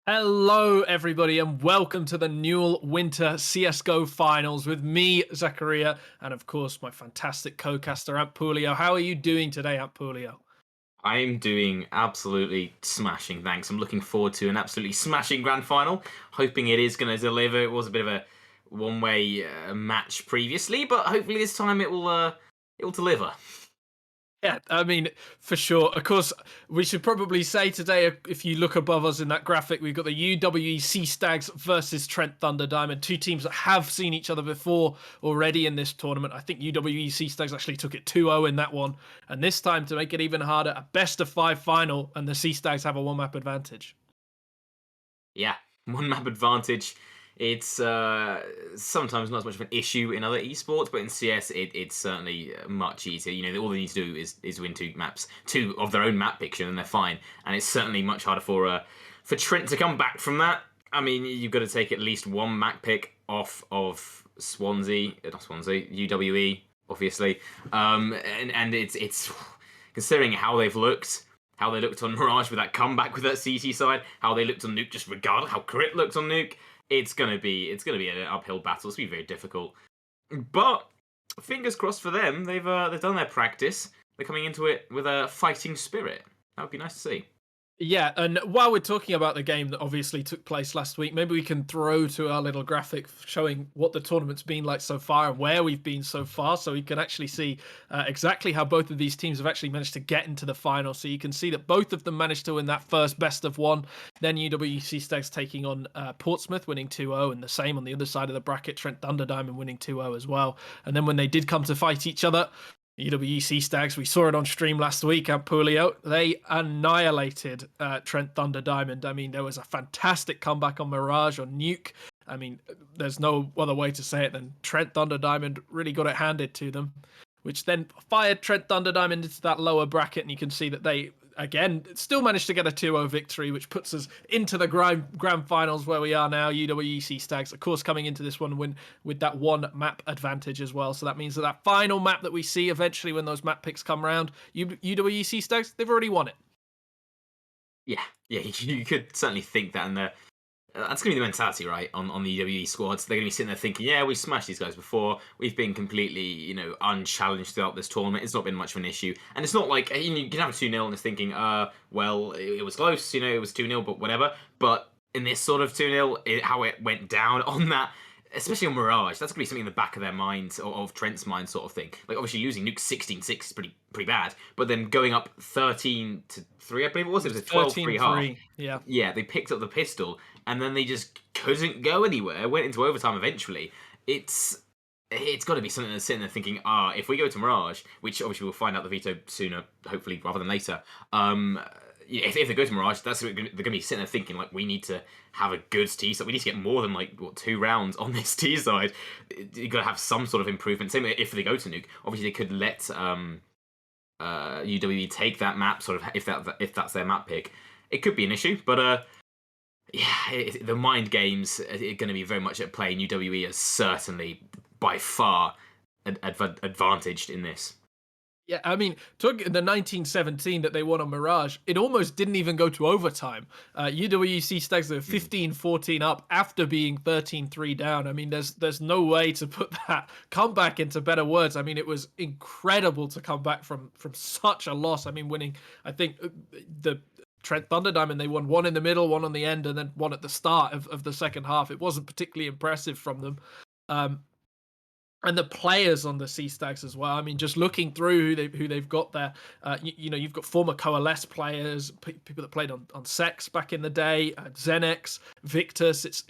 Hello, everybody, and welcome to the Newell Winter CSGO Finals with me, Zachariah, and of course, my fantastic co-caster, Ampulio. How are you doing today, Ampulio? I'm doing absolutely smashing, thanks. I'm looking forward to an absolutely smashing grand final. Hoping it is going to deliver. It was a bit of a one-way match previously, but hopefully this time it will deliver. Yeah, I mean, for sure. Of course, we should probably say today, if you look above us in that graphic, we've got the UWE Sea Stags versus Trent Thunder Diamond, two teams that have seen each other before already in this tournament. I think UWE Sea Stags actually took it 2-0 in that one. And this time, to make it even harder, a best-of-5 final, and the Sea Stags have a one-map advantage. Yeah, one map advantage. It's sometimes not as much of an issue in other esports, but in CS it's certainly much easier. You know, all they need to do is win two maps, two of their own map picture, and they're fine. And it's certainly much harder for Trent to come back from that. I mean, you've got to take at least one map pick off of Swansea, not Swansea, UWE, obviously. And it's considering how they've looked. How they looked on Mirage with that comeback with that CT side, how they looked on Nuke just regardless, how Crit looked on Nuke, it's gonna be an uphill battle. It's gonna be very difficult. But fingers crossed for them. They've done their practice. They're coming into it with a fighting spirit. That would be nice to see. Yeah, and while we're talking about the game that obviously took place last week, maybe we can throw to our little graphic showing what the tournament's been like so far and where we've been so far, so we can actually see exactly how both of these teams have actually managed to get into the final. So you can see that both of them managed to win that first best of one. Then UWC Stags taking on Portsmouth, winning 2-0, and the same on the other side of the bracket, Trent Thunder Diamond winning 2-0 as well. And then when they did come to fight each other, UWC Stags, we saw it on stream last week at Pulio. They annihilated Trent Thunder Diamond. I mean, there was a fantastic comeback on Mirage, on Nuke. I mean, there's no other way to say it than Trent Thunder Diamond really got it handed to them, which then fired Trent Thunder Diamond into that lower bracket. And you can see that they, again, still managed to get a 2-0 victory, which puts us into the grand finals where we are now. UWEC Stags, of course, coming into this one with that one map advantage as well. So that means that final map that we see eventually when those map picks come around, UWEC Stags, they've already won it. Yeah, you could certainly think that, and that's going to be the mentality, right, on the EWE squads. They're going to be sitting there thinking, yeah, we smashed these guys before. We've been completely, unchallenged throughout this tournament. It's not been much of an issue. And it's not like, you can have a 2-0 and it's thinking, well, it was close, it was 2-0, but whatever. But in this sort of 2-0, how it went down on that, especially on Mirage, that's going to be something in the back of their mind, or of Trent's mind sort of thing. Like, obviously, losing Nuke 16-6 is pretty bad, but then going up 13-3, I believe it was. It was a 12-3 half. 13-3, yeah. Yeah, they picked up the pistol, and then they just couldn't go anywhere. Went into overtime eventually. It's got to be something that's sitting there thinking, if we go to Mirage, which obviously we'll find out the veto sooner, hopefully, rather than later. If they go to Mirage, they're going to be sitting there thinking, like, we need to have a good T side. We need to get more than, 2 rounds on this T side. You've got to have some sort of improvement. Same way if they go to Nuke. Obviously, they could let UWE take that map, sort of, if that's their map pick. It could be an issue, but the mind games are going to be very much at play, and UWE is certainly by far advantaged in this. Yeah, I mean, the 1917 that they won on Mirage, it almost didn't even go to overtime. UWC Stags were 15-14 up after being 13-3 down. I mean, there's no way to put that comeback into better words. I mean, it was incredible to come back from such a loss. I mean, winning, I think, the Trent Thunder Diamond, they won one in the middle, one on the end, and then one at the start of the second half. It wasn't particularly impressive from them. And the players on the Sea Stags as well. I mean, just looking through who they've got there, you've got former Coalesce players, people that played on Sex back in the day, Xenex, Victus. It's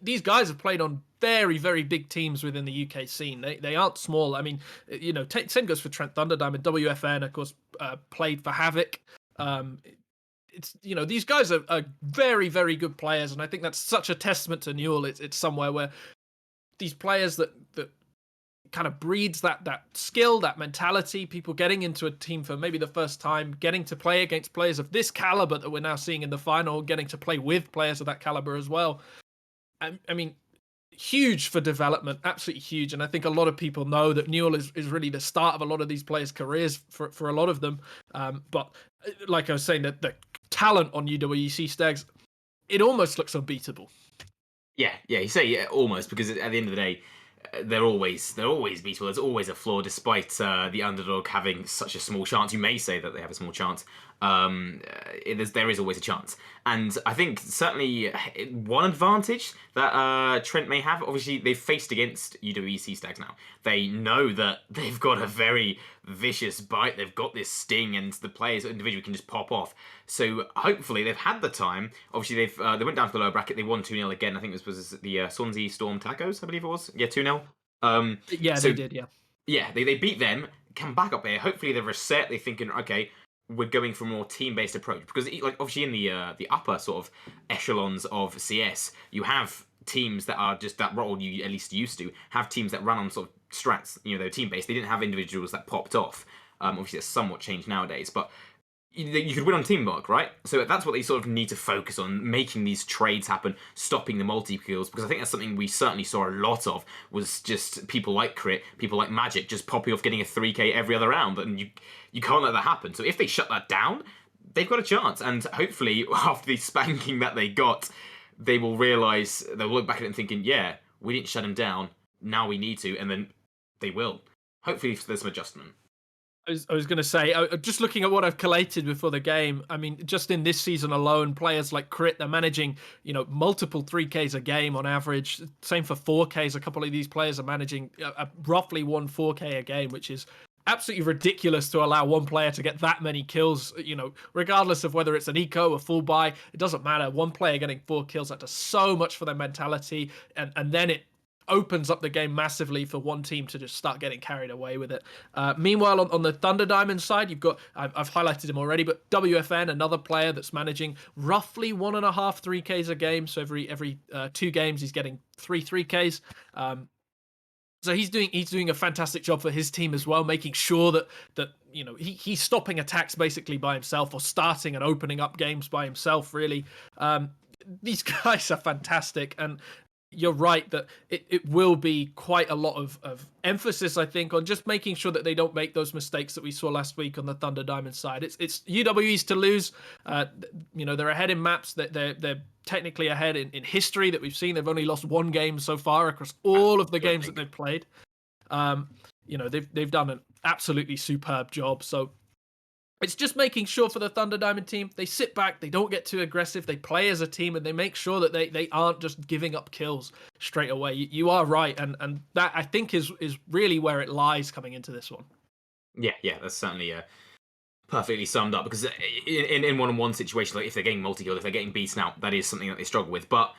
these guys have played on very, very big teams within the UK scene. They aren't small. I mean, same goes for Trent Thunder Diamond, WFN, of course, played for Havoc. It's these guys are very, very good players, and I think that's such a testament to Newell. It's somewhere where these players that kind of breeds that skill, that mentality, people getting into a team for maybe the first time, getting to play against players of this caliber that we're now seeing in the final, getting to play with players of that caliber as well. I mean, huge for development, absolutely huge. And I think a lot of people know that Newell is really the start of a lot of these players' careers for a lot of them. But like I was saying, that the talent on UWEC Stags, it almost looks unbeatable. Yeah, you say yeah, almost because at the end of the day, they're always beatable. There's always a flaw, despite the underdog having such a small chance. You may say that they have a small chance. There is always a chance, and I think certainly one advantage that Trent may have. Obviously, they've faced against UWE Sea Stags now. They know that they've got a very vicious bite. They've got this sting, and the players individually can just pop off. So hopefully they've had the time. Obviously they went down to the lower bracket. They won 2-0 again. I think this was the Swansea Storm Tacos, I believe it was. Yeah, 2-0. Yeah, they So did. Yeah. yeah, they beat them, come back up here. Hopefully they're reset. They're thinking, okay, we're going for a more team-based approach because, like, obviously in the upper sort of echelons of CS, you have teams that are just that role you at least used to have teams that run on sort of strats. You know, they're team-based. They didn't have individuals that popped off. Obviously, it's somewhat changed nowadays, but you could win on teamwork, right? So that's what they sort of need to focus on, making these trades happen, stopping the multi-kills, because I think that's something we certainly saw a lot of, was just people like Crit, people like Magic, just popping off getting a 3k every other round, and you can't let that happen. So if they shut that down, they've got a chance, and hopefully after the spanking that they got, they will realise, they'll look back at it and thinking, yeah, we didn't shut them down, now we need to, and then they will. Hopefully there's some adjustment. I was going to say, just looking at what I've collated before the game, I mean, just in this season alone, players like Crit, they're managing, multiple 3Ks a game on average. Same for 4Ks. A couple of these players are managing roughly one 4K a game, which is absolutely ridiculous to allow one player to get that many kills, regardless of whether it's an eco, a full buy, it doesn't matter. One player getting 4 kills, that does so much for their mentality, and then it opens up the game massively for one team to just start getting carried away with it. Meanwhile, on the Thunder Diamond side, you've got, I've highlighted him already, but WFN, another player that's managing roughly 1.5 3Ks a game. So every 2 games, he's getting 3Ks. So he's doing a fantastic job for his team as well, making sure that he's stopping attacks basically by himself, or starting and opening up games by himself. Really, these guys are fantastic, and you're right that it will be quite a lot of emphasis, I think, on just making sure that they don't make those mistakes that we saw last week on the Thunder Diamond side. It's UWE's to lose. They're ahead in maps. They're technically ahead in history that we've seen. They've only lost 1 game so far across all of the games that they've played. They've done an absolutely superb job. So it's just making sure for the Thunder Diamond team, they sit back, they don't get too aggressive, they play as a team, and they make sure that they aren't just giving up kills straight away. You are right, and that, I think, is really where it lies coming into this one. Yeah, that's certainly perfectly summed up, because in one-on-one situations, like if they're getting multi-killed, if they're getting beaten out, that is something that they struggle with. But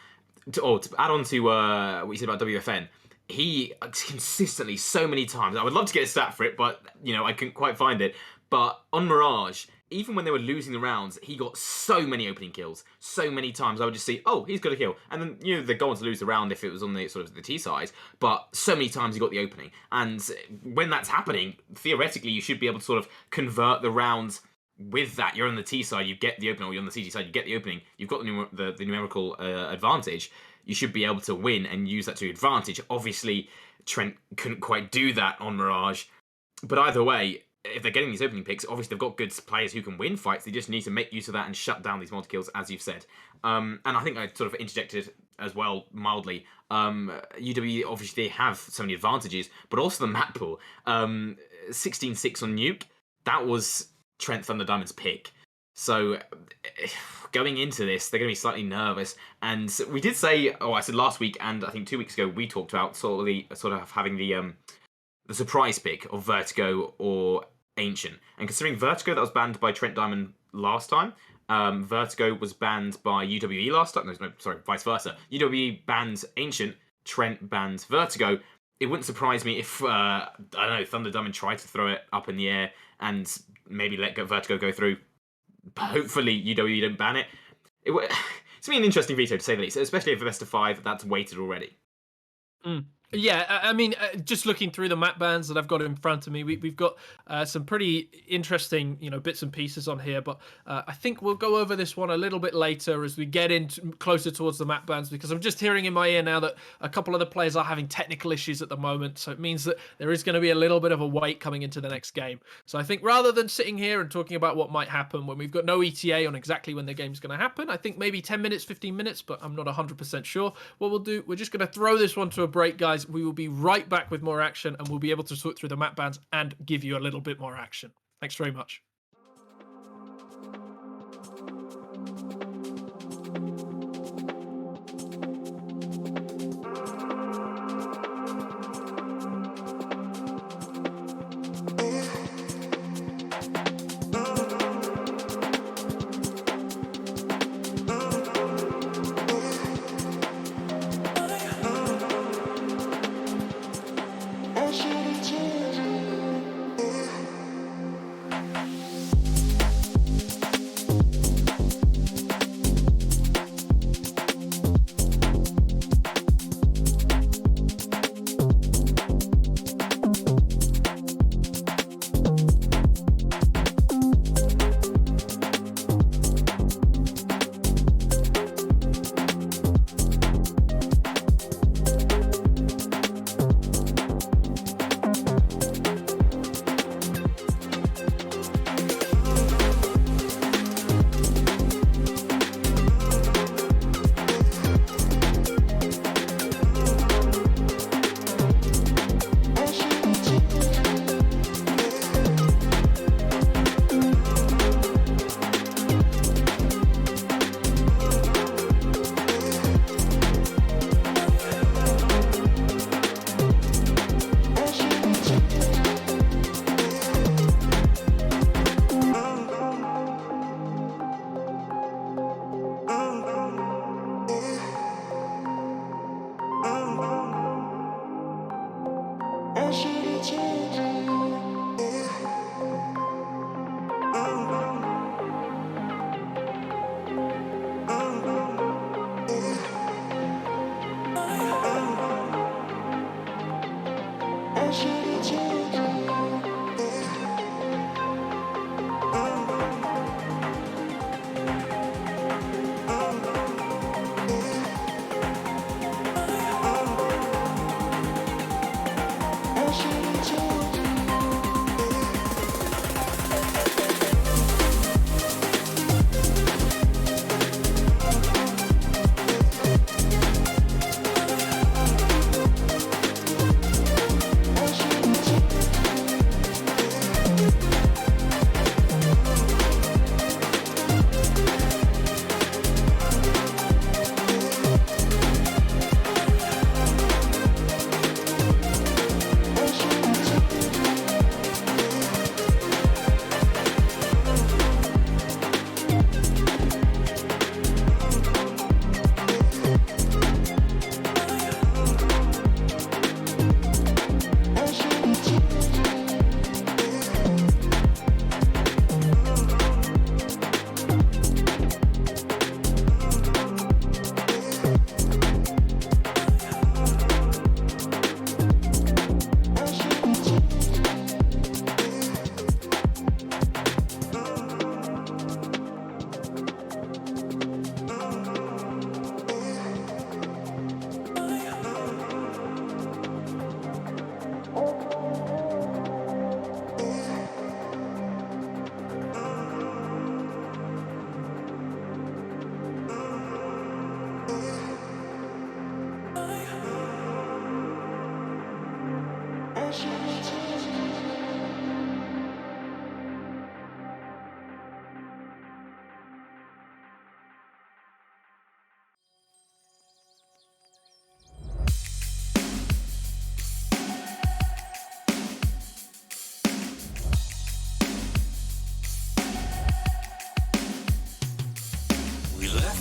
to add on to what you said about WFN, he consistently, so many times, I would love to get a stat for it, but I couldn't quite find it. But on Mirage, even when they were losing the rounds, he got so many opening kills. So many times I would just see, oh, he's got a kill. And then, they'd go on to lose the round if it was on the sort of the T side. But so many times he got the opening. And when that's happening, theoretically, you should be able to sort of convert the rounds with that. You're on the T side, you get the opening, or you're on the CT side, you get the opening. You've got the numerical advantage. You should be able to win and use that to your advantage. Obviously, Trent couldn't quite do that on Mirage. But either way, if they're getting these opening picks, obviously they've got good players who can win fights. They just need to make use of that and shut down these multi-kills, as you've said. And I think I sort of interjected as well, mildly. UWE, obviously, they have so many advantages, but also the map pool. 16-6 on Nuke, that was Trent Thunder Diamond's pick. So going into this, they're going to be slightly nervous. And we did say, I said last week, and I think 2 weeks ago, we talked about sort of having the surprise pick of Vertigo or Ancient. And considering Vertigo, that was banned by Trent Diamond last time. Vertigo was banned by UWE last time. No, sorry, vice versa. UWE bans Ancient, Trent bans Vertigo. It wouldn't surprise me if, I don't know, Thunder Diamond tried to throw it up in the air and maybe let Vertigo go through. Hopefully UWE didn't ban it. It's been an interesting veto, to say the least, especially if the best of 5 that's weighted already. Yeah, I mean, just looking through the map bands that I've got in front of me, we've got some pretty interesting, bits and pieces on here. But I think we'll go over this one a little bit later as we get into closer towards the map bands, because I'm just hearing in my ear now that a couple of the players are having technical issues at the moment. So it means that there is going to be a little bit of a wait coming into the next game. So I think rather than sitting here and talking about what might happen when we've got no ETA on exactly when the game's going to happen, I think maybe 10 minutes, 15 minutes, but I'm not 100% sure. What we'll do, we're just going to throw this one to a break, guys. We will be right back with more action, and we'll be able to sort through the map bands and give you a little bit more action. Thanks very much.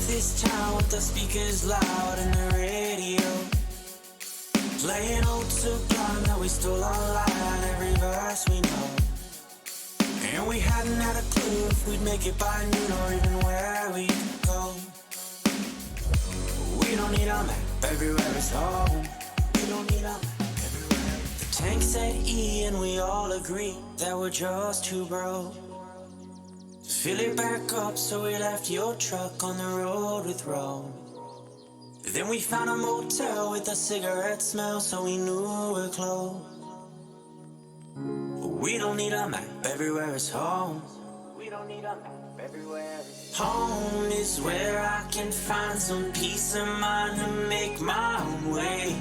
This town with the speakers loud and the radio, playing old Sublime that we stole online, every verse we know. And we hadn't had a clue if we'd make it by noon or even where we'd go. We don't need a map, everywhere is home. don't need a everywhere. The tank said E and we all agree that we're just too broke. Fill it back up, so we left your truck on the road with Rome. Then we found a motel with a cigarette smell, so we knew we're close. We don't need a map, everywhere is home. We don't need a map, everywhere is home. Is where I can find some peace of mind and make my own way.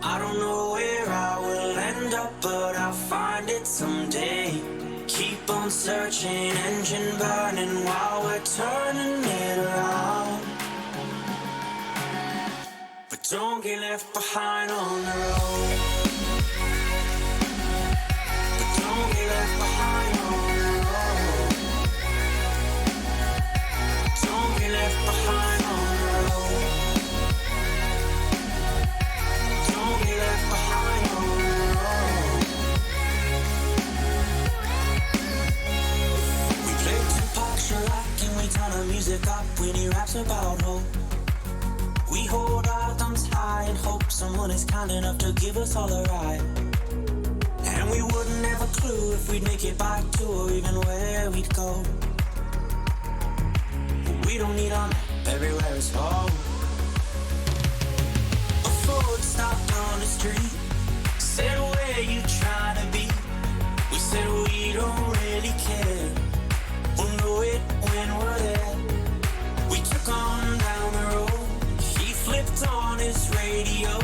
I don't know where I will end up, but I'll find it someday. Keep on searching, engine burning while we're turning it around. But don't get left behind on the road. But don't get left behind on the road. Don't get left behind on the road. Don't get left behind on the road. We play Tupac Sharak and we turn our music up when he raps about hope. We hold our thumbs high and hope someone is kind enough to give us all a ride. And we wouldn't have a clue if we'd make it back to or even where we'd go. But we don't need a map, everywhere is home. A Ford stopped on the street, said where you trying to be. We said we don't really care, we'll know it when we're there. We took on down the road, he flipped on his radio.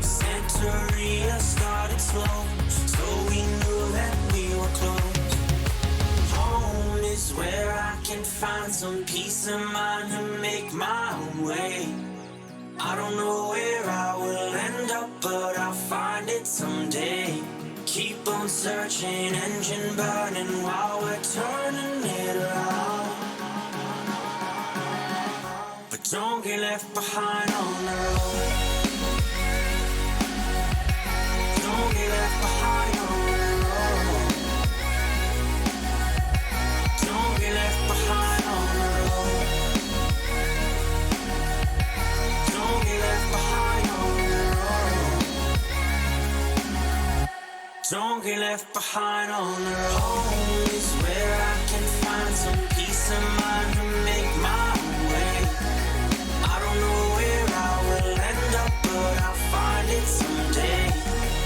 Santeria started slow, so we knew that we were close. Home is where I can find some peace of mind and make my own way. I don't know where I will end up, but I'll find it someday. Keep on searching, engine burning while we're turning it around. But don't get left behind on the road. Don't get left behind on the road. Don't get left behind on the road. Don't get left behind on the road. Don't get left behind on the road. Home is where I can find some peace of mind and make my own way. I don't know where I will end up, but I'll find it someday.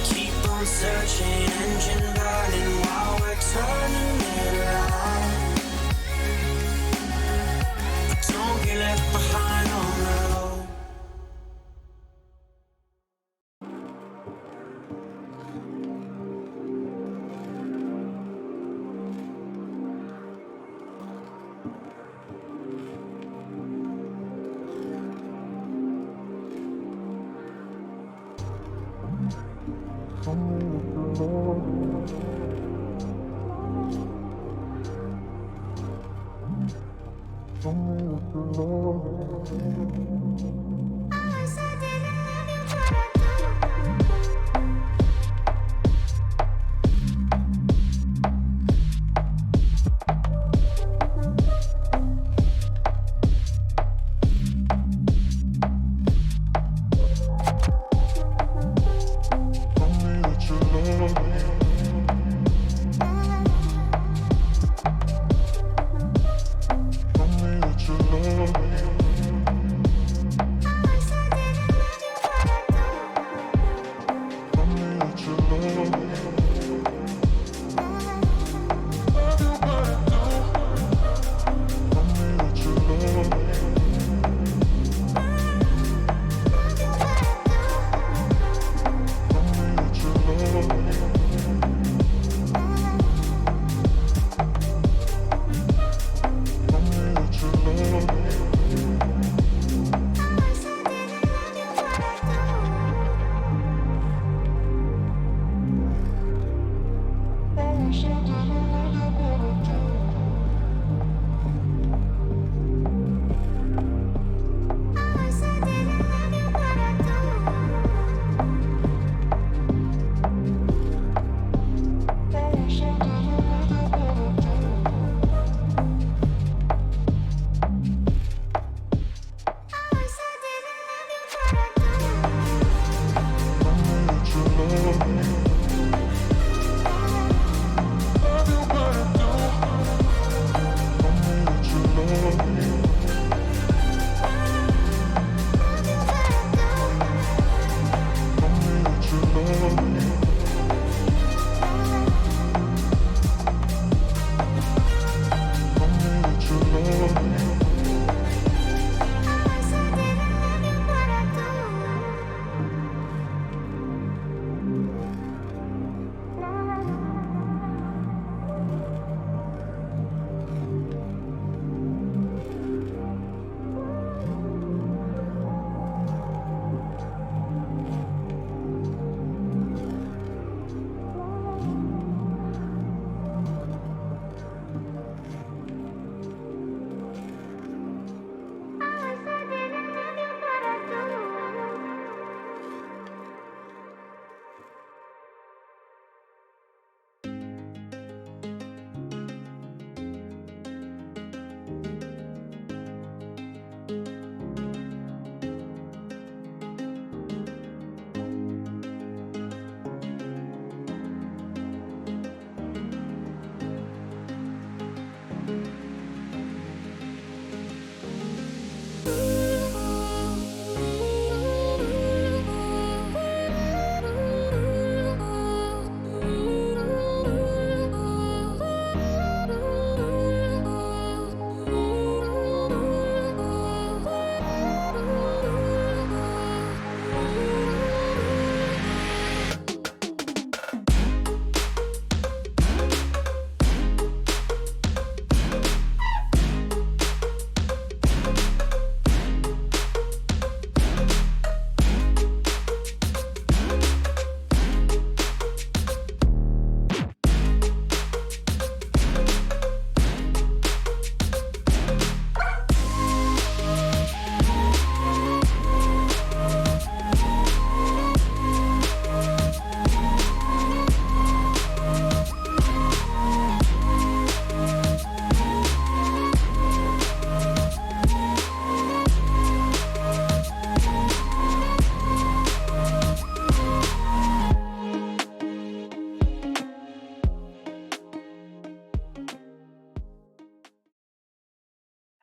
Keep on searching, engine burning while we're turning it around. But don't get left behind on the road.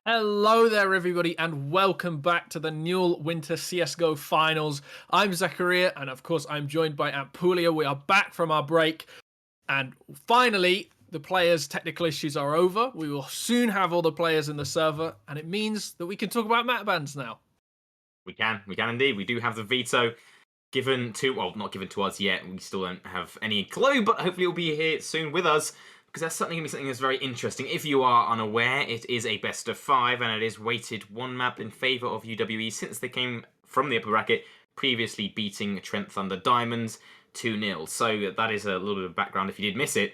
Hello there, everybody, and welcome back to the Newell Winter CSGO Finals. I'm Zachariah, and of course, I'm joined by Ampulia. We are back from our break, and finally, the players' technical issues are over. We will soon have all the players in the server, and it means that we can talk about map bans now. We can indeed. We do have the veto given to, well, not given to us yet. We still don't have any clue, but hopefully it'll be here soon with us, because that's certainly going to be something that's very interesting. If you are unaware, it is a best of 5, and it is weighted one map in favour of UWE since they came from the upper bracket, previously beating Trent Thunder Diamonds 2-0. So that is a little bit of background if you did miss it.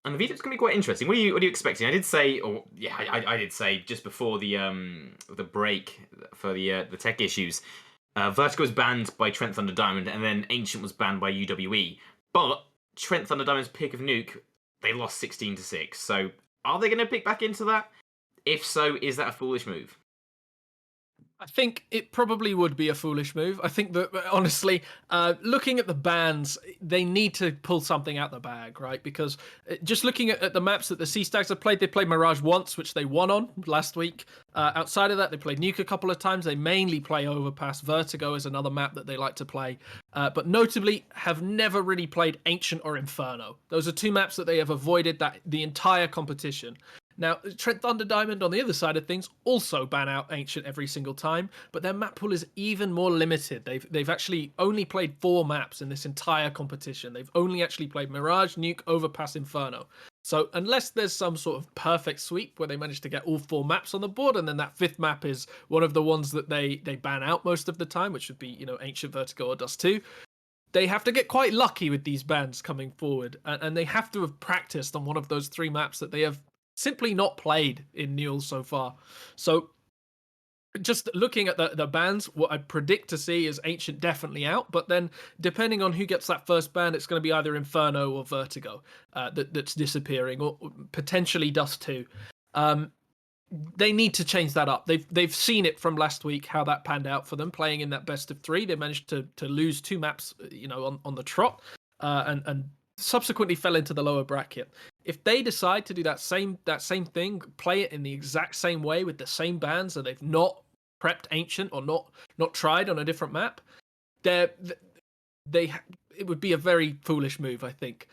And the veto is going to be quite interesting. What are you expecting? I did say, or yeah, I did say just before the break for the tech issues, Vertigo was banned by Trent Thunder Diamond, and then Ancient was banned by UWE. But Trent Thunder Diamond's pick of Nuke, they lost 16-6. So are they going to pick back into that? If so, is that a foolish move? I think it probably would be a foolish move. I think that, honestly, looking at the bans, they need to pull something out the bag, right? Because just looking at the maps that the Sea Stags have played, they played Mirage once, which they won on last week. Outside of that, they played Nuke a couple of times. They mainly play Overpass. Vertigo is another map that they like to play. But notably, have never really played Ancient or Inferno. Those are two maps that they have avoided the entire competition. Now, Trent Thunder Diamond, on the other side of things, also ban out Ancient every single time, but their map pool is even more limited. They've actually only played 4 maps in this entire competition. They've only actually played Mirage, Nuke, Overpass, Inferno. So unless there's some sort of perfect sweep where they manage to get all 4 maps on the board, and then that 5th map is one of the ones that they ban out most of the time, which would be, Ancient, Vertigo, or Dust 2, they have to get quite lucky with these bans coming forward, and they have to have practiced on one of those 3 maps that they have simply not played in Newell so far. So just looking at the bans, what I predict to see is Ancient definitely out, but then depending on who gets that first ban, it's going to be either Inferno or Vertigo that's disappearing, or potentially Dust 2. They need to change that up. They've seen it from last week how that panned out for them playing in that best of 3. They managed to lose 2 maps, on the trot, and subsequently fell into the lower bracket. If they decide to do that same thing, play it in the exact same way with the same bans, and they've not prepped Ancient or not tried on a different map, it would be a very foolish move, I think.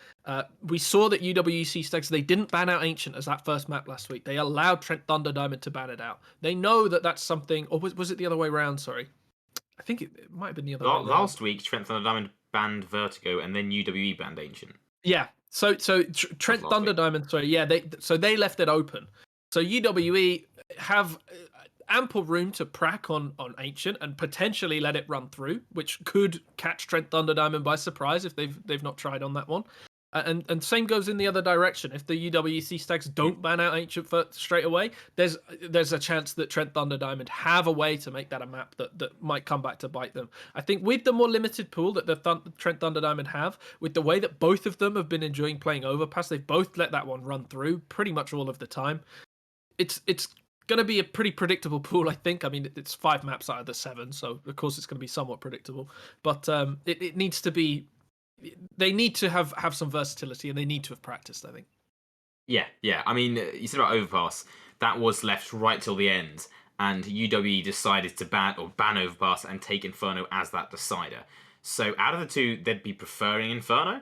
We saw that UWC Stags, they didn't ban out Ancient as that first map last week. They allowed Trent Thunder Diamond to ban it out. They know that that's something, or was it the other way around? Sorry. I think it might have been the other way around. Last week, Trent Thunder Diamond banned Vertigo, and then UWE banned Ancient. Yeah. So Trent Thunder Diamond, sorry, yeah, they left it open. So UWE have ample room to prac on Ancient and potentially let it run through, which could catch Trent Thunder Diamond by surprise if they've not tried on that one. And same goes in the other direction. If the UWC Stags don't ban out Ancient straight away, there's a chance that Trent Thunder Diamond have a way to make that a map that might come back to bite them. I think with the more limited pool that the Trent Thunder Diamond have, with the way that both of them have been enjoying playing Overpass, they've both let that one run through pretty much all of the time. It's going to be a pretty predictable pool, I think. I mean, it's 5 maps out of the 7, so of course it's going to be somewhat predictable. But it needs to be... They need to have some versatility, and they need to have practiced, I think. Yeah. I mean, you said about Overpass, that was left right till the end, and UWE decided to ban Overpass and take Inferno as that decider. So out of the 2, they'd be preferring Inferno.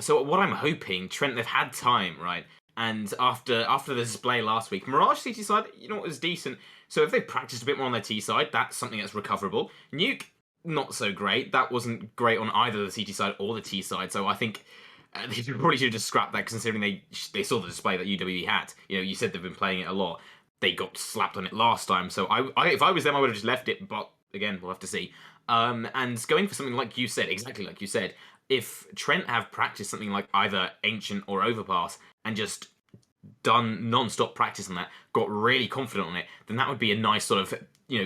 So what I'm hoping, Trent, they've had time, right? And after the display last week, Mirage CT side, it was decent. So if they practiced a bit more on their T side, that's something that's recoverable. Nuke, not so great. That wasn't great on either the CT side or the T side. So I think they probably should have just scrapped that, considering they saw the display that UWE had. You said they've been playing it a lot. They got slapped on it last time. So if I was them, I would have just left it. But again, we'll have to see. And going for something like you said, exactly like you said, if Trent have practiced something like either Ancient or Overpass and just done non-stop practice on that, got really confident on it, then that would be a nice sort of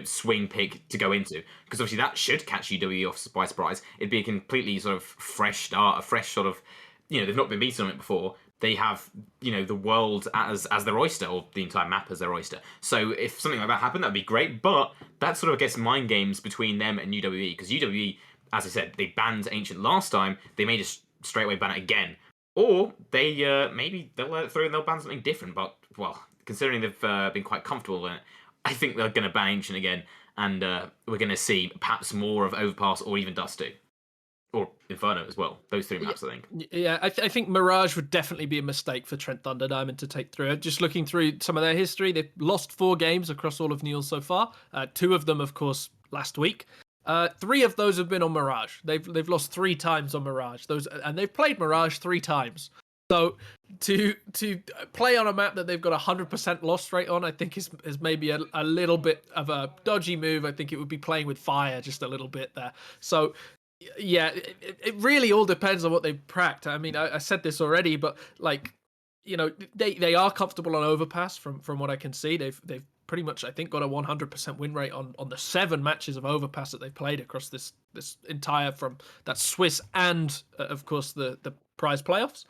swing pick to go into, because obviously that should catch UWE off by surprise. It'd be a completely sort of fresh start, a fresh sort of, they've not been beaten on it before. They have the world as their oyster, or the entire map as their oyster. So if something like that happened, that'd be great. But that sort of, I guess, mind games between them and UWE, because UWE, as I said, they banned Ancient last time. They may just straight away ban it again. Or they maybe they'll let it through and they'll ban something different. But well, considering they've been quite comfortable in it, I think they're going to ban Ancient again, and we're going to see perhaps more of Overpass or even Dust 2. Or Inferno as well. Those three maps, I think. Yeah, I think Mirage would definitely be a mistake for Trent Thunder Diamond to take through. Just looking through some of their history, they've lost 4 games across all of Neil so far. 2 of them, of course, last week. 3 of those have been on Mirage. They've lost 3 times on Mirage. And they've played Mirage 3 times. So to play on a map that they've got 100% loss rate on, I think is maybe a little bit of a dodgy move. I think it would be playing with fire just a little bit there. So yeah, it really all depends on what they've pracked. I mean, I said this already, but like, they are comfortable on Overpass from what I can see. They've pretty much, I think, got a 100% win rate on the 7 matches of Overpass that they've played across this entire, from that Swiss and of course the prize playoffs.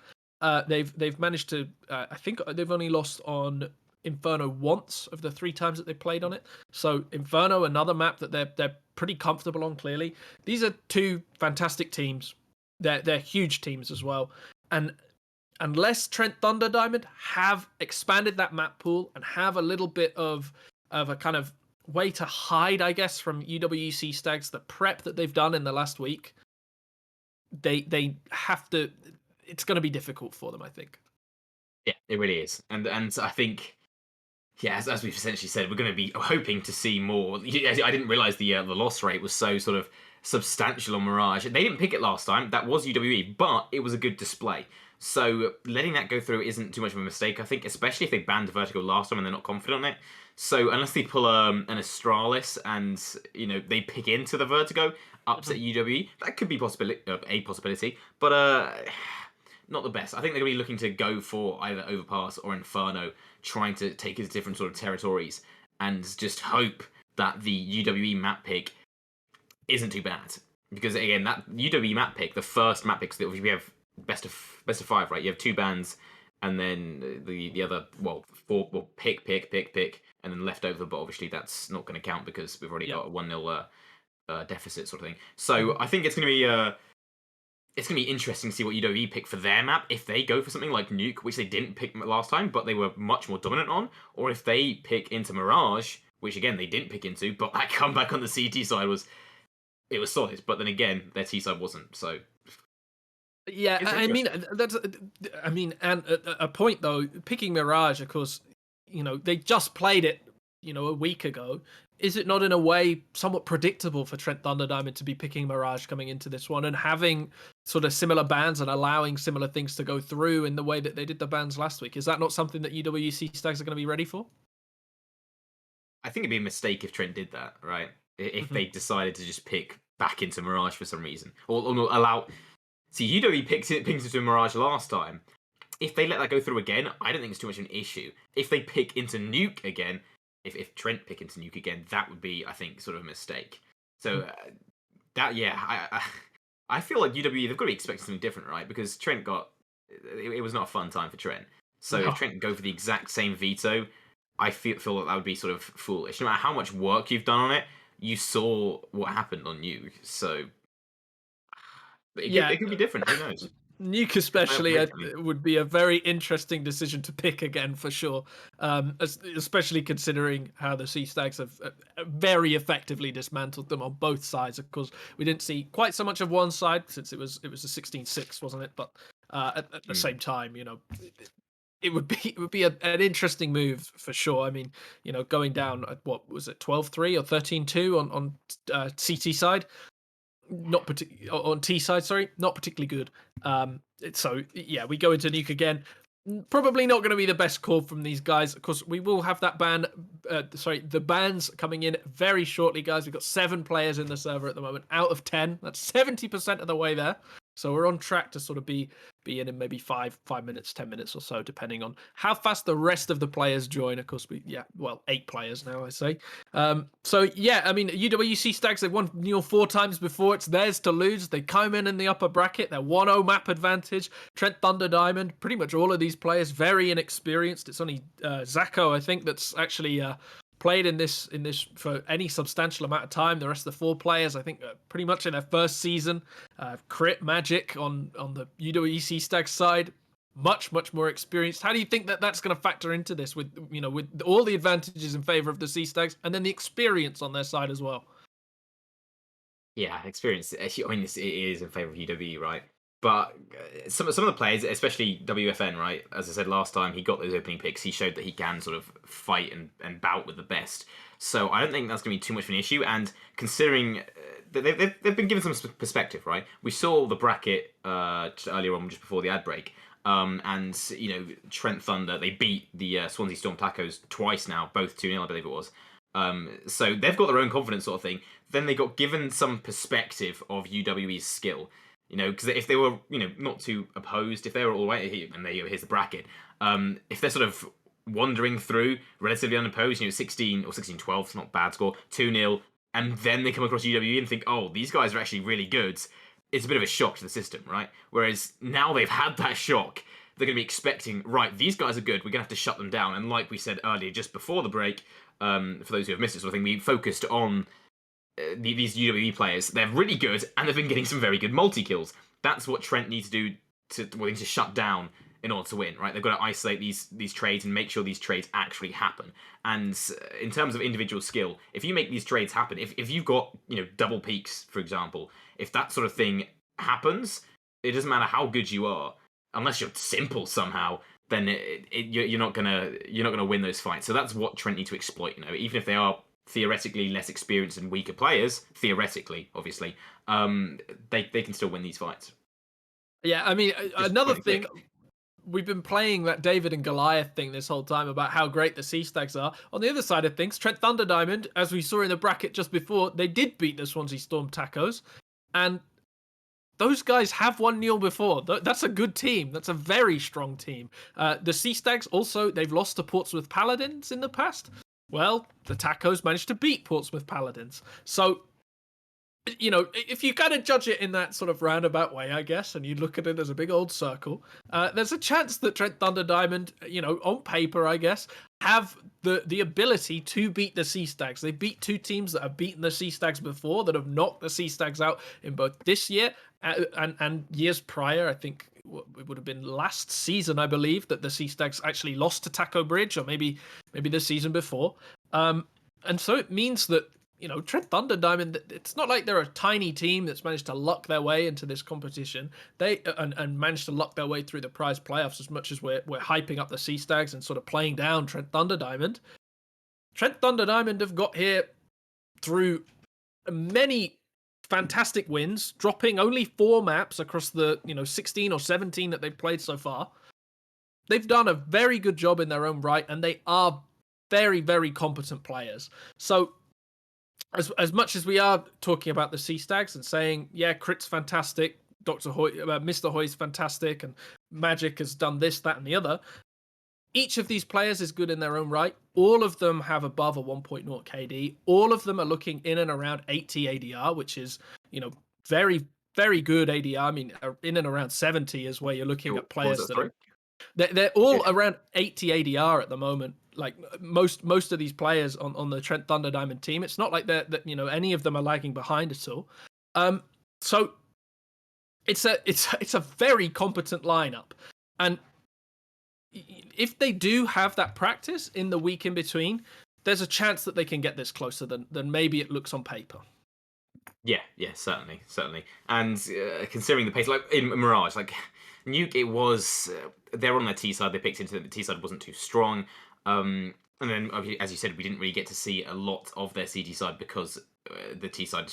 They've managed to, I think they've only lost on Inferno once of the 3 times that they played on it. So Inferno, another map that they're pretty comfortable on. Clearly, these are 2 fantastic teams. They're huge teams as well. And unless Trent Thunder Diamond have expanded that map pool and have a little bit of a kind of way to hide, I guess, from UWEC Stags, the prep that they've done in the last week, they have to. It's going to be difficult for them, I think. Yeah, it really is, and I think. Yeah, as we've essentially said, we're going to be hoping to see more. I didn't realize the loss rate was so sort of substantial on Mirage. They didn't pick it last time. That was UWE, but it was a good display. So letting that go through isn't too much of a mistake, I think, especially if they banned Vertigo last time and they're not confident on it. So unless they pull an Astralis and they pick into the Vertigo, upset UWE, that could be a possibility, but not the best. I think they're going to be looking to go for either Overpass or Inferno, trying to take his different sort of territories and just hope that the UWE map pick isn't too bad. Because again, that UWE map pick, the first map pick, so we have best of 5, right? You have 2 bans and then the other 4 pick, and then left over. But obviously that's not going to count because we've already got a 1-0 deficit sort of thing. So I think it's going to be it's going to be interesting to see what UWE pick for their map, if they go for something like Nuke, which they didn't pick last time, but they were much more dominant on, or if they pick into Mirage, which again they didn't pick into, but that comeback on the CT side was solid, but then again their T side wasn't. So yeah, I mean, and a point though, picking Mirage, of course, they just played it, a week ago. Is it not in a way somewhat predictable for Trent Thunder Diamond to be picking Mirage coming into this one and having sort of similar bans and allowing similar things to go through in the way that they did the bans last week? Is that not something that UWC Stags are going to be ready for? I think it'd be a mistake if Trent did that, right? If they decided to just pick back into Mirage for some reason. Or allow... See, UWE pings into Mirage last time. If they let that go through again, I don't think it's too much of an issue. If they pick into Nuke again... If Trent pick into Nuke again, that would be, I think, sort of a mistake. So I feel like UWE, they've got to be expecting something different, right? Because Trent it was not a fun time for Trent. So if Trent can go for the exact same veto, I feel that would be sort of foolish. No matter how much work you've done on it, you saw what happened on Nuke. So it could be different. Who knows? Nuke especially would be a very interesting decision to pick again for sure, especially considering how the Sea Stags have very effectively dismantled them on both sides. Of course, we didn't see quite so much of one side since it was a 16-6, wasn't it? But at the same time, it would be an interesting move for sure. I mean, going down at what was it, 12-3 or 13-2 on CT side. On T side, sorry, not particularly good. So yeah, we go into Nuke again. Probably not going to be the best call from these guys. Of course, we will have that the bans coming in very shortly, guys. We've got 7 players in the server at the moment, out of 10. That's 70% of the way there. So we're on track to sort of be in maybe 5 minutes, 10 minutes or so, depending on how fast the rest of the players join. Of course, 8 players now, I say. So yeah, I mean, UWC Stags, they've won 4 times before. It's theirs to lose. They come in the upper bracket. They're 1-0 map advantage. Trent Thunder Diamond, pretty much all of these players very inexperienced. It's only Zacho, I think, that's actually played in this for any substantial amount of time. The rest of the 4 players, I think, pretty much in their first season. Crit Magic on the UWEC Stag side, much more experienced. How do you think that that's going to factor into this with with all the advantages in favor of the Sea Stags and then the experience on their side as well? Yeah, experience. I mean, it is in favor of UWE, right? But some of the players, especially WFN, right? As I said last time, he got those opening picks. He showed that he can sort of fight and bout with the best. So I don't think that's going to be too much of an issue. And considering they've been given some perspective, right? We saw the bracket just earlier on, just before the ad break. And Trent Thunder, they beat the Swansea Storm Tacos twice now, both 2-0, I believe it was. So they've got their own confidence, sort of thing. Then they got given some perspective of UWE's skill, because if they were, not too opposed, if they were all right, and here's the bracket. If they're sort of wandering through relatively unopposed, 16 or 16-12, it's not a bad score, 2-0, and then they come across UWE and think, oh, these guys are actually really good. It's a bit of a shock to the system, right? Whereas now they've had that shock, they're going to be expecting, right, these guys are good, we're going to have to shut them down. And like we said earlier, just before the break, for those who have missed it, sort of thing, we focused on these UWE players. They're really good, and they've been getting some very good multi-kills. That's what Trent needs to do to shut down in order to win, right? They've got to isolate these trades and make sure these trades actually happen. And in terms of individual skill, if you make these trades happen, if you've got double peaks, for example, if that sort of thing happens, it doesn't matter how good you are, unless you're simple somehow, then you're not gonna win those fights. So that's what Trent need to exploit. Even if they are theoretically less experienced and weaker players, theoretically, obviously, they can still win these fights. Yeah, I mean, another thing, we've been playing that David and Goliath thing this whole time about how great the Sea Stags are. On the other side of things, Trent Thunder Diamond, as we saw in the bracket just before, they did beat the Swansea Storm Tacos, and those guys have won Neil before. That's a good team. That's a very strong team. The Sea Stags also, they've lost to Portsmouth Paladins in the past. Well, the Tacos managed to beat Portsmouth Paladins. So, if you kind of judge it in that sort of roundabout way, I guess, and you look at it as a big old circle, there's a chance that Trent Thunder Diamond, on paper, I guess, have the ability to beat the Sea Stags. They beat two teams that have beaten the Sea Stags before, that have knocked the Sea Stags out in both this year and years prior. I think it would have been last season, I believe, that the Sea Stags actually lost to Taco Bridge, or maybe the season before. And so it means that, Trent Thunder Diamond, it's not like they're a tiny team that's managed to luck their way into this competition. They and managed to luck their way through the prize playoffs, as much as we're hyping up the Sea Stags and sort of playing down Trent Thunder Diamond. Trent Thunder Diamond have got here through many fantastic wins, dropping only 4 maps across the 16 or 17 that they've played so far. They've done a very good job in their own right, and they are very, very competent players. So as much as we are talking about the Sea Stags and saying, yeah, Crit's fantastic, Dr. Hoy, Mr. Hoy's fantastic, and Magic has done this, that, and the other, each of these players is good in their own right. All of them have above a 1.0 KD. All of them are looking in and around 80 ADR, which is, very, very good ADR. I mean, in and around 70 is where you're looking at players that are... They're all around 80 ADR at the moment. Like most of these players on the Trent Thunder Diamond team, it's not like that any of them are lagging behind at all. So it's a very competent lineup, and if they do have that practice in the week in between, there's a chance that they can get this closer than maybe it looks on paper. Yeah, certainly. And considering the pace, like in Mirage, like Nuke, it was they're on their T side. They picked into it. The T side wasn't too strong. And then, as you said, we didn't really get to see a lot of their CG side because the T side,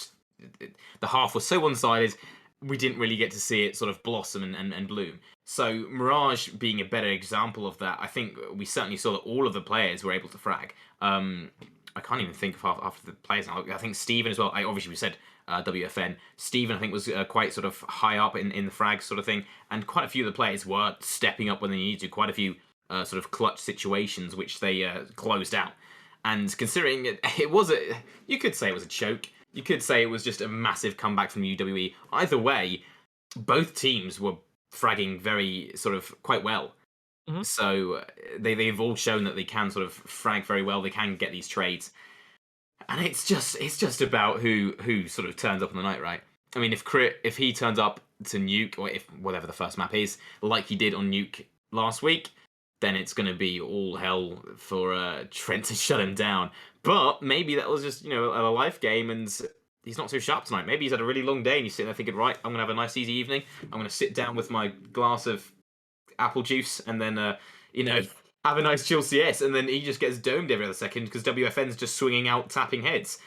the half was so one-sided. We didn't really get to see it sort of blossom and bloom. So Mirage being a better example of that, I think we certainly saw that all of the players were able to frag. I can't even think of half of the players now. I think Steven as well. Obviously we said WFN. Steven, I think, was quite sort of high up in the frag sort of thing. And quite a few of the players were stepping up when they needed to. Quite a few sort of clutch situations which they closed out. And considering it was you could say it was a choke. You could say it was just a massive comeback from UWE. Either way, both teams were fragging very sort of quite well. Mm-hmm. So they've all shown that they can sort of frag very well. They can get these trades, and it's just about who sort of turns up on the night, right? I mean, if he turns up to Nuke, or if whatever the first map is, like he did on Nuke last week, then it's going to be all hell for Trent to shut him down. But maybe that was just, a life game and he's not so sharp tonight. Maybe he's had a really long day and he's sitting there thinking, right, I'm going to have a nice easy evening. I'm going to sit down with my glass of apple juice and then, have a nice chill CS. And then he just gets domed every other second because WFN's just swinging out, tapping heads.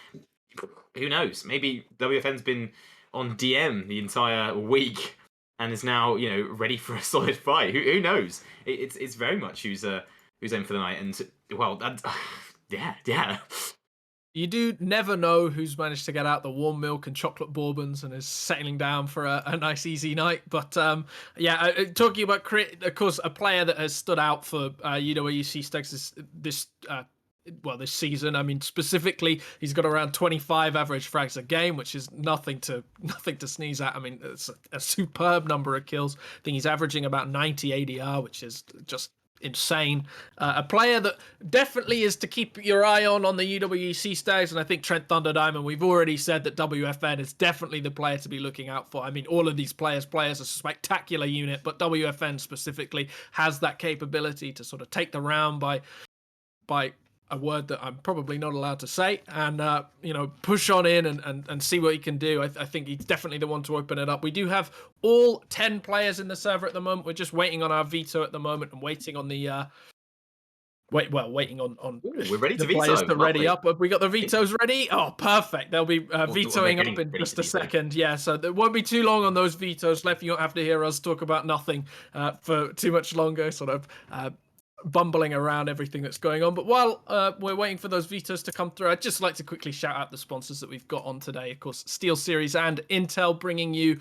Who knows? Maybe WFN's been on DM the entire week and is now, ready for a solid fight. Who knows? It's very much who's in for the night. And well, that, yeah. You do never know who's managed to get out the warm milk and chocolate bourbons and is settling down for a nice easy night. But talking about of course, a player that has stood out for UWC Stags this season. I mean, specifically, he's got around 25 average frags a game, which is nothing to sneeze at. I mean, it's a superb number of kills. I think he's averaging about 90 ADR, which is just insane. A player that definitely is to keep your eye on the UWC Stags, and I think Trent Thunder Diamond, we've already said that WFN is definitely the player to be looking out for. I mean, all of these players are a spectacular unit, but WFN specifically has that capability to sort of take the round by a word that I'm probably not allowed to say, and push on in and see what he can do. I think he's definitely the one to open it up. We do have all 10 players in the server at the moment. We're just waiting on our veto at the moment and waiting on the waiting on Ooh, we're ready the to veto. players to ready Lovely. up. Have we got the vetoes ready? Oh, perfect. They'll be vetoing up in just a second. Yeah, so there won't be too long on those vetoes left. You don't have to hear us talk about nothing for too much longer, sort of bumbling around everything that's going on. But while we're waiting for those vetoes to come through, I'd just like to quickly shout out the sponsors that we've got on today. Of course, SteelSeries and Intel, bringing you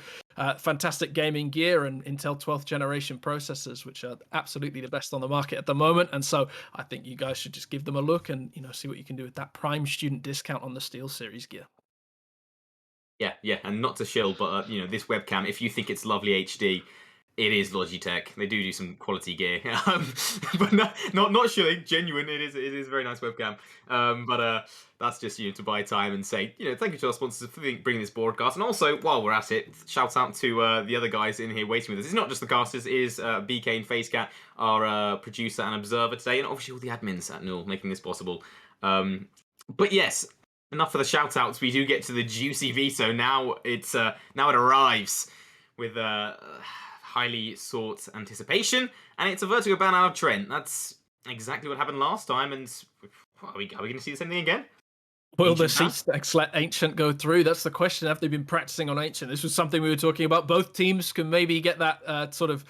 fantastic gaming gear and Intel 12th generation processors, which are absolutely the best on the market at the moment. And so I think you guys should just give them a look and see what you can do with that prime student discount on the SteelSeries gear. Yeah, and not to shill, but this webcam, if you think it's lovely HD, it is Logitech. They do some quality gear, but not shilling. Genuine. It is a very nice webcam. But that's just to buy time and say thank you to our sponsors for bringing this broadcast. And also, while we're at it, shout out to the other guys in here waiting with us. It's not just the casters. It is BK and Facecat, our producer and observer today, and obviously all the admins at Null making this possible. But yes, enough for the shout outs. We do get to the juicy veto now. Now it arrives with highly sought anticipation, and it's a vertigo ban out of Trent. That's exactly what happened last time, and are we going to see the same thing again? Will the C-Stacks let Ancient go through? That's the question. Have they been practicing on Ancient? This was something we were talking about. Both teams can maybe get that sort of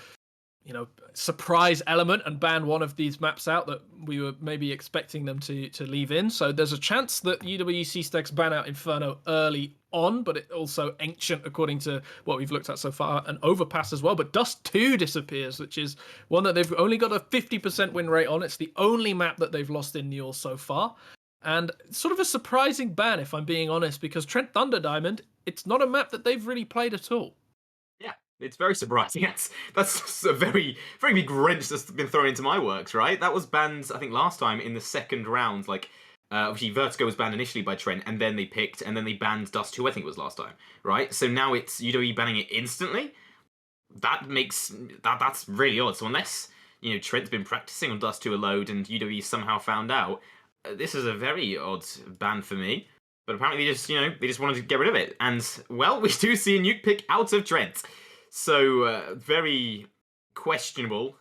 surprise element and ban one of these maps out that we were maybe expecting them to leave in. So there's a chance that UWC Stacks ban out Inferno early on, but it also Ancient, according to what we've looked at so far, an overpass as well. But Dust 2 disappears, which is one that they've only got a 50% win rate on. It's the only map that they've lost in Newell so far. And sort of a surprising ban, if I'm being honest, because Trent Thunder Diamond, it's not a map that they've really played at all. Yeah, it's very surprising. That's a very, very big wrench that's been thrown into my works, right? That was banned, I think, last time in the second round. Obviously, Vertigo was banned initially by Trent, and then they banned Dust 2, I think it was last time, right? So now it's UWE banning it instantly. That's really odd. So unless, Trent's been practicing on Dust 2 a load and UWE somehow found out, this is a very odd ban for me. But apparently they just wanted to get rid of it. And, well, we do see a nuke pick out of Trent. So, very questionable.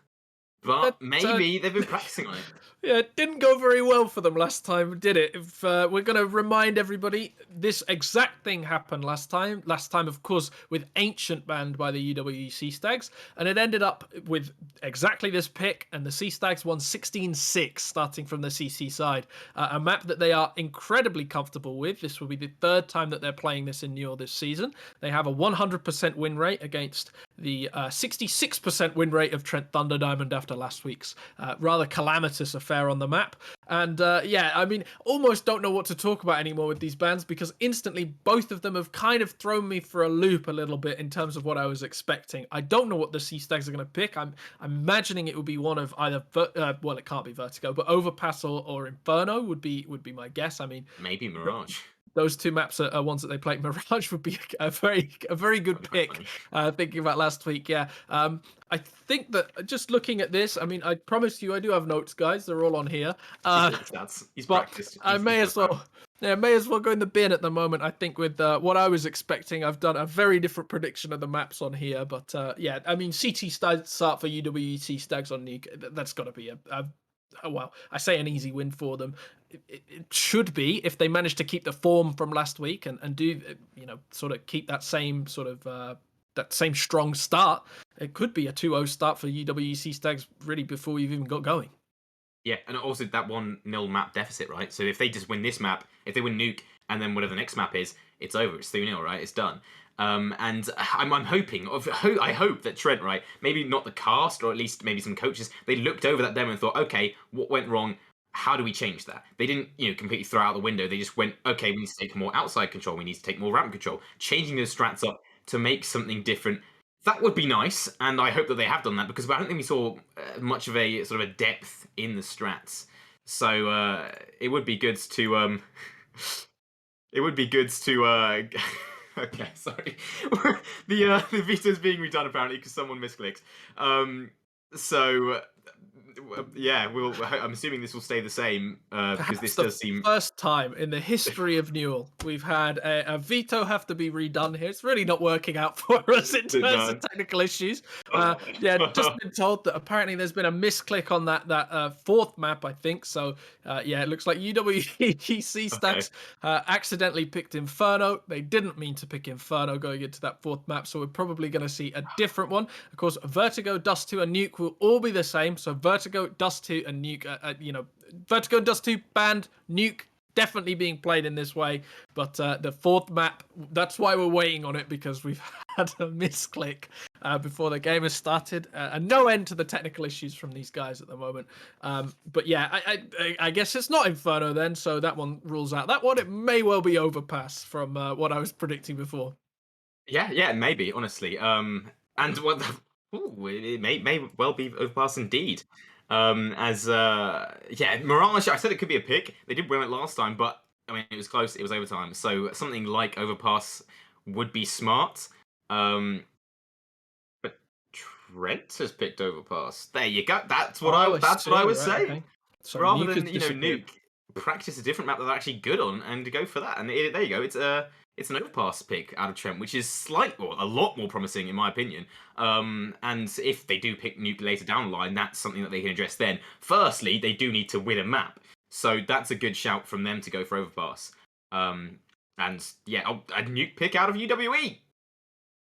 But maybe they've been practicing on it. Yeah, it didn't go very well for them last time, did it? If we're going to remind everybody, this exact thing happened last time. Last time, of course, with Ancient banned by the UWE Sea Stags. And it ended up with exactly this pick. And the Sea Stags won 16-6, starting from the CC side. A map that they are incredibly comfortable with. This will be the third time that they're playing this in Newell this season. They have a 100% win rate against the 66% win rate of Trent Thunder Diamond after last week's rather calamitous affair on the map. And almost don't know what to talk about anymore with these bans, because instantly both of them have kind of thrown me for a loop a little bit in terms of what I was expecting. I don't know what the Sea Stags are going to pick. I'm imagining it would be one of either it can't be Vertigo, but Overpass or Inferno would be my guess. I mean, maybe Mirage. those two maps are ones that they play. Mirage would be a very good That'd be quite pick. funny. Thinking about last week, yeah. I think that just looking at this, I mean, I promise you, I do have notes, guys. They're all on here. He's But practiced. I may as well, yeah, may as well go in the bin at the moment. I think with what I was expecting, I've done a very different prediction of the maps on here. But yeah, I mean, CT start for UWEC Stags on Nuke. That's got to be well, I say an easy win for them. It should be if they manage to keep the form from last week and do sort of keep that same sort of that same strong start. It could be a 2-0 start for UWEC Stags really before we've even got going. Yeah, and also that 1-0 map deficit, right? So if they just win this map, if they win Nuke, and then whatever the next map is, it's over. It's 3-0, right? It's done. And I'm hoping, I hope that Trent, right, maybe not the cast, or at least maybe some coaches, they looked over that demo and thought, okay, what went wrong? How do we change that? They didn't, completely throw out the window. They just went, okay, we need to take more outside control. We need to take more ramp control. Changing those strats up to make something different. That would be nice, and I hope that they have done that, because I don't think we saw much of a sort of a depth in the strats. So it would be good to it would be good to okay, sorry. The veto's being redone apparently because someone misclicked. So yeah, I'm assuming this will stay the same because this does seem first time in the history of Newell we've had a veto have to be redone here. It's really not working out for us in terms of technical issues. Yeah, just been told that apparently there's been a misclick on that fourth map, I think. So yeah, it looks like UWEC Stacks accidentally picked Inferno. They didn't mean to pick Inferno going into that fourth map, so we're probably going to see a different one. Of course, Vertigo, Dust 2, and Nuke will all be the same. So Vertigo, Dust 2, and Nuke, Vertigo, Dust 2 banned, Nuke definitely being played in this way. But the fourth map, that's why we're waiting on it, because we've had a misclick before the game has started. And no end to the technical issues from these guys at the moment. But yeah, I guess it's not Inferno then, so that one rules out. That one, it may well be Overpass from what I was predicting before. Yeah, maybe, honestly. And what it may well be Overpass indeed. Yeah, Mirage, I said it could be a pick. They did win it last time, but I mean it was close, it was overtime. So something like Overpass would be smart. But Trent has picked Overpass. There you go. That's what I was saying. Okay. So Rather Nuke than has Nuke, practice a different map that they're actually good on and go for that. And there you go. It's an Overpass pick out of Trent, which is a lot more promising in my opinion. And if they do pick Nuke later down the line, that's something that they can address then. Firstly, they do need to win a map, so that's a good shout from them to go for Overpass. And yeah, a Nuke pick out of UWE.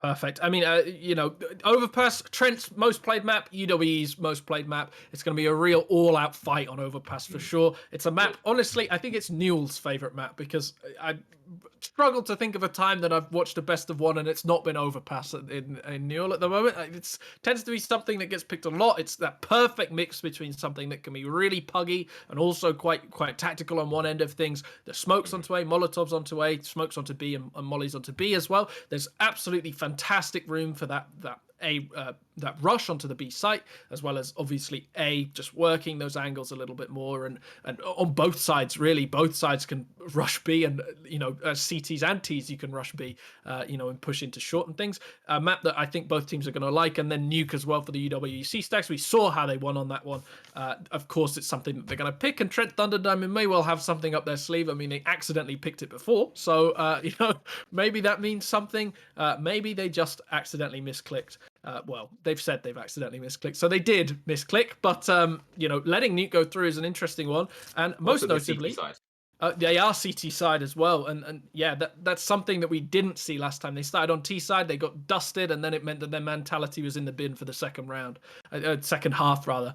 Perfect. I mean, Overpass, Trent's most played map, UWE's most played map. It's going to be a real all-out fight on Overpass for sure. It's a map, honestly, I think it's Newell's favourite map, because I struggled to think of a time that I've watched a best of one and it's not been Overpass in Newell at the moment. It tends to be something that gets picked a lot. It's that perfect mix between something that can be really puggy and also quite tactical on one end of things. The smokes onto A, Molotovs onto A, smokes onto B, and mollies onto B as well. There's absolutely fantastic room for that rush onto the B site, as well as obviously A just working those angles a little bit more, and on both sides really, both sides can rush B, and CTs and Ts you can rush B, and push into short and things. A map that I think both teams are going to like, and then Nuke as well for the UWEC Stacks. We saw how they won on that one. Of course, it's something that they're going to pick, and Trent Thunder Diamond may well have something up their sleeve. I mean, they accidentally picked it before, so maybe that means something. Maybe they just accidentally misclicked. Well, they've said they've accidentally misclicked, so they did misclick. But letting Nuke go through is an interesting one, and most notably, they are CT side as well. And yeah, that's something that we didn't see last time. They started on T side, they got dusted, and then it meant that their mentality was in the bin for the second half rather.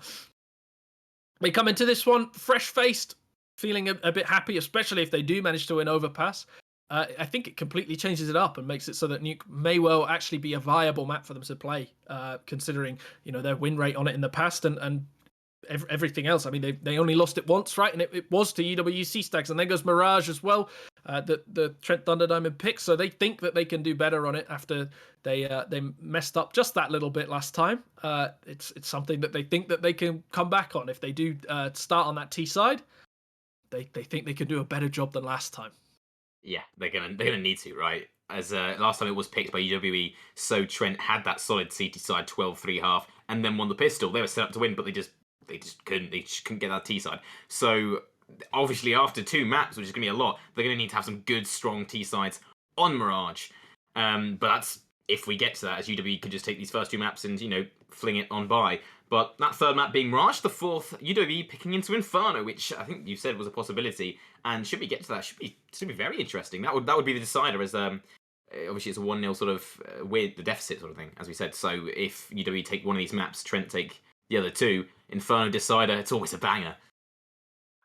They come into this one fresh faced, feeling a bit happy, especially if they do manage to win Overpass. I think it completely changes it up and makes it so that Nuke may well actually be a viable map for them to play, considering their win rate on it in the past and everything else. I mean, they only lost it once, right? And it was to UWC Stacks, and then goes Mirage as well, the Trent Thunder Diamond pick. So they think that they can do better on it after they messed up just that little bit last time. It's something that they think that they can come back on if they do start on that T side. They think they can do a better job than last time. Yeah, they're gonna need to, right? As last time it was picked by UWE, so Trent had that solid CT side 12-3 half, and then won the pistol. They were set up to win, but they just couldn't get that T side. So obviously after 2 maps, which is gonna be a lot, they're gonna need to have some good strong T sides on Mirage. But that's if we get to that, as UWE could just take these first 2 maps and fling it on by. But that third map being Mirage, the fourth UWE picking into Inferno, which I think you said was a possibility. And should we get to that, should be very interesting. That would be the decider, as obviously it's a 1-0 sort of with the deficit sort of thing, as we said. So if UWE take one of these maps, Trent take the other 2, Inferno decider, it's always a banger.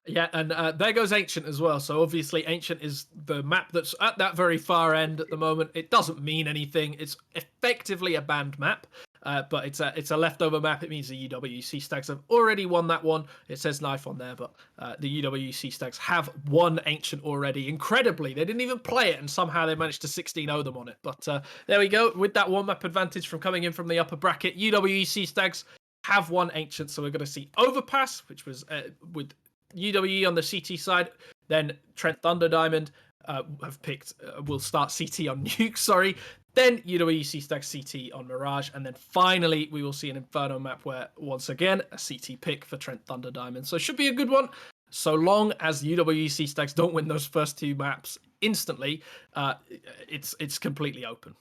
Yeah, and there goes Ancient as well. So obviously Ancient is the map that's at that very far end at the moment. It doesn't mean anything. It's effectively a banned map, but it's a leftover map. It means the UWC Stags have already won that one. It says knife on there, but the UWC Stags have won Ancient already. Incredibly, they didn't even play it, and somehow they managed to 16-0 them on it. But there we go. With that 1 map advantage from coming in from the upper bracket, UWC Stags have won Ancient. So we're going to see Overpass, which was with UWE on the CT side, then Trent Thunder Diamond have picked, will start CT on Nuke, sorry. Then UWE Stags CT on Mirage, and then finally we will see an Inferno map where, once again, a CT pick for Trent Thunder Diamond. So it should be a good one, so long as UWE Stags don't win those first 2 maps instantly. It's completely open.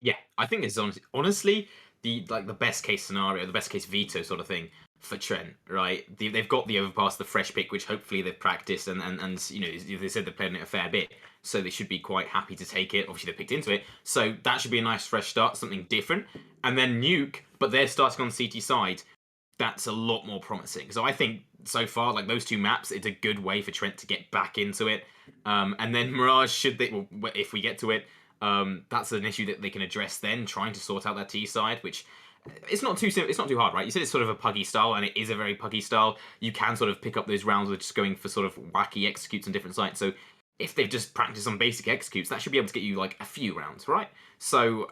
Yeah, I think it's honestly the best case scenario, the best case veto sort of thing for Trent, right? They've got the Overpass, the fresh pick, which hopefully they've practiced and they said they're playing it a fair bit, so they should be quite happy to take it. Obviously they picked into it, so that should be a nice fresh start, something different. And then Nuke, but they're starting on CT side. That's a lot more promising. So I think so far, like those 2 maps, it's a good way for Trent to get back into it. And then Mirage, if we get to it, that's an issue that they can address then, trying to sort out that T side, which it's not too simple, it's not too hard, right? You said it's sort of a puggy style, and it is a very puggy style. You can sort of pick up those rounds with just going for sort of wacky executes on different sites. So if they've just practiced on basic executes, that should be able to get you like a few rounds, right? So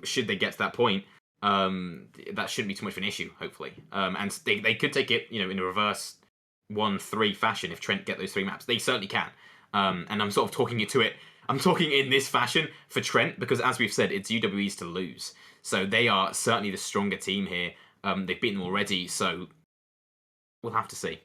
should they get to that point, that shouldn't be too much of an issue, hopefully. And they could take it, in a reverse 1-3 fashion if Trent get those 3 maps. They certainly can. And I'm sort of talking you to it. I'm talking in this fashion for Trent because, as we've said, it's UWE's to lose. So they are certainly the stronger team here. They've beaten them already, so we'll have to see.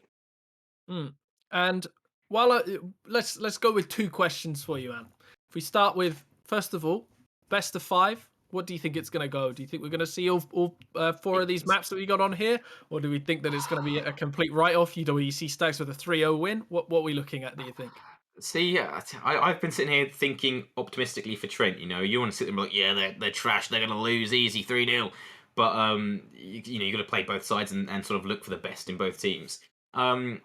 And while let's go with 2 questions for you, Anne. If we start with, first of all, best of 5. What do you think it's going to go? Do you think we're going to see all 4 of these maps that we got on here, or do we think that it's going to be a complete write-off? UWC Stags with a 3-0 win. What are we looking at? Do you think? See, I've been sitting here thinking optimistically for Trent. You want to sit there and be like, yeah, they're trash. They're going to lose easy 3-0. But you got to play both sides and sort of look for the best in both teams. And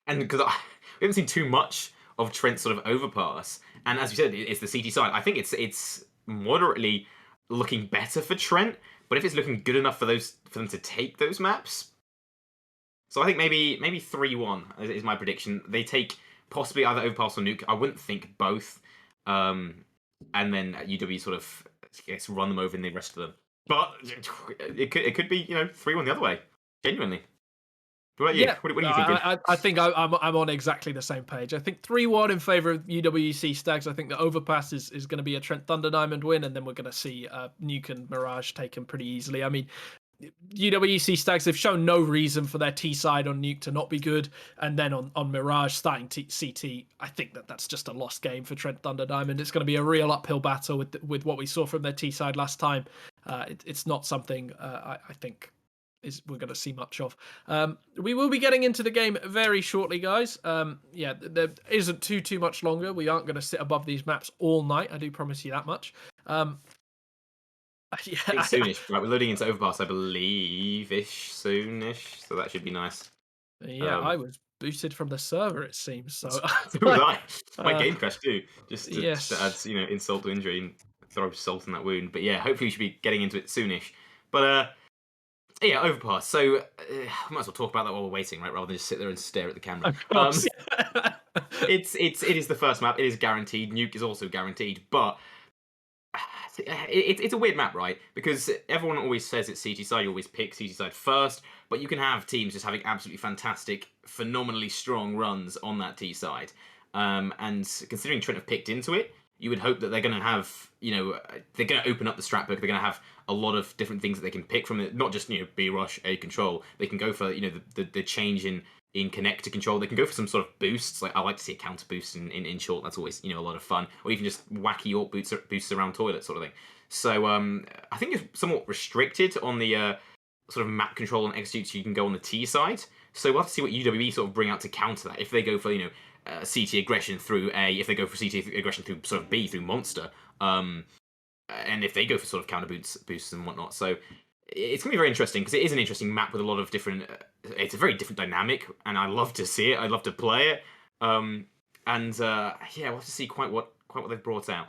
because we haven't seen too much of Trent's sort of overpass, and as you said, it's the CT side. I think it's moderately looking better for Trent. But if it's looking good enough for them to take those maps, so I think maybe 3-1 is my prediction. They take possibly either Overpass or Nuke. I wouldn't think both. And then UW sort of, I guess, run them over in the rest of them. But it could be 3-1 the other way. Genuinely. What about you? Yeah, what are you thinking? I think I'm on exactly the same page. I think 3-1 in favour of UWC Stags. I think the Overpass is going to be a Trent Thunder Diamond win, and then we're going to see Nuke and Mirage taken pretty easily. I mean, UWC Stags, they've shown no reason for their T side on Nuke to not be good, and then on Mirage starting CT, I think that's just a lost game for Trent Thunder Diamond. It's going to be a real uphill battle with what we saw from their T side last time. It's not something I think we're going to see much of. We will be getting into the game very shortly, guys. There isn't too much longer. We aren't going to sit above these maps all night. I do promise you that much. Yeah, soonish. Right, we're loading into Overpass, I believe-ish, soonish. So that should be nice. Yeah, I was booted from the server, it seems. So so was I. My game crashed too. Just to add, insult to injury and throw salt in that wound. But yeah, hopefully we should be getting into it soonish. But yeah, Overpass. So might as well talk about that while we're waiting, right? Rather than just sit there and stare at the camera. Of course. It is the first map. It is guaranteed. Nuke is also guaranteed, but it's a weird map, right? Because everyone always says it's CT side, you always pick CT side first, but you can have teams just having absolutely fantastic, phenomenally strong runs on that T side. And considering Trent have picked into it, you would hope that they're going to have, they're going to open up the strat book. They're going to have a lot of different things that they can pick from it. Not just, B rush, A control. They can go for, the change in connector control. They can go for some sort of boosts. Like I like to see a counter boost in short. That's always, a lot of fun. Or even just wacky AUE boosts around toilet sort of thing. So I think it's somewhat restricted on the sort of map control and execute, so you can go on the T side. So we'll have to see what UWE sort of bring out to counter that. If they go for, CT aggression through A, if they go for CT aggression through sort of B, through Monster, and if they go for sort of counter boosts and whatnot. So it's going to be very interesting, because it is an interesting map with a lot of different, it's a very different dynamic, and I love to see it, I love to play it. We'll have to see quite what they've brought out.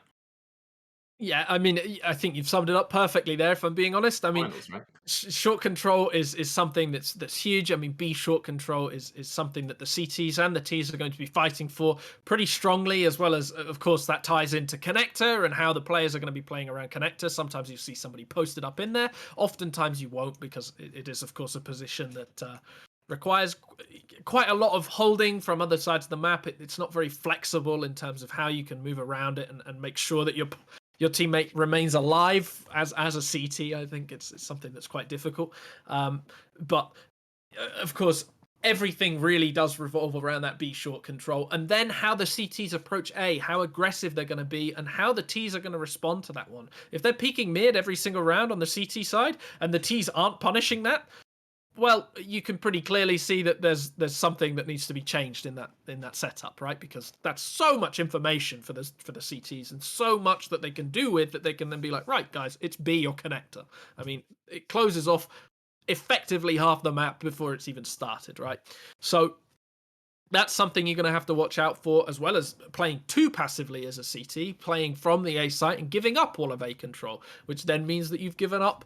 Yeah, I mean, I think you've summed it up perfectly there, if I'm being honest. I mean, Finals, right? short control is something that's huge. I mean, B short control is something that the CTs and the Ts are going to be fighting for pretty strongly, as well as, of course, that ties into connector and how the players are going to be playing around connector. Sometimes you see somebody posted up in there. Oftentimes you won't, because it is, of course, a position that requires quite a lot of holding from other sides of the map. It's not very flexible in terms of how you can move around it and make sure that your teammate remains alive as a CT. I think it's something that's quite difficult. But of course, everything really does revolve around that B short control, and then how the CTs approach A, how aggressive they're going to be, and how the Ts are going to respond to that one. If they're peeking mid every single round on the CT side, and the Ts aren't punishing that, well, you can pretty clearly see that there's something that needs to be changed in that setup, right? Because that's so much information for the CTs, and so much that they can do with that they can then be like, right, guys, it's B or connector. I mean, it closes off effectively half the map before it's even started, right? So that's something you're going to have to watch out for, as well as playing too passively as a CT, playing from the A site and giving up all of A control, which then means that you've given up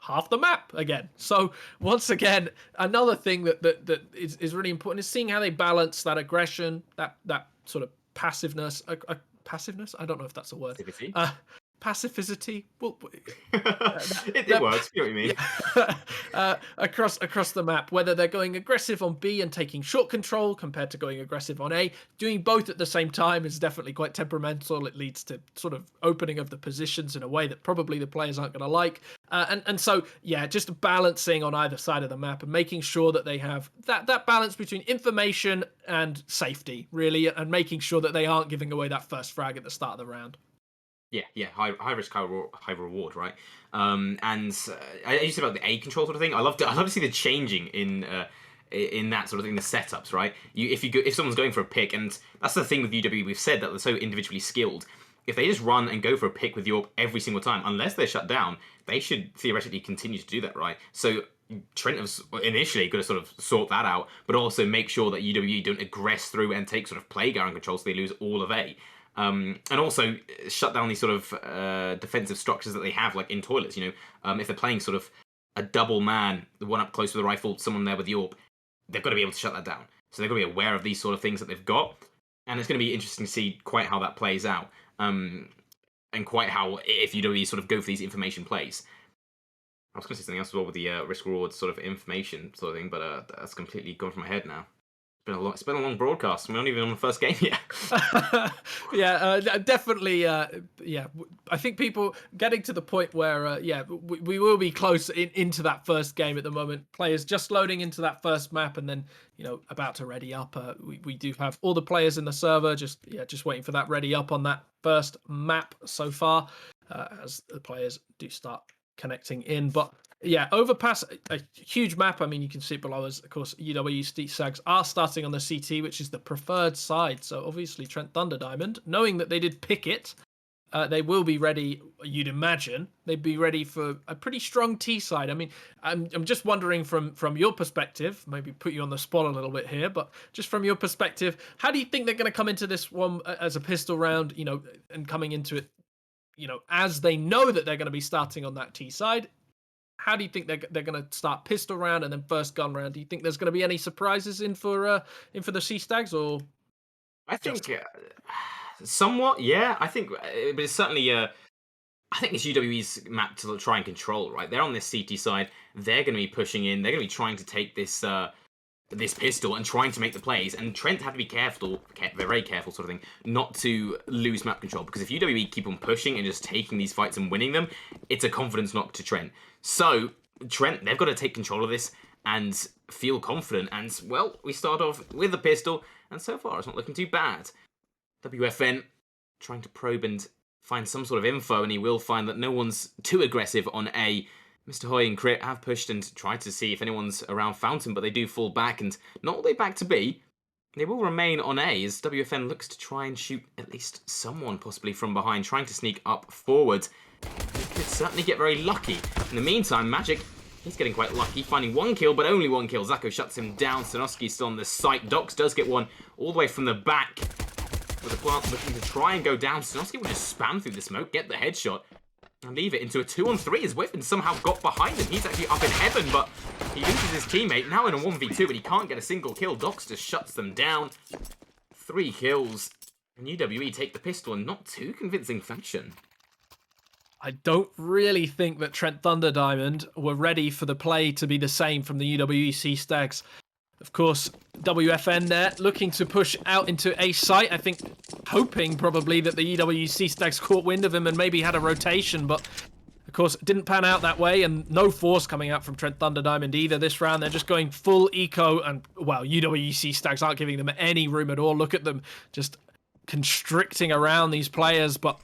half the map again. So once again, another thing that is really important is seeing how they balance that aggression, that sort of passiveness, passiveness. I don't know if that's a word. Passivity. Well, it works. You know what you mean? Yeah. Across the map, whether they're going aggressive on B and taking short control compared to going aggressive on A, doing both at the same time is definitely quite temperamental. It leads to sort of opening of the positions in a way that probably the players aren't going to like. And so, yeah, just balancing on either side of the map and making sure that they have that balance between information and safety, really, and making sure that they aren't giving away that first frag at the start of the round. Yeah, high risk, high reward, right? And you said about the A control sort of thing. I love to see the changing in that sort of thing, the setups, right? If someone's going for a pick, and that's the thing with UW, we've said that they're so individually skilled. If they just run and go for a pick with York every single time, unless they're shut down, they should theoretically continue to do that, right? So Trent has initially got to sort of sort that out, but also make sure that UW don't aggress through and take sort of playground control, so they lose all of A. And also shut down these sort of defensive structures that they have, like in toilets. If they're playing sort of a double man, the one up close with the rifle, someone there with the AWP, they've got to be able to shut that down. So they've got to be aware of these sort of things that they've got, and it's going to be interesting to see quite how that plays out, and quite how, if UW sort of go for these information plays. I was going to say something else as well with the risk reward sort of information sort of thing, but that's completely gone from my head now. It's been a long broadcast. We're not even on the first game yet. Yeah, definitely. I think people getting to the point where, we will be close into that first game at the moment. Players just loading into that first map, and then about to ready up. We do have all the players in the server, just waiting for that ready up on that first map so far, as the players do start connecting in. But yeah, Overpass, a huge map. I mean, you can see it below us. Of course, UW Sags are starting on the CT, which is the preferred side. So obviously Trent Thunder Diamond, knowing that they did pick it, they will be ready, you'd imagine. They'd be ready for a pretty strong T side. I mean, I'm just wondering from your perspective, maybe put you on the spot a little bit here, but just from your perspective, how do you think they're going to come into this one as a pistol round, and coming into it, as they know that they're going to be starting on that T side? How do you think they're going to start pistol round and then first gun round? Do you think there's going to be any surprises in for the Sea Stags, or? I think somewhat, yeah. I think, but it's certainly I think it's UWE's map to try and control. Right, they're on this CT side. They're going to be pushing in. They're going to be trying to take this this pistol and trying to make the plays, and Trent had to be careful, very careful sort of thing, not to lose map control, because if UWE keep on pushing and just taking these fights and winning them, it's a confidence knock to Trent. So Trent, they've got to take control of this and feel confident, and well, we start off with the pistol, and so far it's not looking too bad. WFN trying to probe and find some sort of info, and he will find that no one's too aggressive on A. Mr. Hoy and Crit have pushed and tried to see if anyone's around Fountain, but they do fall back, and not all the way back to B. They will remain on A as WFN looks to try and shoot at least someone possibly from behind, trying to sneak up forward. They could certainly get very lucky. In the meantime, Magic, he's getting quite lucky, finding one kill, but only one kill. Zacko shuts him down. Stanoski's still on the site. Dox does get one all the way from the back. With the plant looking to try and go down. Stanoski will just spam through the smoke, get the headshot, and leave it into a 2-on-3 as Whiffen somehow got behind him. He's actually up in heaven, but he loses his teammate. Now in a 1v2, but he can't get a single kill. Dox just shuts them down. 3 kills. And UWE take the pistol in not too convincing fashion. I don't really think that Trent Thunder Diamond were ready for the play to be the same from the UWEC Stags. Of course, WFN there, looking to push out into a site. I think, hoping probably that the UWEC Stags caught wind of him and maybe had a rotation, but of course, it didn't pan out that way, and no force coming out from Trent Thunder Diamond either this round. They're just going full eco, and, well, UWEC Stags aren't giving them any room at all. Look at them just constricting around these players, but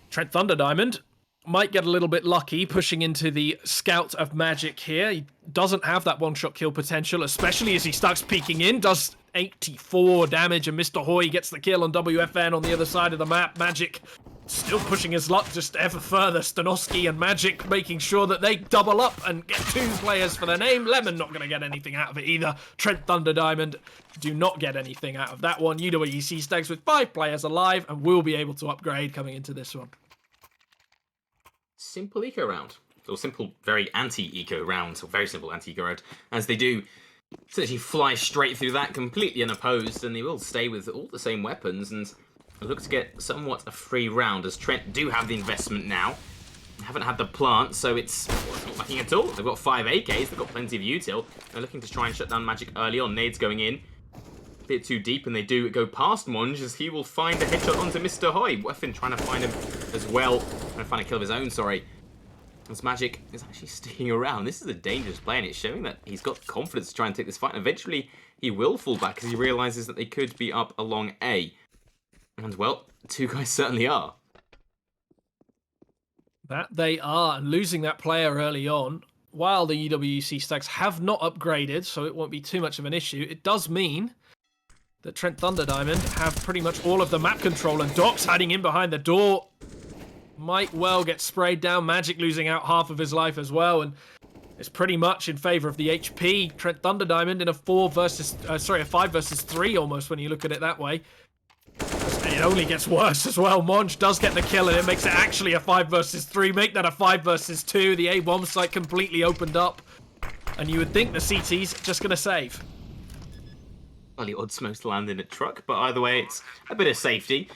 Trent Thunder Diamond might get a little bit lucky pushing into the Scout of Magic here. He doesn't have that one-shot kill potential, especially as he starts peeking in. Does 84 damage, and Mr. Hoy gets the kill on WFN on the other side of the map. Magic still pushing his luck just ever further. Stanoski and Magic making sure that they double up and get 2 players for their name. Lemon not going to get anything out of it either. Trent Thunder Diamond do not get anything out of that one. UWEC Stags with 5 players alive and will be able to upgrade coming into this one. Simple eco round, or simple, very anti-eco round, or very simple anti-eco round, as they do essentially fly straight through that completely unopposed, and they will stay with all the same weapons and look to get somewhat a free round, as Trent do have the investment now. Haven't had the plant, so it's not lacking at all. They've got 5 AKs, they've got plenty of util. They're looking to try and shut down Magic early on. Nades going in, a bit too deep, and they do go past Monge, as he will find a headshot onto Mr. Hoy. Weffin trying to find him as well, trying to find a kill of his own, sorry. As Magic is actually sticking around. This is a dangerous play, and it's showing that he's got confidence to try and take this fight. And eventually, he will fall back, as he realises that they could be up along A. And, well, 2 guys certainly are. That they are, and losing that player early on, while the UWC Stags have not upgraded, so it won't be too much of an issue, it does mean that Trent Thunder Diamond have pretty much all of the map control, and Doc's hiding in behind the door. Might well get sprayed down. Magic losing out half of his life as well, and it's pretty much in favor of the HP. Trent Thunder Diamond in a 5 versus 3 almost when you look at it that way. It only gets worse as well. Monge does get the kill, and it makes it actually a 5 versus 3. Make that a 5 versus 2. The A-bomb site completely opened up, and you would think the CT's just going to save. Well, the odds most land in a truck, but either way, it's a bit of safety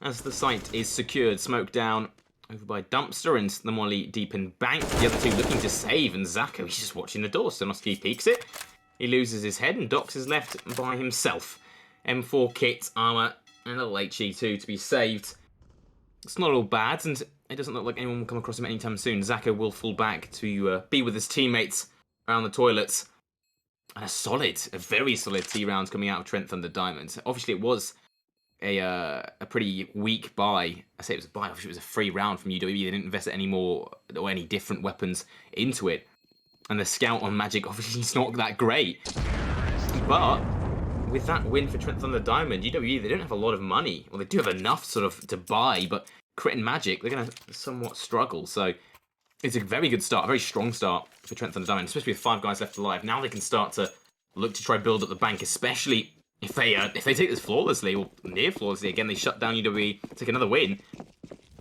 as the site is secured. Smoke down over by Dumpster and the Molly deep in Bank. The other 2 looking to save, and Zacko, he's just watching the door. Stanoski peeks it. He loses his head, and Dox is left by himself. M4 kit, armor, and a little HE2 to be saved. It's not all bad, and it doesn't look like anyone will come across him anytime soon. Zacko will fall back to be with his teammates around the toilets. And a very solid T round coming out of Trent Thunder Diamond. Obviously, it was a pretty weak buy. I say it was a buy, obviously it was a free round from UWE. They didn't invest any more or any different weapons into it. And the scout on Magic obviously is not that great. But with that win for Trent Thunder Diamond, UWE, they don't have a lot of money. Well, they do have enough sort of to buy, but Crit and Magic, they're going to somewhat struggle. So it's a very good start, a very strong start for Trent Thunder Diamond, especially with 5 guys left alive. Now they can start to look to try build up the bank, especially if they take this flawlessly, or near flawlessly. Again, they shut down UWE, take another win.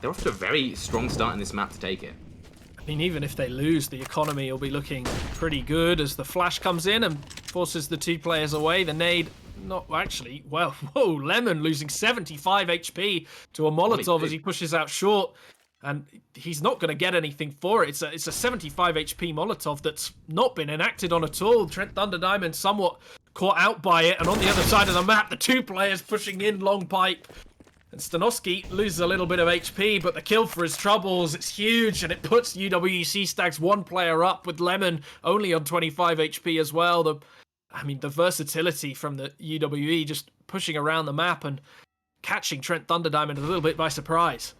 They're off to a very strong start in this map to take it. I mean, even if they lose, the economy will be looking pretty good as the flash comes in and forces the 2 players away. The nade, not actually, well, whoa, Lemon losing 75 HP to a Molotov as he pushes out short. and he's not going to get anything for it. It's a 75 HP Molotov that's not been enacted on at all. Trent Thunder Diamond somewhat caught out by it, and on the other side of the map, the two players pushing in long pipe. And Stanovski loses a little bit of HP, but the kill for his troubles, it's huge, and it puts UWC Stags one player up, with Lemon only on 25 HP as well. The versatility from the UWE just pushing around the map and catching Trent Thunder Diamond a little bit by surprise.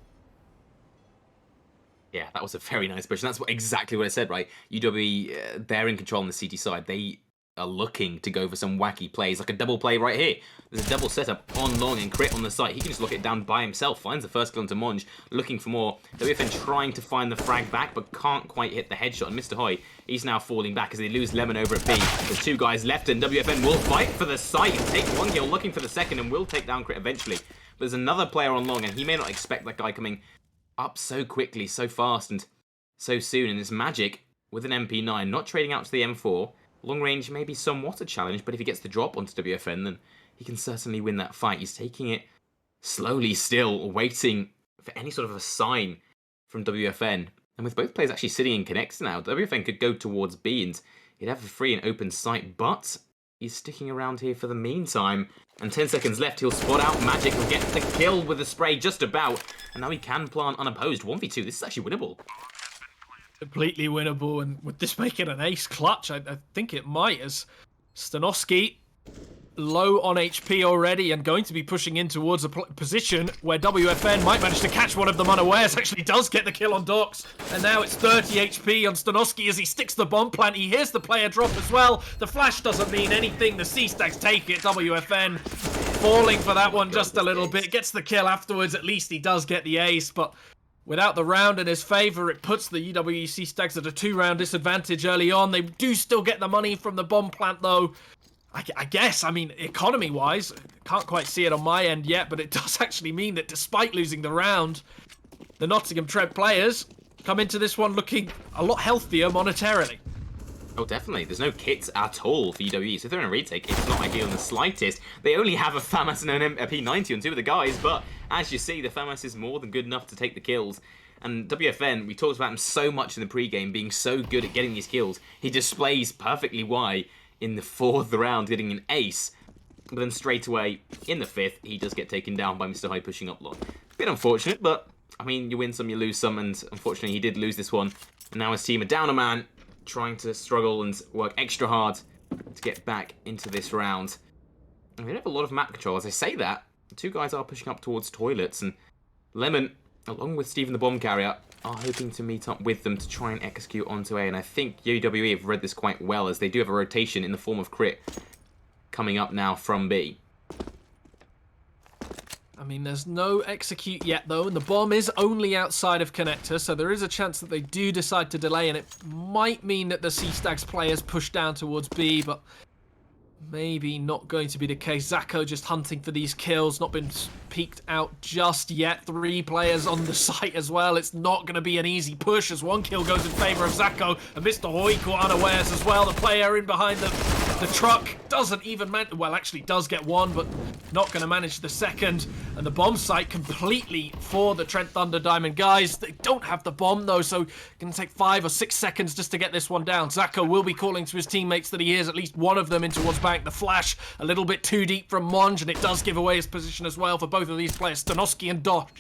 Yeah, that was a very nice push. And that's exactly what I said, right? UWE, they're in control on the CT side. They are looking to go for some wacky plays, like a double play right here. There's a double setup on long and crit on the site. He can just lock it down by himself, finds the first kill onto Monge, looking for more. WFN trying to find the frag back, but can't quite hit the headshot. And Mr. Hoy, he's now falling back as they lose Lemon over at B. There's two guys left, and WFN will fight for the site, take one kill, looking for the second, and will take down crit eventually. But there's another player on long, and he may not expect that guy coming up so quickly, so fast, and so soon. And it's Magic with an MP9, not trading out to the M4. Long range may be somewhat a challenge, but if he gets the drop onto WFN, then he can certainly win that fight. He's taking it slowly still, waiting for any sort of a sign from WFN. And with both players actually sitting in connects now, WFN could go towards B and he'd have a free and open sight, but he's sticking around here for the meantime. And 10 seconds left, he'll spot out Magic, will get the kill with the spray just about. And now he can plant unopposed. 1v2, this is actually winnable. Completely winnable, and with this making an ace clutch, I think it might, as Stanovski low on HP already and going to be pushing in towards a position where WFN might manage to catch one of them unawares. Actually does get the kill on Dox, and now it's 30 HP on Stanovski as he sticks the bomb plant. He hears the player drop as well. The flash doesn't mean anything. The C-Stags take it. WFN falling for that one just a little bit. Gets the kill afterwards. At least he does get the ace, but without the round in his favour, it puts the UWC Stags at a 2-round disadvantage early on. They do still get the money from the bomb plant, though. I guess, economy-wise, can't quite see it on my end yet, but it does actually mean that despite losing the round, the Nottingham Trent players come into this one looking a lot healthier monetarily. Oh, definitely. There's no kits at all for UWE, so if they're in a retake, it's not ideal in the slightest. They only have a FAMAS and an P90 on two of the guys, but as you see, the FAMAS is more than good enough to take the kills. And WFN, we talked about him so much in the pre-game, being so good at getting these kills. He displays perfectly why in the 4th round, getting an ace. But then straight away, in the 5th, he does get taken down by Mr. High pushing up long. Bit unfortunate, but, you win some, you lose some, and unfortunately he did lose this one. And now his team are down a man, trying to struggle and work extra hard to get back into this round. And they have a lot of map control. As I say that, the two guys are pushing up towards toilets, and Lemon, along with Steven the Bomb Carrier, are hoping to meet up with them to try and execute onto A. And I think UWE have read this quite well, as they do have a rotation in the form of crit coming up now from B. There's no execute yet, though, and the bomb is only outside of connector, so there is a chance that they do decide to delay, and it might mean that the C-Stags players push down towards B, but maybe not going to be the case. Zacko just hunting for these kills, not been peeked out just yet. 3 players on the site as well. It's not going to be an easy push as one kill goes in favour of Zacko, and Mr. Hoy caught unawares as well. The player in behind the truck doesn't even actually does get one, but not going to manage the second. And the bomb site completely for the Trent Thunder Diamond guys. They don't have the bomb though, so it's going to take 5 or 6 seconds just to get this one down. Zacko will be calling to his teammates that he hears at least one of them in towards bank. The flash a little bit too deep from Monge, and it does give away his position as well for both of these players. Stanovski and Dosh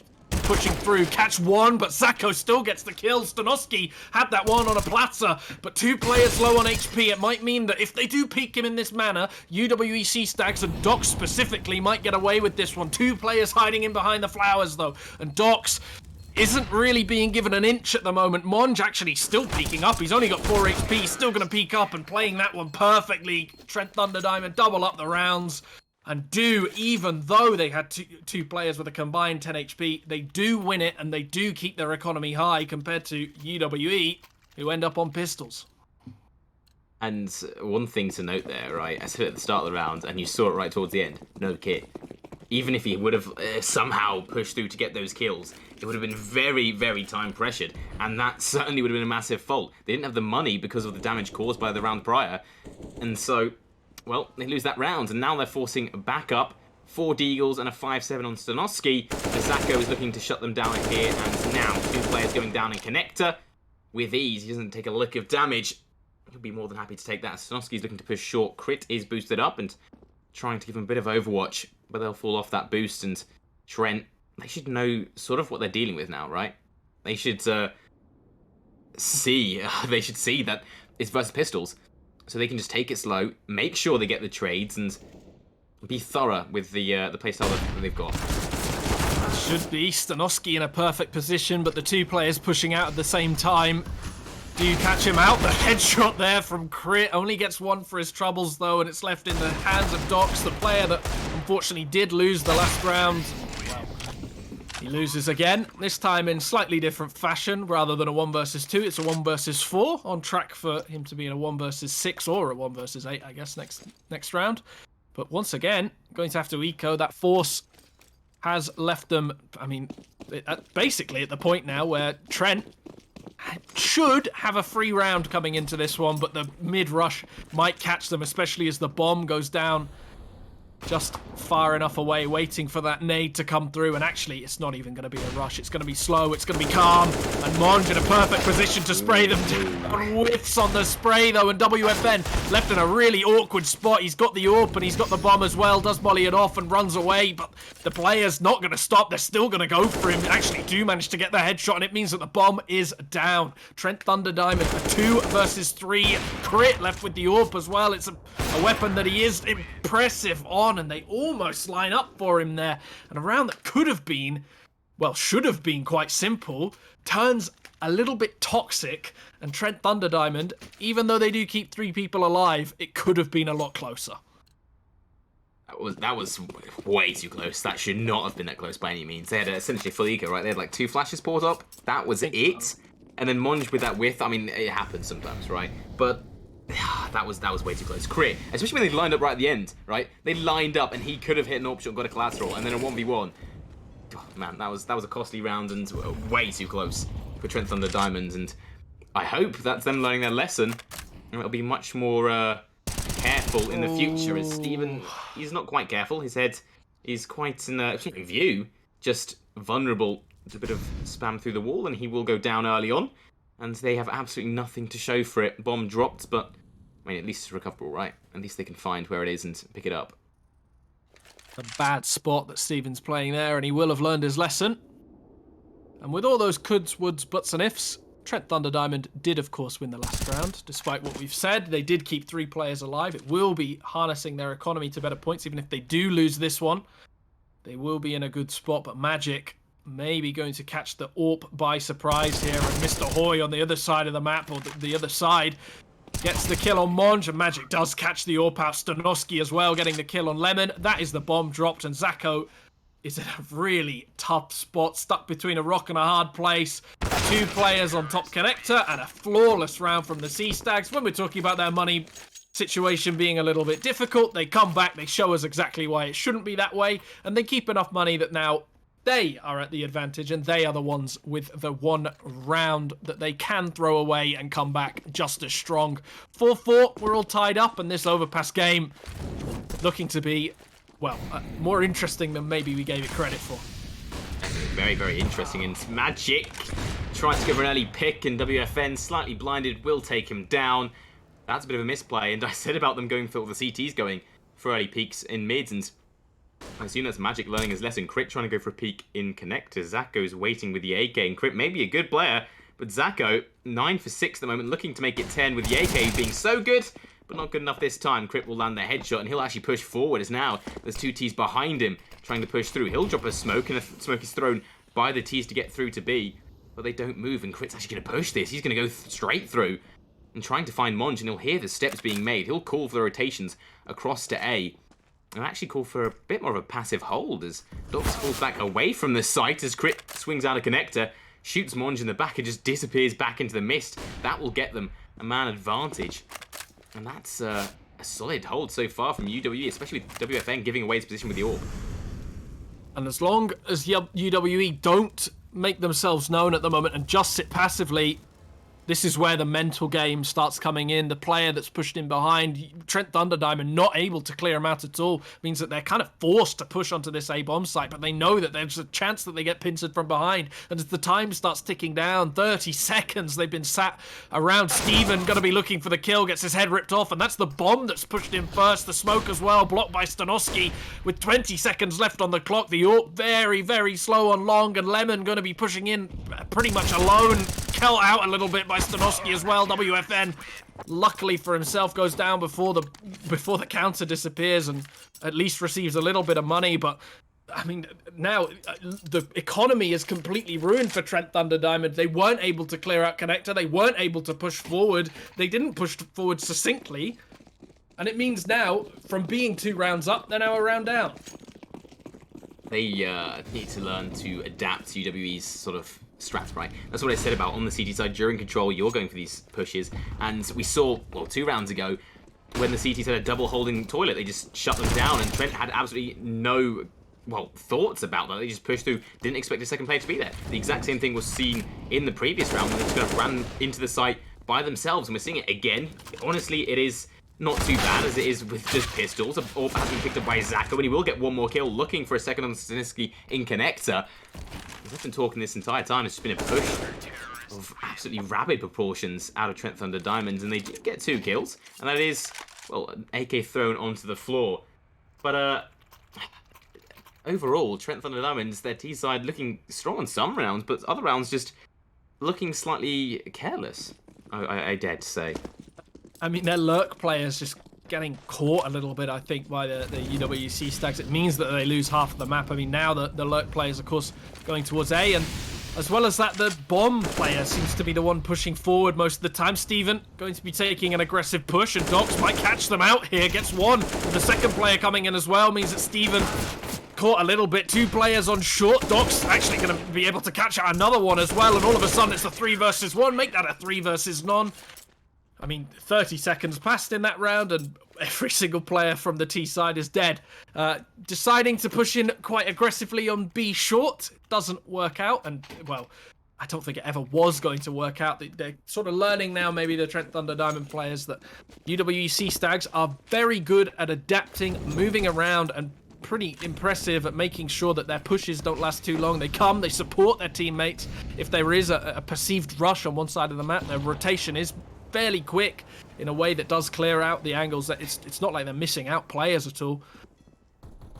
pushing through, catch one, but Zacko still gets the kill. Stanovski had that one on a platter, but 2 players low on HP. It might mean that if they do peek him in this manner, UWEC Stags and Dox specifically might get away with this one. 2 players hiding in behind the flowers though, and Dox isn't really being given an inch at the moment. Monge actually still peeking up. He's only got 4 HP, he's still going to peek up and playing that one perfectly. Trent Thunder Diamond double up the rounds. And even though they had two players with a combined 10 HP, they do win it, and they do keep their economy high compared to UWE, who end up on pistols. And one thing to note there, right, I said it at the start of the round, and you saw it right towards the end, no kit. Even if he would have somehow pushed through to get those kills, it would have been very, very time pressured, and that certainly would have been a massive fault. They didn't have the money because of the damage caused by the round prior, and so, well, they lose that round, and now they're forcing back up 4 Deagles and a 5-7 on Stanovsky. Zako is looking to shut them down here, and now 2 players going down in connector. With ease, he doesn't take a lick of damage. He'll be more than happy to take that. Stanovsky's looking to push short. Crit is boosted up and trying to give him a bit of overwatch, but they'll fall off that boost, and Trent, they should know sort of what they're dealing with now, right? They should see that it's versus pistols, so they can just take it slow, make sure they get the trades, and be thorough with the playstyle that they've got. Should be Stanovsky in a perfect position, but the 2 players pushing out at the same time. Do you catch him out? The headshot there from Crit only gets 1 for his troubles, though, and it's left in the hands of Dox, the player that unfortunately did lose the last round. Well, he loses again, this time in slightly different fashion. Rather than a 1 versus 2, it's a 1 versus 4, on track for him to be in a 1 versus 6 or a 1 versus 8, I guess, next round. But once again, going to have to eco. That force has left them, I mean, basically at the point now where Trent should have a free round coming into this one, but the mid-rush might catch them, especially as the bomb goes down just far enough away, waiting for that nade to come through. And actually, it's not even going to be a rush. It's going to be slow. It's going to be calm. And Monge in a perfect position to spray them down. Whiffs on the spray, though. And WFN left in a really awkward spot. He's got the AWP and he's got the bomb as well. Does molly it off and runs away. But the player's not going to stop. They're still going to go for him. Actually do manage to get the headshot. And it means that the bomb is down. Trent Thunder Diamond, a 2 versus 3. Crit left with the AWP as well. It's a weapon that he is impressive on. And they almost line up for him there. And a round that could have been, well, should have been quite simple, turns a little bit toxic. And Trent Thunder Diamond, even though they do keep 3 people alive, it could have been a lot closer. That was way too close. That should not have been that close by any means. They had essentially full eco, right? They had like 2 flashes poured up. That was it. And then Monge with that width. I mean, it happens sometimes, right? But that was way too close. Crit, especially when they lined up right at the end, right? They lined up and he could have hit an AWP shot, got a collateral, and then a 1v1. Oh, man, that was a costly round and way too close for Trent Thunder Diamonds. And I hope that's them learning their lesson. And it'll be much more careful in the future. As Steven, he's not quite careful. His head is quite in view, just vulnerable to a bit of spam through the wall, and he will go down early on. And they have absolutely nothing to show for it. Bomb dropped, but I mean, at least it's recoverable, right? At least they can find where it is and pick it up. A bad spot that Steven's playing there, and he will have learned his lesson. And with all those coulds, woulds, buts, and ifs, Trent Thunder Diamond did, of course, win the last round. Despite what we've said, they did keep 3 players alive. It will be harnessing their economy to better points. Even if they do lose this one, they will be in a good spot. But Magic maybe going to catch the AWP by surprise here, and Mr. Hoy on the other side of the map, or the other side, gets the kill on Monge, and Magic does catch the AWP out. Stanovsky as well, getting the kill on Lemon. That is the bomb dropped, and Zako is in a really tough spot, stuck between a rock and a hard place. 2 players on top connector, and a flawless round from the Sea Stags. When we're talking about their money situation being a little bit difficult, they come back, they show us exactly why it shouldn't be that way, and they keep enough money that now they are at the advantage, and they are the ones with the 1 round that they can throw away and come back just as strong. 4-4, we're all tied up, and this overpass game looking to be, well, more interesting than maybe we gave it credit for. Very, very interesting. And Magic tries to give an early pick, and WFN, slightly blinded, will take him down. That's a bit of a misplay, and I said about them going for all the CTs going for early peaks in mids, and I assume that's Magic learning his lesson. Crit trying to go for a peek in connector. Zako's waiting with the AK, and Crit may be a good player, but Zako, 9 for 6 at the moment, looking to make it 10 with the AK being so good, but not good enough this time. Crit will land the headshot, and he'll actually push forward as now there's 2 Ts behind him trying to push through. He'll drop a smoke, and a smoke is thrown by the Ts to get through to B, but they don't move, and Crit's actually going to push this. He's going to go straight through and trying to find Monge, and he'll hear the steps being made. He'll call for the rotations across to A, and actually call for a bit more of a passive hold as Dox falls back away from the site as Crit swings out a connector, shoots Monge in the back and just disappears back into the mist. That will get them a man advantage. And that's a solid hold so far from UWE, especially with WFN giving away his position with the AWP. And as long as UWE don't make themselves known at the moment and just sit passively, This is where the mental game starts coming in. The player that's pushed in behind, Trent Thunderdiamond, not able to clear him out at all, means that they're kind of forced to push onto this A bomb site, but they know that there's a chance that they get pincered from behind. And as the time starts ticking down, 30 seconds, they've been sat around. Steven going to be looking for the kill, gets his head ripped off, and that's the bomb that's pushed in first. The smoke as well, blocked by Stanovski with 20 seconds left on the clock. The AUE very, very slow on long, and Lemon going to be pushing in pretty much alone. Kel out a little bit by Stanovski as well. WFN, luckily for himself, goes down before the counter disappears and at least receives a little bit of money. But I mean, now the economy is completely ruined for Trent Thunderdiamond. They weren't able to clear out connector. They weren't able to push forward. They didn't push forward succinctly. And it means now, from being 2 rounds up, they're now a round down. They need to learn to adapt to UWE's sort of strats, right? That's what I said about on the CT side. During control, you're going for these pushes. And we saw, well, 2 rounds ago, when the CTs had a double holding toilet, they just shut them down, and Trent had absolutely no, well, thoughts about that. They just pushed through, didn't expect a second player to be there. The exact same thing was seen in the previous round when they just kind of ran into the site by themselves, and we're seeing it again. Honestly, it is not too bad as it is with just pistols. Or has been picked up by Zaka, and he will get 1 more kill, looking for a second on Stanisky in connector. As I've been talking this entire time, it's just been a push of absolutely rabid proportions out of Trent Thunderdiamond, and they did get 2 kills, and that is, well, an AK thrown onto the floor. But overall, Trent Thunderdiamond, their T side looking strong on some rounds, but other rounds just looking slightly careless, I dare to say. I mean, their lurk players just getting caught a little bit, I think, by the UWC stacks. It means that they lose half of the map. I mean, now the lurk players, of course, going towards A, and as well as that, the bomb player seems to be the one pushing forward most of the time. Steven going to be taking an aggressive push, and Docs might catch them out here. Gets 1. The second player coming in as well means that Steven caught a little bit. 2 players on short. Docs actually going to be able to catch out another one as well, and all of a sudden it's a 3 versus 1. Make that a 3 versus none. I mean, 30 seconds passed in that round, and every single player from the T side is dead. Deciding to push in quite aggressively on B short doesn't work out, and, well, I don't think it ever was going to work out. They're sort of learning now, maybe the Trent Thunderdiamond players, that UWC Stags are very good at adapting, moving around, and pretty impressive at making sure that their pushes don't last too long. They come, they support their teammates. If there is a perceived rush on one side of the map, their rotation is fairly quick in a way that does clear out the angles. That it's not like they're missing out players at all.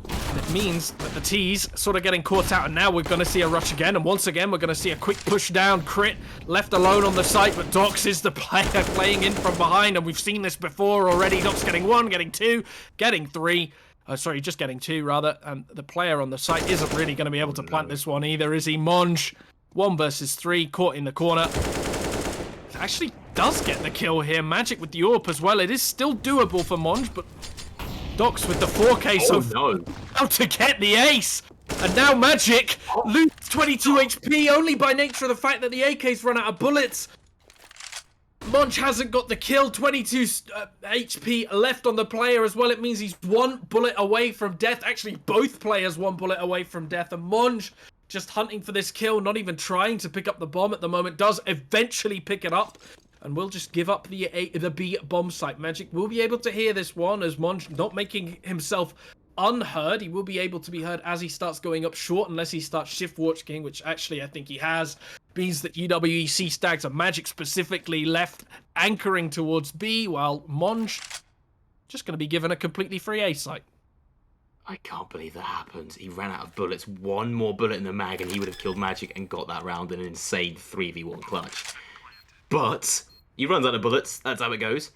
And it means that the T's sort of getting caught out, and now we're going to see a rush again, and once again we're going to see a quick push down. Crit left alone on the site, but Docs is the player playing in from behind, and we've seen this before already. Docs getting 1, getting 2, getting 3. Sorry, just getting 2 rather, and the player on the site isn't really going to be able to plant this one either, is he? Monj, 1 versus 3, caught in the corner. Actually does get the kill here. Magic with the AWP as well. It is still doable for Monj, but Docs with the 4K how to get the ace. And now Magic loses 22 HP only by nature of the fact that the AK's run out of bullets. Monj hasn't got the kill. 22 HP left on the player as well. It means he's 1 bullet away from death. Actually, both players 1 bullet away from death. And Monj, just hunting for this kill, not even trying to pick up the bomb at the moment, does eventually pick it up, and will just give up the B bomb site. Magic will be able to hear this one, as Monj not making himself unheard. He will be able to be heard as he starts going up short, unless he starts shift watching, which actually I think he has. Means that UWEC Stags, and Magic specifically, left anchoring towards B, while Monj just going to be given a completely free A site. I can't believe that happened. He ran out of bullets. 1 more bullet in the mag, and he would have killed Magic and got that round in an insane 3v1 clutch. But he runs out of bullets. That's how it goes.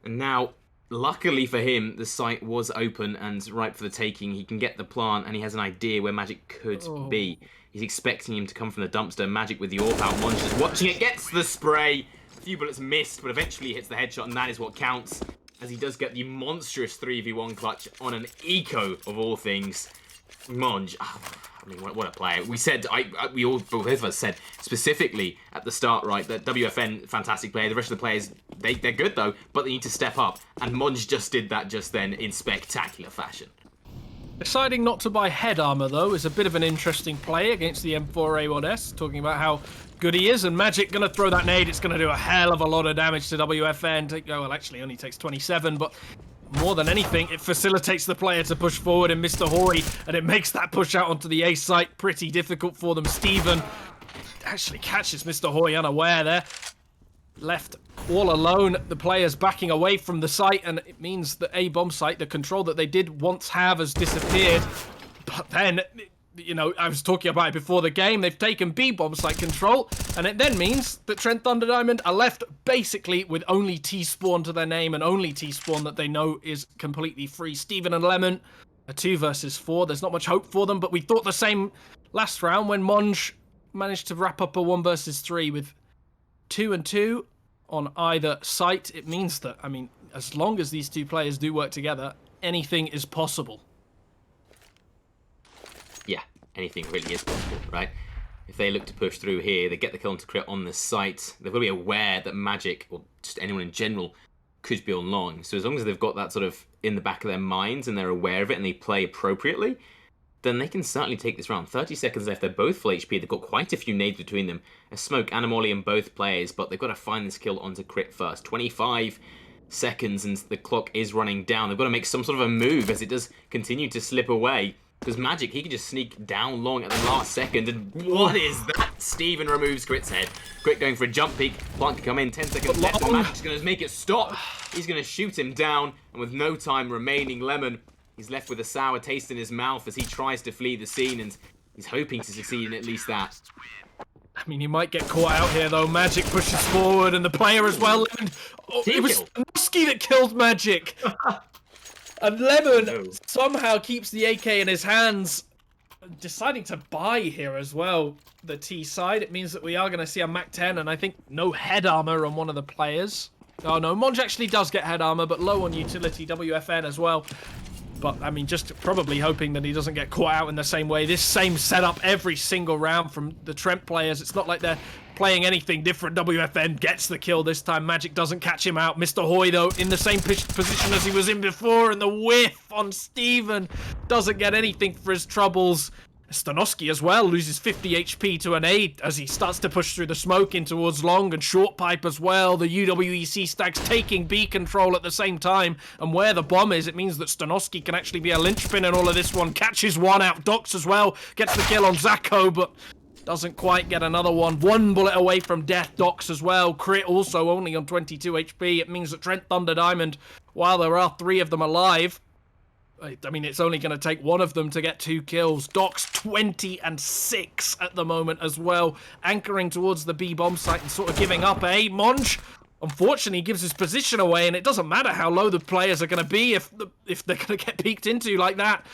And now, luckily for him, the site was open and ripe for the taking. He can get the plant, and he has an idea where Magic could be. He's expecting him to come from the dumpster. Magic with the AWP out. Monj just watching it. Gets the spray. A few bullets missed, but eventually hits the headshot, and that is what counts, as he does get the monstrous 3v1 clutch on an eco of all things. Monj, I mean, what a player. We said, we all, both of us said specifically at the start, right, that WFN, fantastic player. The rest of the players, they're good though, but they need to step up. And Monj just did that just then in spectacular fashion. Deciding not to buy head armor, though, is a bit of an interesting play against the M4A1S, talking about how good he is, and Magic going to throw that nade. It's going to do a hell of a lot of damage to WFN. Oh, well, actually, only takes 27, but more than anything, it facilitates the player to push forward in Mr. Hoy, and it makes that push out onto the A site pretty difficult for them. Steven actually catches Mr. Hoy unaware there. Left all alone, the players backing away from the site, and it means that A bomb site, the control that they did once have, has disappeared. But then, you know, I was talking about it before the game, they've taken B bomb site control, and it then means that Trent Thunder Diamond are left basically with only T-Spawn to their name, and only T-Spawn that they know is completely free. Steven and Lemon, a 2 versus 4. There's not much hope for them, but we thought the same last round when Monj managed to wrap up a 1 versus 3 with 2 and 2 on either site. It means that, I mean, as long as these two players do work together, anything is possible. Yeah, anything really is possible, right? If they look to push through here, they get the kill onto crit on the site, they've got to be aware that Magic, or just anyone in general, could be on long. So as long as they've got that sort of in the back of their minds and they're aware of it and they play appropriately, then they can certainly take this round. 30 seconds left, they're both full HP, they've got quite a few nades between them. A smoke and a molly in both players, but they've got to find this kill onto crit first. 25 seconds and the clock is running down. They've got to make some sort of a move as it does continue to slip away. Because Magic, he can just sneak down long at the last second, and what is that? Steven removes Crit's head. Crit going for a jump peek, Plant can come in, 10 seconds left, and Magic's going to make it stop. He's going to shoot him down, and with no time remaining, Lemon, he's left with a sour taste in his mouth as he tries to flee the scene, and he's hoping to succeed in at least that. I mean, he might get caught out here, though. Magic pushes forward, and the player as well. Oh, it was Stanoski that killed Magic. And Lemon somehow keeps the AK in his hands, deciding to buy here as well, the T side. It means that we are going to see a Mac 10, and I think no head armor on one of the players. Oh no, Monj actually does get head armor, but low on utility, WFN as well. But, I mean, just probably hoping that he doesn't get caught out in the same way. This same setup every single round from the Trent players. It's not like they're playing anything different. WFN gets the kill this time. Magic doesn't catch him out. Mr. Hoy, though, in the same position as he was in before. And the whiff on Steven doesn't get anything for his troubles. Stanoski as well loses 50 HP to an 8 as he starts to push through the smoke in towards long, and short pipe as well. The UWEC stacks taking B control at the same time, and where the bomb is, it means that Stanoski can actually be a linchpin in all of this one. Catches one out, Docs as well, gets the kill on Zako, but doesn't quite get another one. 1 bullet away from death, Docs as well. Crit also only on 22 HP. It means that Trent Thunder Diamond, while there are 3 of them alive, I mean, it's only going to take one of them to get 2 kills. Doc's 20 and 6 at the moment as well, anchoring towards the B bomb site and sort of giving up. Monj, unfortunately, gives his position away, and it doesn't matter how low the players are going to be if they're going to get peeked into like that.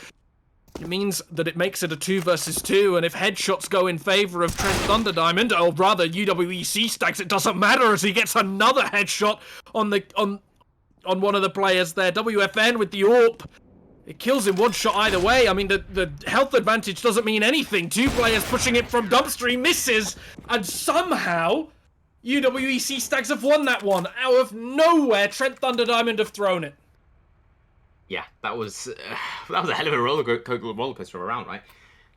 It means that it makes it a 2 versus 2, and if headshots go in favor of Trent Thunder Diamond, or rather UWEC stacks, it doesn't matter as he gets another headshot on one of the players there. WFN with the AWP. It kills in one shot either way. I mean, the health advantage doesn't mean anything. 2 players pushing it from dumpster. He misses, and somehow UWEC Stags have won that one. Out of nowhere, Trent Thunder Diamond have thrown it. Yeah, that was a hell of a roller coaster of a round, right?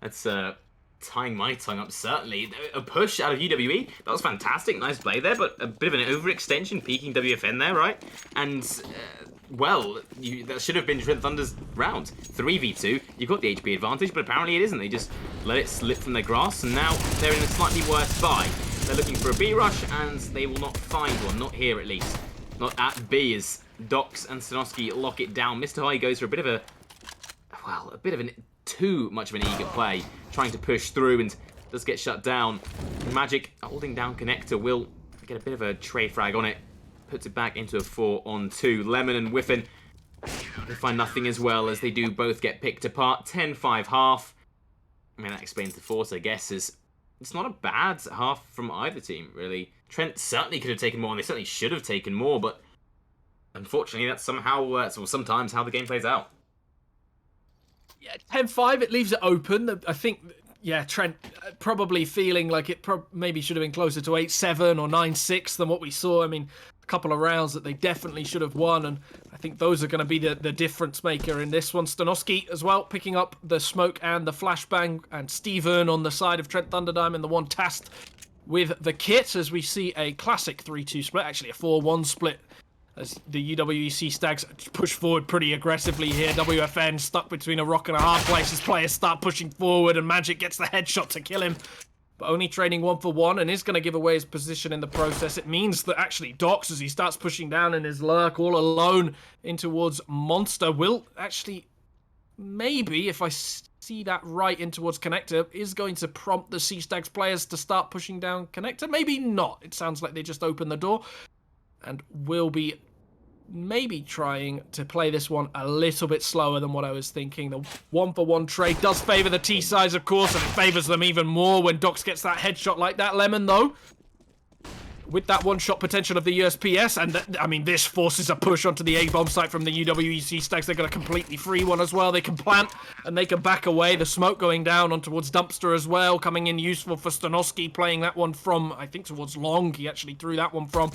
That's tying my tongue up, certainly. A push out of UWE, that was fantastic. Nice play there, but a bit of an overextension, peeking WFN there, right? And well, that should have been Trent Thunder's round. 3v2, you've got the HP advantage, but apparently it isn't. They just let it slip from their grasp, and now they're in a slightly worse buy. They're looking for a B rush, and they will not find one, not here at least. Not at B, as Docs and Stanoski lock it down. Mr. High goes for a bit of too much of an eager play, trying to push through, and does get shut down. Magic holding down connector will get a bit of a tray frag on it. Puts it back into a 4-on-2. Lemon and Whiffin, they find nothing as well as they do both get picked apart. 10-5 half. I mean, that explains the force, I guess, is it's not a bad half from either team, really. Trent certainly could have taken more, and they certainly should have taken more, but unfortunately, that's sometimes how the game plays out. Yeah, 10-5, it leaves it open. I think yeah, Trent probably feeling like it maybe should have been closer to 8-7 or 9-6 than what we saw. I mean, a couple of rounds that they definitely should have won, and I think those are going to be the difference maker in this one. Stanowski as well, picking up the smoke and the flashbang, and Steven on the side of Trent Thunderdime, and the one tasked with the kit, as we see a classic 3-2 split, actually a 4-1 split, as the UWEC Stags push forward pretty aggressively here. WFN stuck between a rock and a hard place as players start pushing forward, and Magic gets the headshot to kill him, but only trading 1-for-1, and is going to give away his position in the process. It means that actually Docs, as he starts pushing down in his lurk all alone in towards Monster, will actually, maybe, if I see that right, in towards Connector, is going to prompt the C-Stags players to start pushing down Connector. Maybe not. It sounds like they just opened the door, and will be maybe trying to play this one a little bit slower than what I was thinking. The 1-for-1 trade does favour the T-sides, of course, and it favours them even more when Docs gets that headshot like that. Lemon, though, with that one-shot potential of the USPS, and I mean, this forces a push onto the A-bomb site from the UWEC Stags. They're going to completely free one as well. They can plant, and they can back away. The smoke going down on towards Dumpster as well, coming in useful for Stanowski, playing that one from, I think, towards Long. He actually threw that one from.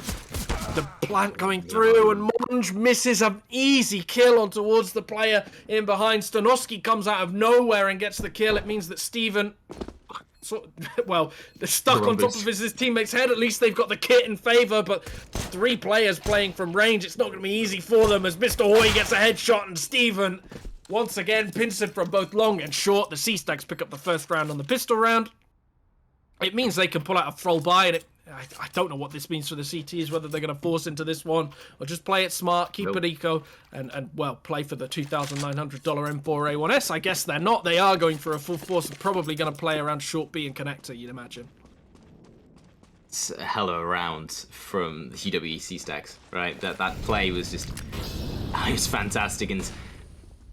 The plant going through, and Monge misses an easy kill on towards the player in behind. Stanowski comes out of nowhere and gets the kill. It means that Steven, well, they're stuck on top of his teammate's head. At least they've got the kit in favour, but 3 players playing from range, it's not going to be easy for them, as Mr. Hoy gets a headshot, and Steven, once again, pincered from both long and short. The C-Stags pick up the first round on the pistol round. It means they can pull out a throw by, and I don't know what this means for the CTs, whether they're going to force into this one or just play it smart, keep it eco, and well, play for the $2,900 M4A1S. I guess they're not. They are going for a full force and probably going to play around short B and Connector, you'd imagine. It's a hell of a round from the UWEC Stags, right? That play was just, it was fantastic, and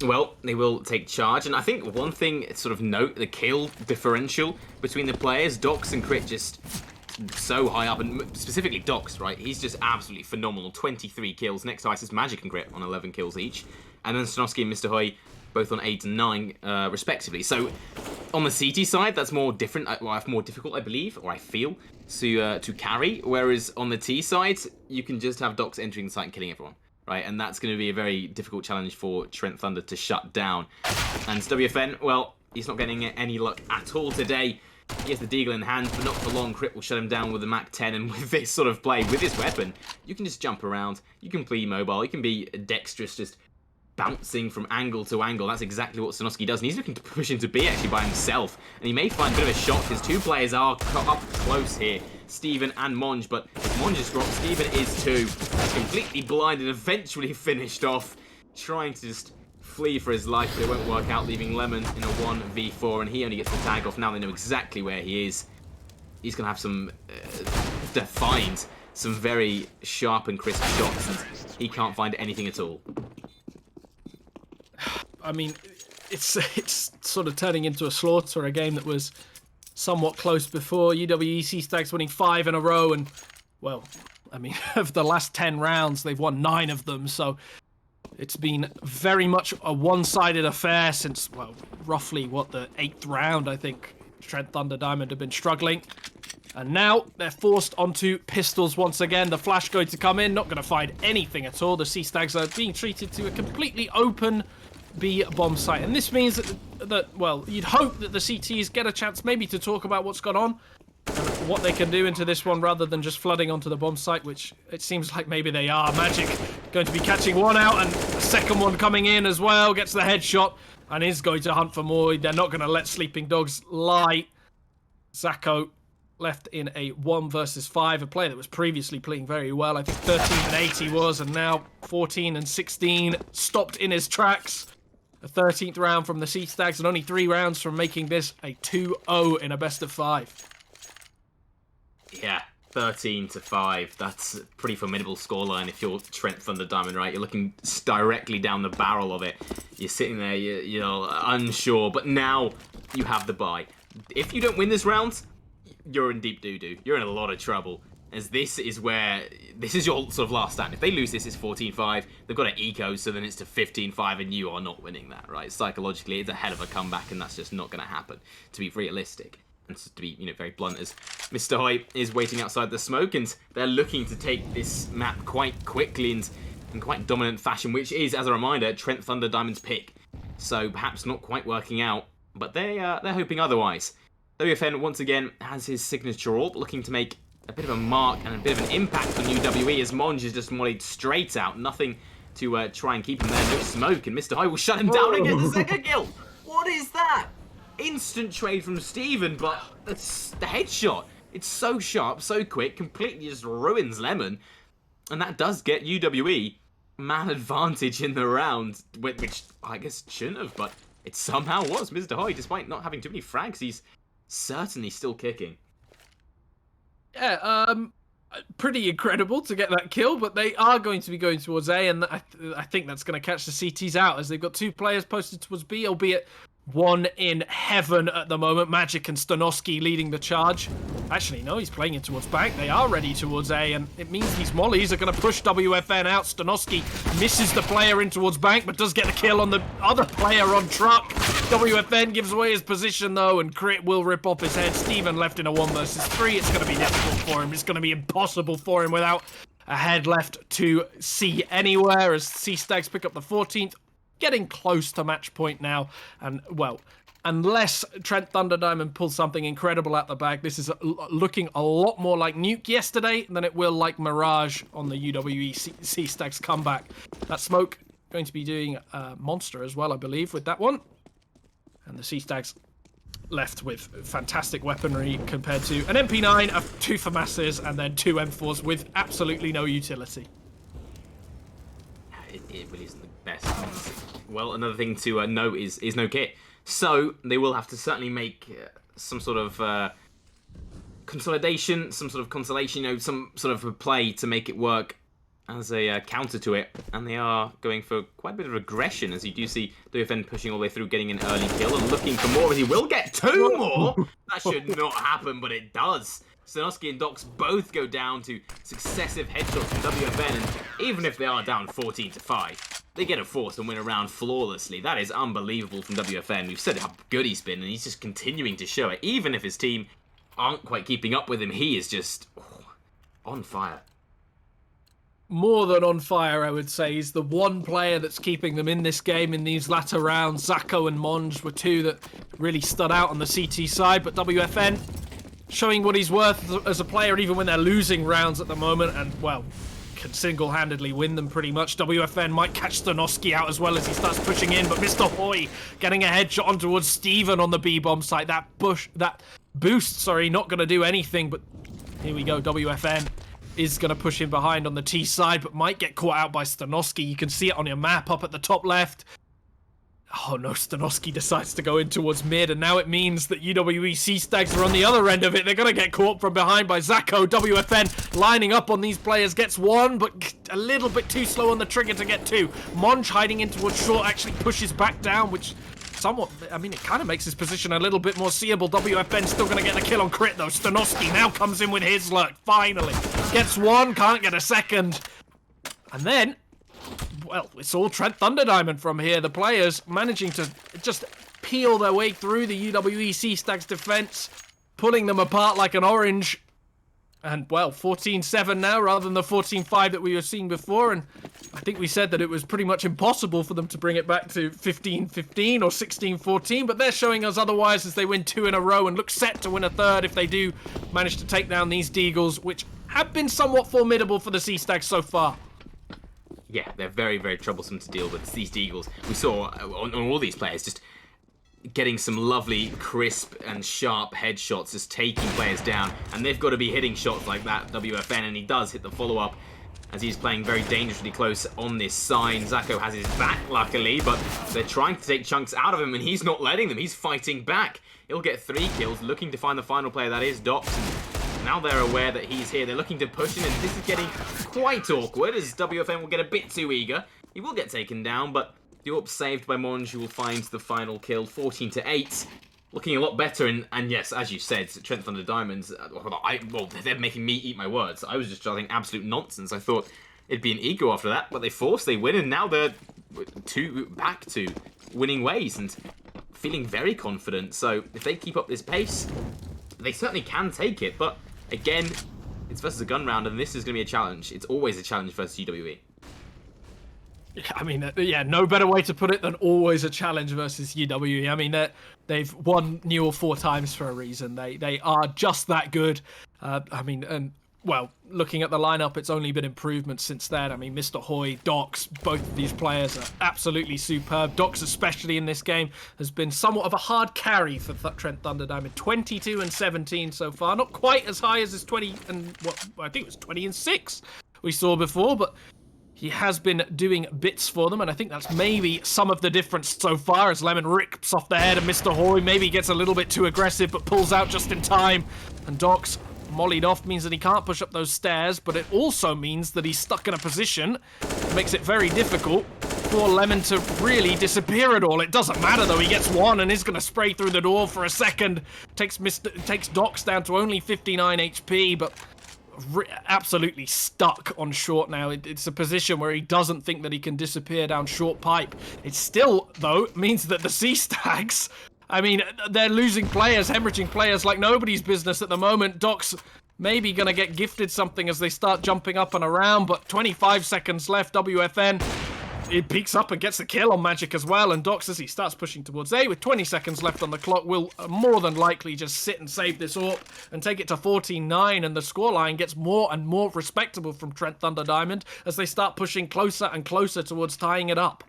well, they will take charge. And I think one thing, sort of note, the kill differential between the players, Docs and Crit just so high up, and specifically Docs, right? He's just absolutely phenomenal. 23 kills. Next to Ice is Magic and Crit on 11 kills each. And then Stanowski and Mr. Hoy both on 8 and 9, respectively. So on the CT side, that's more different, well, more difficult, I believe, or I feel, to carry. Whereas on the T side, you can just have Docs entering the site and killing everyone, right? And that's going to be a very difficult challenge for Trent Thunder to shut down. And WFN, well, he's not getting any luck at all today. He has the Deagle in hand, but not for long. Crit will shut him down with the Mac 10, and with this sort of play, with this weapon, you can just jump around, you can be mobile, you can be dexterous, just bouncing from angle to angle. That's exactly what Stanowski does, and he's looking to push into B actually by himself, and he may find a bit of a shot, because 2 players are up close here, Steven and Monge, but if Monge is dropped, Steven is too. He's completely blinded, eventually finished off, trying to just flee for his life, but it won't work out, leaving Lemon in a 1v4, and he only gets the tag off. Now they know exactly where he is. He's going to have some find some very sharp and crisp shots, and he can't find anything at all. I mean, it's sort of turning into a slaughter, a game that was somewhat close before. UWEC Stags winning 5 in a row, and, well, I mean, of the last 10 rounds, they've won 9 of them, so it's been very much a one-sided affair since, well, roughly, the 8th round, I think. Trent Thunder Diamond have been struggling. And now they're forced onto pistols once again. The flash going to come in, not going to find anything at all. The C-Stags are being treated to a completely open B bomb site. And this means that, well, you'd hope that the CTs get a chance maybe to talk about what's gone on, what they can do into this one rather than just flooding onto the bomb site, which it seems like maybe they are. Magic going to be catching one out, and the second one coming in as well, gets the headshot and is going to hunt for more. They're not going to let Sleeping Dogs lie. Zacco left in a 1 versus 5, a player that was previously playing very well. I think 13 and 8 he was, and now 14 and 16, stopped in his tracks. A 13th round from the C-Stags, and only 3 rounds from making this a 2-0 in a best of 5. Yeah, 13-5. That's a pretty formidable scoreline if you're Trent Thunder Diamond, right? You're looking directly down the barrel of it. You're sitting there, you're unsure, but now you have the bye. If you don't win this round, you're in deep doo-doo. You're in a lot of trouble. as this is your sort of last stand. If they lose this, it's 14-5. They've got an eco, so then it's to 15-5, and you are not winning that, right? Psychologically, it's a hell of a comeback, and that's just not going to happen, to be realistic. And to be, very blunt, as Mr. Hoy is waiting outside the smoke, and they're looking to take this map quite quickly and in quite dominant fashion, which is, as a reminder, Trent Thunder Diamond's pick. So perhaps not quite working out, but they're hoping otherwise. WFN once again has his signature AWP, looking to make a bit of a mark and a bit of an impact on UWE, as Monge is just mollied straight out. Nothing to try and keep him there. No smoke, and Mr. Hoy will shut him down and get the second kill. What is that? Instant trade from Steven, but that's the headshot. It's so sharp, so quick, completely just ruins Lemon. And that does get UWE man advantage in the round, which I guess shouldn't have, but it somehow was. Mr. Hoy, despite not having too many frags, he's certainly still kicking. Yeah, pretty incredible to get that kill, but they are going to be going towards A, and I think that's going to catch the CTs out, as they've got 2 players posted towards B, albeit one in heaven at the moment. Magic and Stanoski leading the charge. Actually, no, he's playing it towards bank. They are ready towards A, and it means these mollies are going to push WFN out. Stanoski misses the player in towards bank, but does get the kill on the other player on truck. WFN gives away his position, though, and Crit will rip off his head. Steven left in a 1 versus 3. It's going to be difficult for him. It's going to be impossible for him without a head left to see anywhere, as C-Stags pick up the 14th. Getting close to match point now, and well, unless Trent Thunder Diamond pulls something incredible out the bag, this is looking a lot more like Nuke yesterday than it will like Mirage on the UWE C-Stags comeback. That smoke going to be doing Monster as well, I believe, with that one. And the C-Stags left with fantastic weaponry compared to an MP9, 2 FAMASs, and then 2 M4s with absolutely no utility. It really isn't the best. Well, another thing to note is no kit. So they will have to certainly make some sort of consolidation, some sort of consolation, some sort of a play to make it work as a counter to it. And they are going for quite a bit of aggression, as you do see WFN pushing all the way through, getting an early kill and looking for more. He will get 2 more. That should not happen, but it does. Stanoski and Docs both go down to successive headshots from WFN, and even if they are down 14-5, they get a 4th and win a round flawlessly. That is unbelievable from WFN. We've said how good he's been, and he's just continuing to show it. Even if his team aren't quite keeping up with him, he is just on fire. More than on fire, I would say. He's the one player that's keeping them in this game in these latter rounds. Zako and Monge were 2 that really stood out on the CT side, but WFN showing what he's worth as a player, even when they're losing rounds at the moment, and, well, can single-handedly win them pretty much. WFN might catch Stanoski out as well as he starts pushing in, but Mr. Hoy getting a headshot on towards Steven on the B-bomb site. That boost, not going to do anything, but here we go. WFN is going to push him behind on the T side, but might get caught out by Stanoski. You can see it on your map up at the top left. Oh no, Stanoski decides to go in towards mid, and now it means that UWE C-Stags are on the other end of it. They're going to get caught from behind by Zako. WFN lining up on these players, gets 1, but a little bit too slow on the trigger to get 2. Monge hiding in towards short actually pushes back down, which somewhat, I mean, it kind of makes his position a little bit more seeable. WFN still going to get the kill on Crit, though. Stanoski now comes in with his lurk, finally. Gets 1, can't get a second. And then, well, it's all Trent Thunder Diamond from here. The players managing to just peel their way through the UWE C-Stags defense, pulling them apart like an orange. And, well, 14-7 now rather than the 14-5 that we were seeing before. And I think we said that it was pretty much impossible for them to bring it back to 15-15 or 16-14. But they're showing us otherwise as they win 2 in a row and look set to win a 3rd if they do manage to take down these Deagles, which have been somewhat formidable for the C-Stags so far. Yeah, they're very, very troublesome to deal with. These Deagles, we saw on all these players just getting some lovely, crisp and sharp headshots, just taking players down. And they've got to be hitting shots like that, WFN, and he does hit the follow-up as he's playing very dangerously close on this side. Zako has his back, luckily, but they're trying to take chunks out of him, and he's not letting them. He's fighting back. He'll get 3 kills, looking to find the final player, that is Docs. Now they're aware that he's here. They're looking to push him, and this is getting quite awkward as WFN will get a bit too eager. He will get taken down, but the AWP saved by Monge, who will find the final kill, 14-8. looking a lot better. And yes, as you said, Trent Thunder Diamonds, well, they're making me eat my words. I was just shouting absolute nonsense. I thought it'd be an ego after that, but they win, and now they're back to winning ways and feeling very confident. So if they keep up this pace, they certainly can take it. But again, it's versus a gun round, and this is going to be a challenge. It's always a challenge versus UWE. I mean, yeah, no better way to put it than always a challenge versus UWE. I mean, they've won Newell 4 times for a reason. They are just that good. I mean, and well, looking at the lineup, it's only been improvements since then. I mean, Mr. Hoy, Docs, both of these players are absolutely superb. Docs, especially in this game, has been somewhat of a hard carry for Trent Thunder Diamond. 22 and 17 so far. Not quite as high as his 20 and, what, I think it was 20 and 6 we saw before, but he has been doing bits for them, and I think that's maybe some of the difference so far, as Lemon rips off the head of Mr. Hoy. Maybe gets a little bit too aggressive, but pulls out just in time. And Docs, mollied off, means that he can't push up those stairs, but it also means that he's stuck in a position that makes it very difficult for Lemon to really disappear at all. It doesn't matter, though. He gets one and is going to spray through the door for a second. Takes Docs down to only 59 HP, but absolutely stuck on short now. It's a position where he doesn't think that he can disappear down short pipe. It still, though, means that the C-Stags, I mean, they're losing players, hemorrhaging players like nobody's business at the moment. Docs maybe going to get gifted something as they start jumping up and around, but 25 seconds left. WFN, it peeks up and gets the kill on Magic as well, and Docs, as he starts pushing towards A with 20 seconds left on the clock, will more than likely just sit and save this AWP and take it to 14-9, and the scoreline gets more and more respectable from Trent Thunder Diamond as they start pushing closer and closer towards tying it up.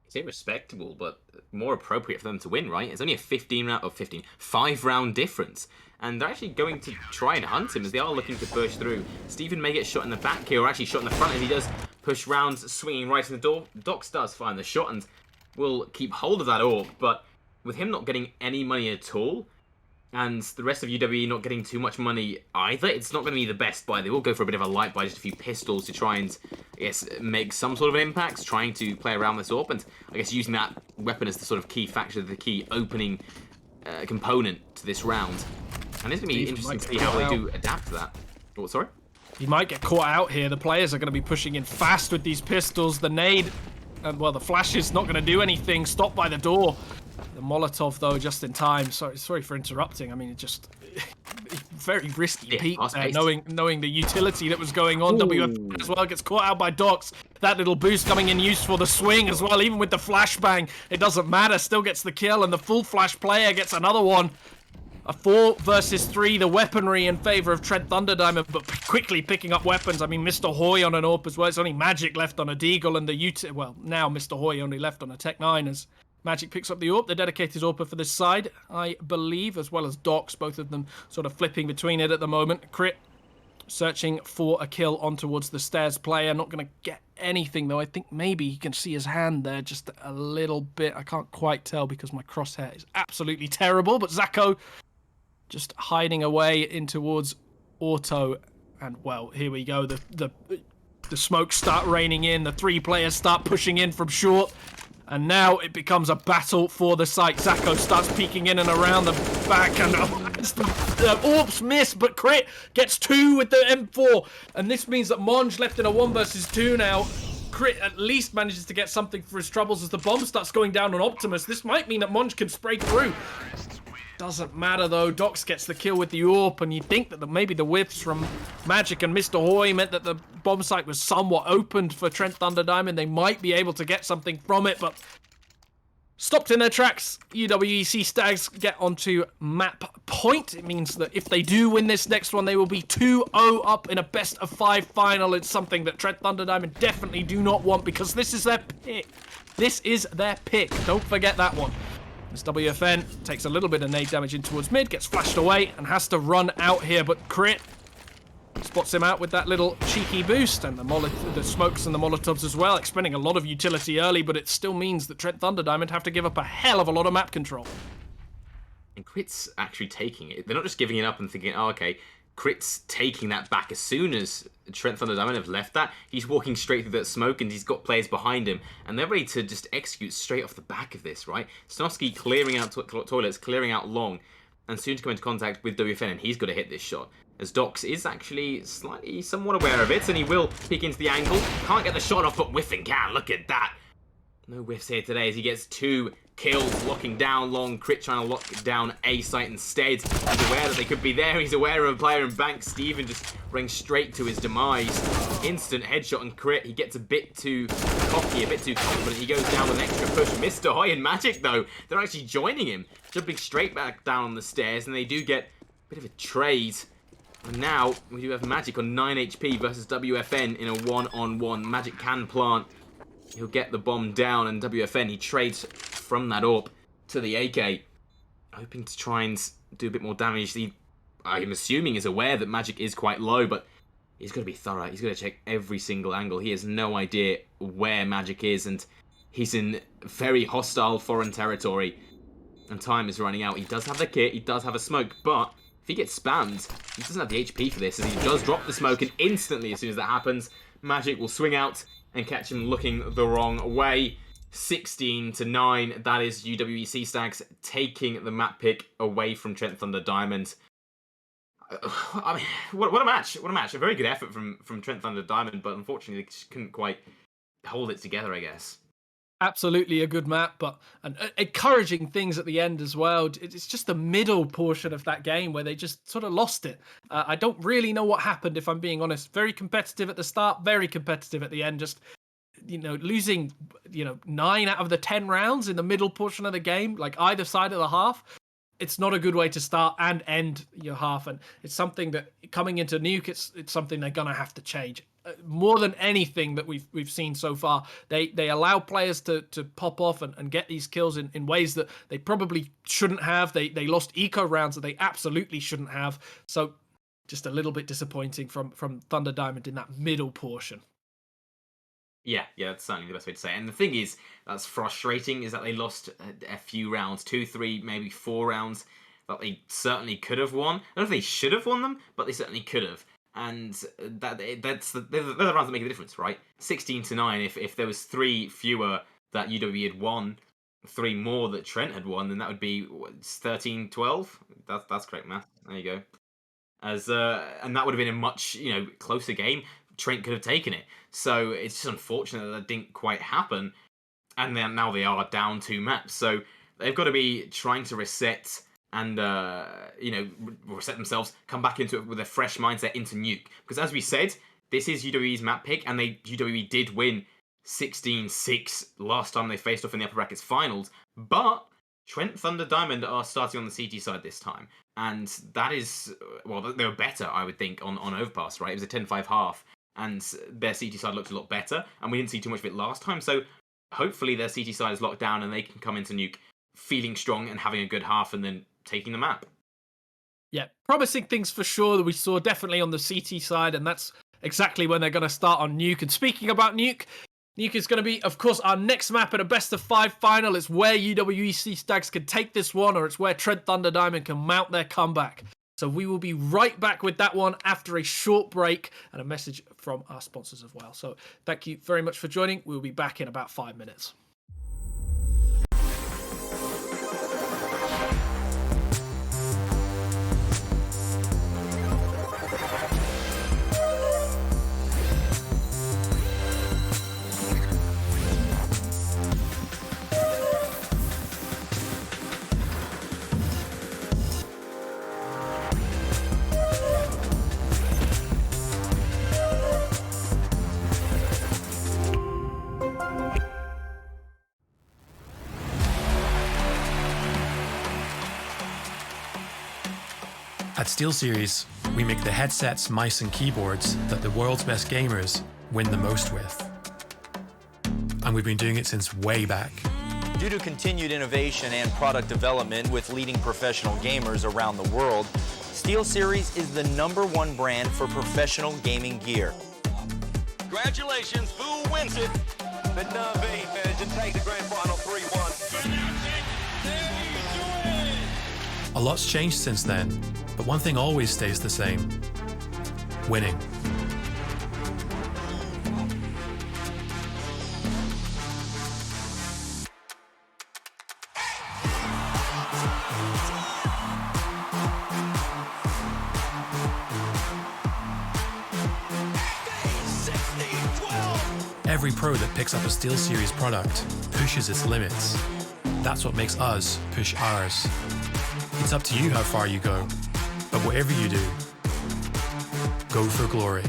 It's irrespectable, but more appropriate for them to win, right? It's only a 5-round difference. And they're actually going to try and hunt him as they are looking to push through. Steven may get shot in the back here, or actually shot in the front as he does push rounds, swinging right in the door. Docs does find the shot and will keep hold of that AWP, but with him not getting any money at all, and the rest of UWE not getting too much money either, it's not going to be the best buy. They will go for a bit of a light buy, just a few pistols to try and, I guess, make some sort of an impact, trying to play around this AWP, and I guess using that weapon as the sort of key factor, the key opening component to this round. And it's going to be interesting to see how they do adapt to that. Oh, sorry? He might get caught out here. The players are going to be pushing in fast with these pistols. The nade, well, the flash is not going to do anything. Stopped by the door. The Molotov, though, just in time. Sorry for interrupting. I mean, it just very risky peek there, knowing the utility that was going on. WF as well gets caught out by Docs. That little boost coming in used for the swing as well. Even with the flashbang, it doesn't matter. Still gets the kill, and the full flash player gets another one. A 4 versus 3, the weaponry in favor of Trent Thunder Diamond, but quickly picking up weapons. I mean, Mr. Hoy on an AWP as well. It's only Magic left on a Deagle, and the well, now Mr. Hoy only left on a Tech 9 as Magic picks up the AWP. The dedicated AWPer for this side, I believe, as well as Docs, both of them sort of flipping between it at the moment. Crit searching for a kill on towards the stairs player. Not going to get anything, though. I think maybe you can see his hand there just a little bit. I can't quite tell because my crosshair is absolutely terrible, but Zacho just hiding away in towards Auto, and well, here we go. The smokes start raining in. The 3 players start pushing in from short, and now it becomes a battle for the site. Zacho starts peeking in and around the back, and the AWPs miss, but Crit gets 2 with the M4, and this means that Monge left in a 1 versus 2 now. Crit at least manages to get something for his troubles as the bomb starts going down on Optimus. This might mean that Monge can spray through. Doesn't matter, though. Docs gets the kill with the AWP, and you think that maybe the whiffs from Magic and Mr. Hoy meant that the bomb site was somewhat opened for Trent Thunder Diamond. They might be able to get something from it, but stopped in their tracks. UWEC Stags get onto map point. It means that if they do win this next one, they will be 2-0 up in a best-of-5 final. It's something that Trent Thunder Diamond definitely do not want, because this is their pick. This is their pick. Don't forget that one. As WFN takes a little bit of nade damage in towards mid, gets flashed away, and has to run out here, but Crit spots him out with that little cheeky boost, and the smokes and the Molotovs as well, expending a lot of utility early, but it still means that Trent Thunder Diamond have to give up a hell of a lot of map control. And Crit's actually taking it. They're not just giving it up and thinking, oh, okay, Crit's taking that back. As soon as Trent Thunder Diamond have left that, he's walking straight through that smoke, and he's got players behind him, and they're ready to just execute straight off the back of this, right? Snosky clearing out toilets, clearing out long, and soon to come into contact with WFN, and he's got to hit this shot. As Dox is actually somewhat aware of it, and he will peek into the angle. Can't get the shot off, but whiffing can. Look at that. No whiffs here today as he gets 2 kills, locking down long. Crit trying to lock down A site instead. He's aware that they could be there. He's aware of a player in bank. Steven just running straight to his demise. Instant headshot and Crit. He gets a bit too cocky, a bit too confident. He goes down with an extra push. Mr. Hoy and Magic, though, they're actually joining him. Jumping straight back down the stairs, and they do get a bit of a trade. And now we do have Magic on 9 HP versus WFN in a 1-on-1. Magic can plant. He'll get the bomb down, and WFN, he trades from that AWP to the AK, hoping to try and do a bit more damage. I'm assuming is aware that Magic is quite low, but he's got to be thorough. He's got to check every single angle. He has no idea where Magic is, and he's in very hostile foreign territory, and time is running out. He does have the kit, he does have a smoke, but if he gets spammed, he doesn't have the HP for this, as he does drop the smoke, and instantly, as soon as that happens, Magic will swing out and catch him looking the wrong way. 16-9, that is UWEC Stags taking the map pick away from Trent Thunder Diamond. I mean, what a match, what a match. A very good effort from Trent Thunder Diamond, but unfortunately they just couldn't quite hold it together, I guess. Absolutely a good map, but encouraging things at the end as well. It's just the middle portion of that game where they just sort of lost it. I don't really know what happened, if I'm being honest. Very competitive at the start, very competitive at the end. Just, losing, 9 out of the 10 rounds in the middle portion of the game, like either side of the half. It's not a good way to start and end your half, and it's something that coming into Nuke, it's something they're gonna have to change. More than anything that we've seen so far, they allow players to pop off and get these kills in ways that they probably shouldn't have. They lost eco rounds that they absolutely shouldn't have. So just a little bit disappointing from Thunder Diamond in that middle portion. Yeah, that's certainly the best way to say it. And the thing is, that's frustrating, is that they lost a few rounds, 2, 3, maybe 4 rounds that they certainly could have won. I don't know if they should have won them, but they certainly could have. And they're the rounds that make the difference, right? 16-9. If there was 3 fewer that UWE had won, 3 more that Trent had won, then that would be 13-12. That's correct math. There you go. And that would have been a much closer game. Trent could have taken it. So it's just unfortunate that didn't quite happen. And then now they are down 2 maps. So they've got to be trying to reset and reset themselves, come back into it with a fresh mindset into Nuke. Because as we said, this is UWE's map pick, and UWE did win 16-6 last time they faced off in the upper brackets finals. But Trent Thunder Diamond are starting on the CT side this time, and that is, well, they were better, I would think, on Overpass, right? It was a 10-5 half, and their CT side looked a lot better, and we didn't see too much of it last time. So hopefully their CT side is locked down and they can come into Nuke feeling strong and having a good half, and then taking the map. Yeah, promising things for sure that we saw definitely on the CT side, and that's exactly when they're going to start on Nuke. And speaking about Nuke is going to be, of course, our next map at a best-of-5 final. It's where UWEC Stags can take this one, or it's where Trent Thunder Diamond can mount their comeback. So we will be right back with that one after a short break and a message from our sponsors as well. So thank you very much for joining. We'll be back in about 5 minutes. At SteelSeries, we make the headsets, mice and keyboards that the world's best gamers win the most with. And we've been doing it since way back. Due to continued innovation and product development with leading professional gamers around the world, SteelSeries is the #1 brand for professional gaming gear. Congratulations, Fu wins it. The Na'Vi to take the grand final 3-1. A lot's changed since then, but one thing always stays the same. winning. Every pro that picks up a SteelSeries product pushes its limits. That's what makes us push ours. It's up to you how far you go, but whatever you do, go for glory.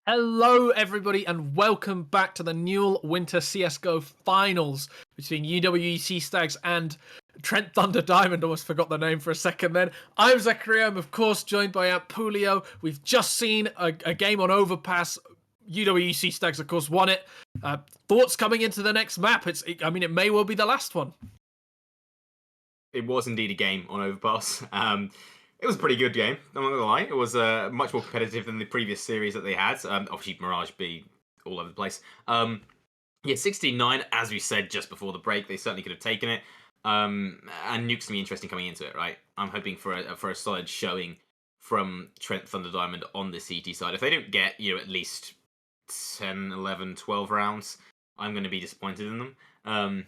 Hello, everybody, and welcome back to the Newell Winter CSGO Finals between UWEC Stags and Trent Thunder Diamond. Almost forgot the name for a second then. I'm Zachary. I'm, of course, joined by Pulio. We've just seen a game on Overpass. UWEC Stags, of course, won it. Thoughts coming into the next map? It may well be the last one. it was indeed a game on Overpass. It was a pretty good game, I'm not gonna lie. It was much more competitive than the previous series that they had. Obviously, Mirage be all over the place. Yeah, 16-9, as we said just before the break, they certainly could have taken it. And Nuke's gonna be interesting coming into it, right? I'm hoping for a solid showing from Trent Thunder Diamond on the CT side. If they don't get, at least 10, 11, 12 rounds, I'm going to be disappointed in them.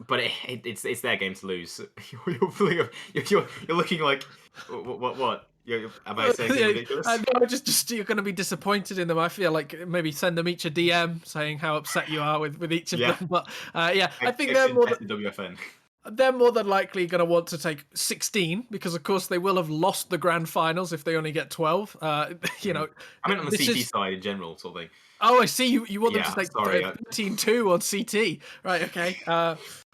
But it's their game to lose. You're looking like what? Am I saying something ridiculous? No, just you're going to be disappointed in them. I feel like maybe send them each a DM saying how upset you are with each of them. But I think they're more than WFN. They're more than likely going to want to take 16 because, of course, they will have lost the grand finals if they only get 12. I mean, on the CT side in general, sort of thing. Oh, I see. You want them to take 13-2 on CT, right? Okay.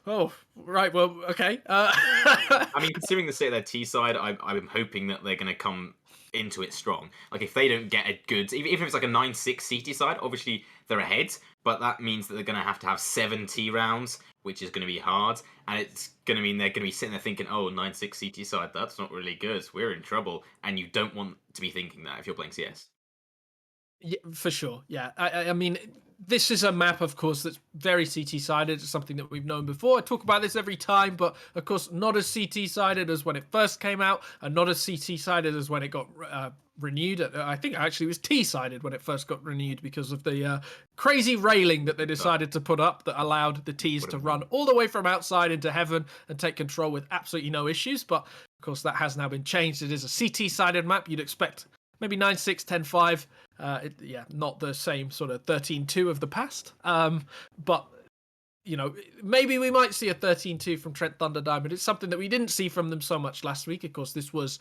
Oh, right. Well, okay. I mean, considering the state of their T side, I'm hoping that they're going to come into it strong. Like, if they don't get a good, even if it's like a 9-6 CT side, obviously they're ahead, but that means that they're going to have 7 T rounds, which is going to be hard, and it's going to mean they're going to be sitting there thinking, oh, 9-6 CT side, that's not really good. We're in trouble, and you don't want to be thinking that if you're playing CS. Yeah, for sure. Yeah, I mean, this is a map, of course, that's very CT-sided. It's something that we've known before. I talk about this every time, but of course, not as CT-sided as when it first came out, and not as CT-sided as when it got renewed. I think actually it was T-sided when it first got renewed because of the crazy railing that they decided to put up that allowed the Ts to run all the way from outside into heaven and take control with absolutely no issues. But of course, that has now been changed. It is a CT-sided map. You'd expect maybe 9-6, 10-5. Not the same sort of 13-2 of the past. But, maybe we might see a 13-2 from Trent Thunder Diamond. It's something that we didn't see from them so much last week. Of course, this was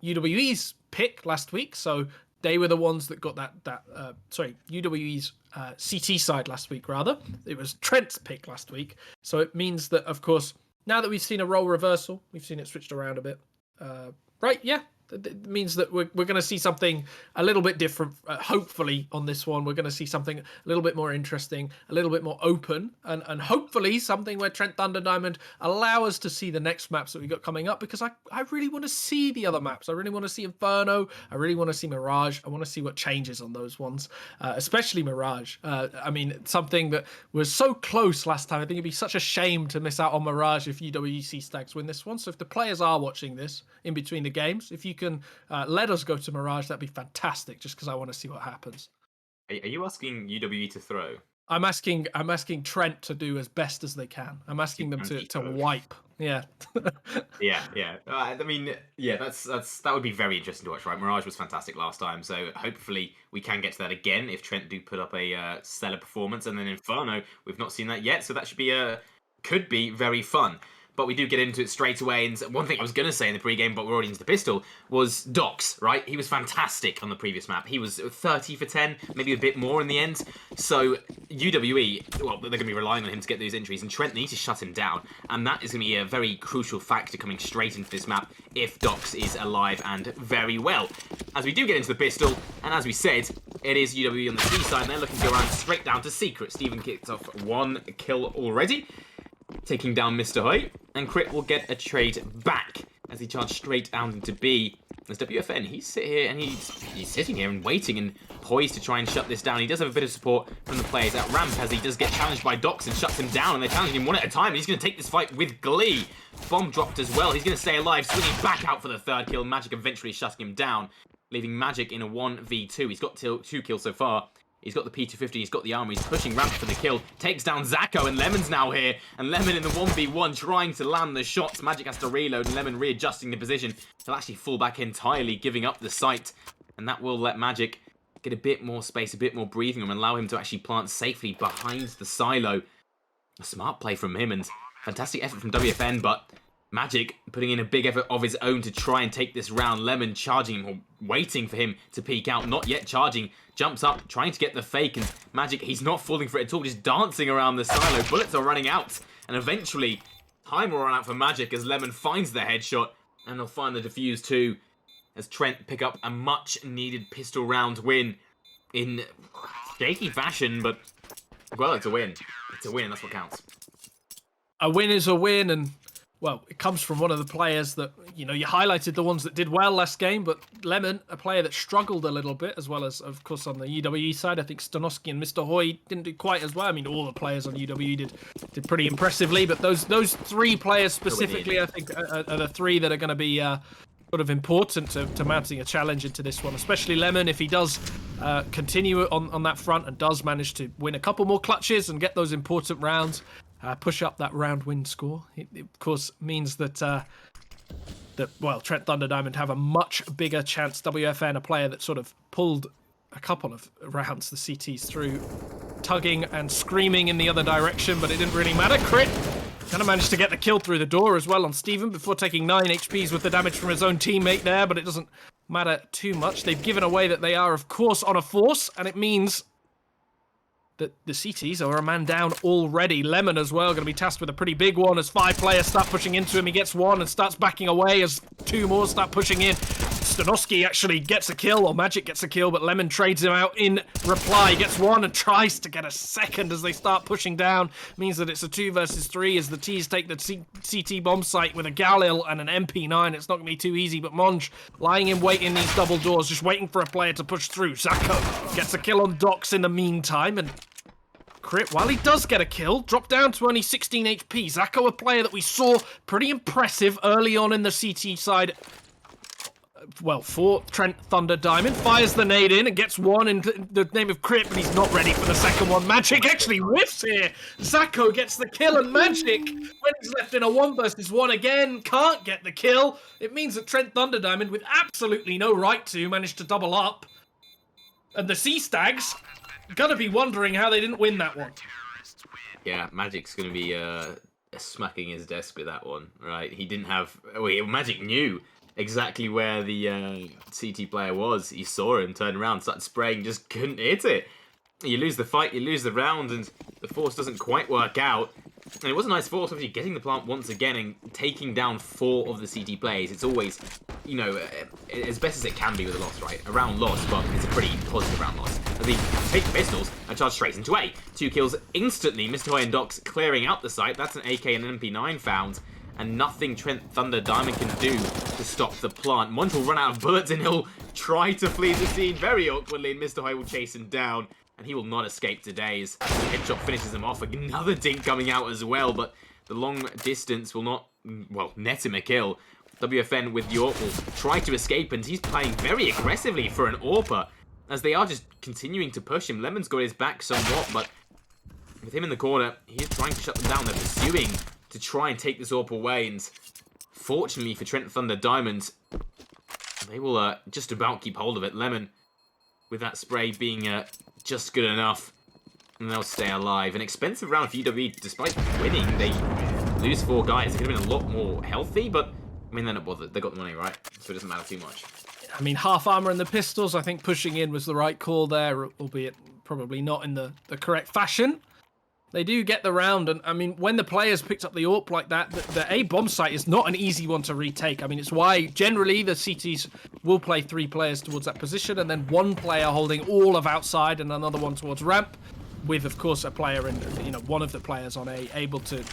UWE's pick last week. So they were the ones that got UWE's CT side last week, rather. It was Trent's pick last week. So it means that, of course, now that we've seen a role reversal, we've seen it switched around a bit. Right, yeah. It means that we're going to see something a little bit different, hopefully, on this one. We're going to see something a little bit more interesting, a little bit more open, and hopefully something where Trent Thunder Diamond allow us to see the next maps that we got coming up, because I really want to see the other maps. I really want to see Inferno. I really want to see Mirage. I want to see what changes on those ones, especially Mirage. I mean, something that was so close last time. I think it'd be such a shame to miss out on Mirage if UWC Stags win this one. So if the players are watching this in between the games, if you can let us go to Mirage, that'd be fantastic, just because I want to see what happens. Are you asking UWE to throw? I'm asking Trent to do as best as they can. I'm asking them to wipe. Yeah. yeah. I mean, yeah, that would be very interesting to watch, right? Mirage was fantastic last time, so hopefully we can get to that again if Trent do put up a stellar performance. And then Inferno, we've not seen that yet, so that could be very fun. But we do get into it straight away. And one thing I was going to say in the pregame, but we're already into the pistol, was Dox, right? He was fantastic on the previous map. He was 30 for 10, maybe a bit more in the end. So UWE, well, they're going to be relying on him to get those injuries, and Trent needs to shut him down. And that is going to be a very crucial factor coming straight into this map if Dox is alive and very well. As we do get into the pistol, and as we said, it is UWE on the C side, and they're looking to go around straight down to Secret. Steven kicks off 1 kill already, taking down Mr. Hoy, and Crit will get a trade back as he charged straight down into B. As WFN, he's sitting here and waiting and poised to try and shut this down. He does have a bit of support from the players at ramp as he does get challenged by Dox and shuts him down, and they're challenging him one at a time. He's going to take this fight with glee. Bomb dropped as well. He's going to stay alive, swinging back out for the 3rd kill. Magic eventually shutting him down, leaving Magic in a 1v2. He's got 2 kills so far. He's got the P250, he's got the armor, he's pushing ramp for the kill, takes down Zacko, and Lemon's now here, and Lemon in the 1v1 trying to land the shots. Magic has to reload, and Lemon readjusting the position. He'll actually fall back entirely, giving up the site, and that will let Magic get a bit more space, a bit more breathing room, and allow him to actually plant safely behind the silo. A smart play from him, and fantastic effort from WFN, but Magic putting in a big effort of his own to try and take this round. Lemon charging him, or waiting for him to peek out, not yet charging. Jumps up, trying to get the fake, and Magic, he's not falling for it at all, just dancing around the silo. Bullets are running out, and eventually, time will run out for Magic as Lemon finds the headshot, and he'll find the defuse too, as Trent pick up a much-needed pistol round win in shaky fashion, but, well, it's a win. It's a win, and that's what counts. A win is a win, and Well, it comes from one of the players that, you highlighted the ones that did well last game, but Lemon, a player that struggled a little bit, as well as, of course, on the UWE side. I think Stanovsky and Mr. Hoy didn't do quite as well. I mean, all the players on UWE did pretty impressively, but those three players specifically, I think, are the three that are going to be sort of important to mounting a challenge into this one, especially Lemon, if he does continue on that front and does manage to win a couple more clutches and get those important rounds. Push up that round win score. It of course means that Trent Thunder Diamond have a much bigger chance. WFN, a player that sort of pulled a couple of rounds the CTs through, tugging and screaming in the other direction, but it didn't really matter. Crit kind of managed to get the kill through the door as well on Steven before taking 9 HPs with the damage from his own teammate there, but it doesn't matter too much. They've given away that they are, of course, on a force, and it means that the CTs are a man down already. Lemon as well, going to be tasked with a pretty big one as 5 players start pushing into him. He gets one and starts backing away as 2 more start pushing in. Stanovsky actually gets a kill, or Magic gets a kill, but Lemon trades him out in reply. He gets one and tries to get a second as they start pushing down. Means that it's a 2 versus 3 as the T's take the CT bomb site with a Galil and an MP9. It's not going to be too easy, but Monge lying in wait in these double doors, just waiting for a player to push through. Zako gets a kill on Docs in the meantime, and Crit, while he does get a kill, dropped down to only 16 HP. Zako, a player that we saw pretty impressive early on in the CT side. Well, for Trent Thunder Diamond, fires the nade in and gets one in the name of Crit, but he's not ready for the second one. Magic actually whiffs here. Zako gets the kill, and Magic, when he's left in a 1 versus 1 again, can't get the kill. It means that Trent Thunder Diamond, with absolutely no right to, managed to double up. And the Sea Stags gonna be wondering how they didn't win that one. Yeah, Magic's gonna be smacking his desk with that one, right? He didn't have... Magic knew exactly where the CT player was. He saw him, turned around, started spraying, just couldn't hit it. You lose the fight, you lose the round, and the force doesn't quite work out. And it was a nice force, obviously, getting the plant once again and taking down 4 of the CT players. It's always, as best as it can be with a loss, right? A round loss, but it's a pretty positive round loss. As he takes pistols and charge straight into A. 2 kills instantly. Mr. Hoy and Docs clearing out the site. That's an AK and an MP9 found. And nothing Trent Thunder Diamond can do to stop the plant. Monge will run out of bullets and he'll try to flee the scene very awkwardly, and Mr. Hoy will chase him down. And he will not escape today as the headshot finishes him off. Another dink coming out as well, but the long distance will not, net him a kill. WFN with York will try to escape, and he's playing very aggressively for an AWPer, as they are just continuing to push him. Lemon's got his back somewhat, but with him in the corner, he's trying to shut them down. They're pursuing to try and take this AWP away, and fortunately for Trent Thunder Diamond, they will just about keep hold of it. Lemon, with that spray being just good enough, and they'll stay alive. An expensive round for UWE. Despite winning, they lose 4 guys. It could have been a lot more healthy, but they're not bothered. They got the money, right? So it doesn't matter too much. I mean, half armor and the pistols, I think pushing in was the right call there, albeit probably not in the correct fashion. They do get the round, and I mean, when the players picked up the AWP like that, the A bomb site is not an easy one to retake. I mean, it's why generally the CTs will play 3 players towards that position, and then 1 player holding all of outside and another one towards ramp, with, of course, a player in, one of the players on A able to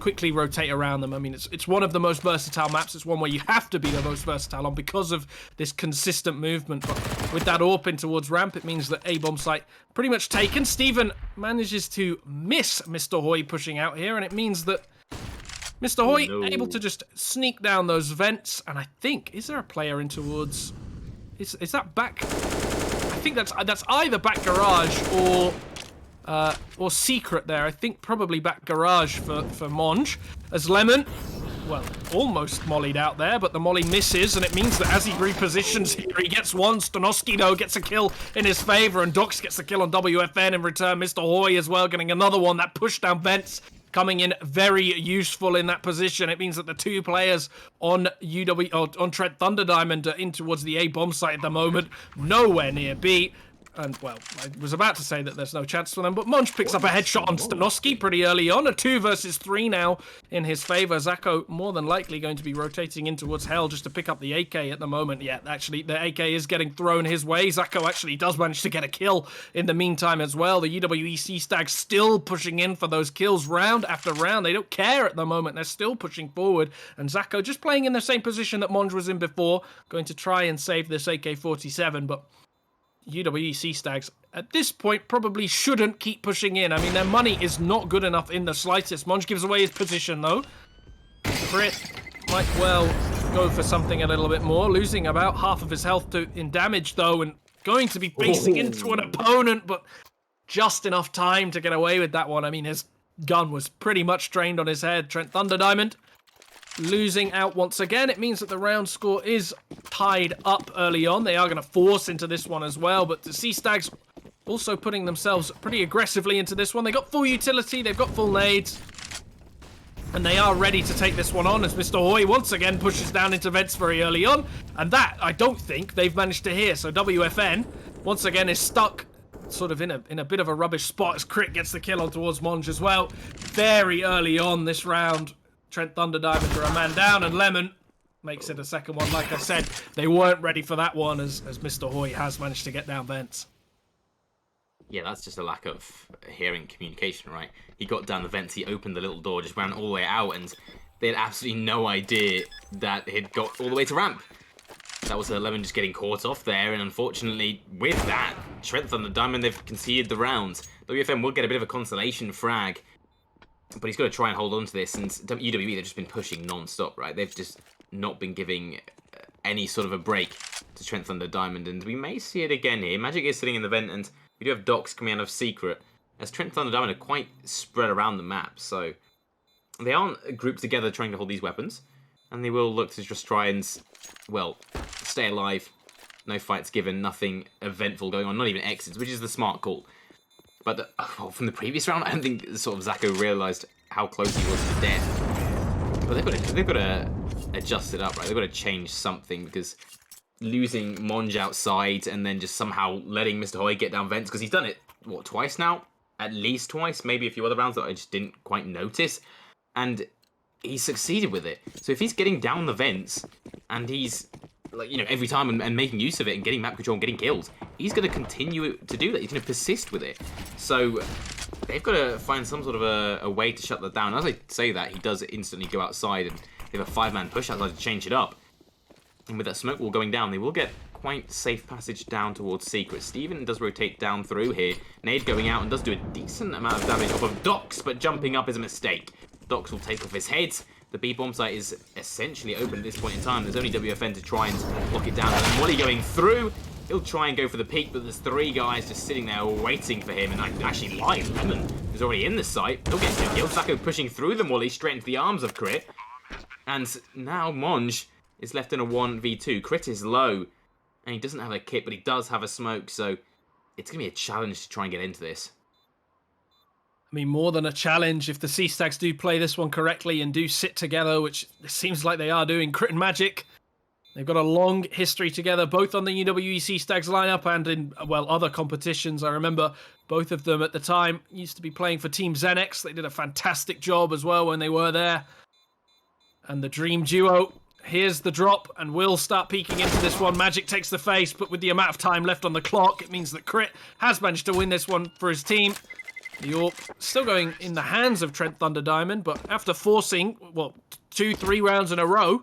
quickly rotate around them. I mean, it's one of the most versatile maps. It's one where you have to be the most versatile on because of this consistent movement. But with that AWP in towards ramp, it means that A bomb site pretty much taken. Steven manages to miss Mr. Hoy pushing out here, and it means that Mr. Hoy able to just sneak down those vents. And I think, is there a player in towards... Is that back... I think that's either back garage or secret there. I think probably back garage for Monge. As Lemon, well, almost mollied out there, but the molly misses, and it means that as he repositions here, he gets one. Stanovsky, though, gets a kill in his favor, and Docs gets a kill on WFN in return. Mr. Hoy as well, getting another one. That push down vents coming in very useful in that position. It means that the 2 players on on Trent Thunder Diamond are in towards the A bomb site at the moment, nowhere near B. And, well, I was about to say that there's no chance for them, but Monj picks up a headshot on Stanoski pretty early on. A 2 versus 3 now in his favor. Zako more than likely going to be rotating in towards Hell just to pick up the AK at the moment. Yeah, actually, the AK is getting thrown his way. Zako actually does manage to get a kill in the meantime as well. The UWEC Stags still pushing in for those kills round after round. They don't care at the moment. They're still pushing forward. And Zako just playing in the same position that Monj was in before, going to try and save this AK-47, but UWEC Stags at this point probably shouldn't keep pushing in. I mean, their money is not good enough in the slightest. Monj gives away his position though. Crit might well go for something a little bit more, losing about half of his health in damage though, and going to be facing into an opponent, but just enough time to get away with that one. I mean, his gun was pretty much drained on his head. Trent Thunder Diamond losing out once again. It means that the round score is tied up early on. They are going to force into this one as well, but the Sea Stags also putting themselves pretty aggressively into this one. They got full utility, they've got full nades, and they are ready to take this one on as Mr. Hoy once again pushes down into vents very early on, and that I don't think they've managed to hear. So WFN once again is stuck sort of in a bit of a rubbish spot as Crit gets the kill on towards Monj as well. Very early on this round, Trent Thunder Diamond are a man down, and Lemon makes it a second one. Like I said, they weren't ready for that one as Mr. Hoy has managed to get down vents. Yeah, that's just a lack of hearing communication, right? He got down the vents, he opened the little door, just ran all the way out, and they had absolutely no idea that he'd got all the way to ramp. That was Lemon just getting caught off there, and unfortunately, with that, Trent Thunder Diamond, they've conceded the round. WFM will get a bit of a consolation frag, but he's got to try and hold on to this, and UWE, they've just been pushing non-stop, right? They've just not been giving any sort of a break to Trent Thunder Diamond, and we may see it again here. Magic is sitting in the vent, and we do have Docs coming out of Secret, as Trent Thunder Diamond are quite spread around the map, so they aren't grouped together trying to hold these weapons, and they will look to just try and, well, stay alive. No fights given, nothing eventful going on, not even exits, which is the smart call. But from the previous round, I don't think sort of Zako realised how close he was to death. But they've got to adjust it up, right? They've got to change something, because losing Monj outside and then just somehow letting Mr. Hoy get down vents, because he's done it, what, twice now? At least twice, maybe a few other rounds that I just didn't quite notice. And he succeeded with it. So if he's getting down the vents and he's, like, you know, every time and making use of it and getting map control and getting kills, he's going to continue to do that. He's going to persist with it. So they've got to find some sort of a way to shut that down. As I say that, he does instantly go outside, and they have a 5-man push outside to change it up. And with that smoke wall going down, they will get quite safe passage down towards Secret. Steven does rotate down through here. Nade going out and does do a decent amount of damage off of Docs, but jumping up is a mistake. Docs will take off his head. The B-bomb site is essentially open at this point in time. There's only WFN to try and lock it down. And Wally going through, he'll try and go for the peak, but there's 3 guys just sitting there waiting for him. And I actually lied. Lemon is already in the site. He'll get 2 kills. Zako pushing through them, Wally, straight into the arms of Crit. And now Monj is left in a 1v2. Crit is low, and he doesn't have a kit, but he does have a smoke, so it's going to be a challenge to try and get into this. I mean, more than a challenge if the Sea Stags do play this one correctly and do sit together, which it seems like they are doing. Crit and Magic, they've got a long history together, both on the UWE Sea Stags lineup and in, well, other competitions. I remember both of them at the time used to be playing for Team Xenex. They did a fantastic job as well when they were there. And the Dream Duo, here's the drop, and will start peeking into this one. Magic takes the face, but with the amount of time left on the clock, it means that Crit has managed to win this one for his team. The AWP still going in the hands of Trent Thunder Diamond, but after forcing, well, 2-3 rounds in a row,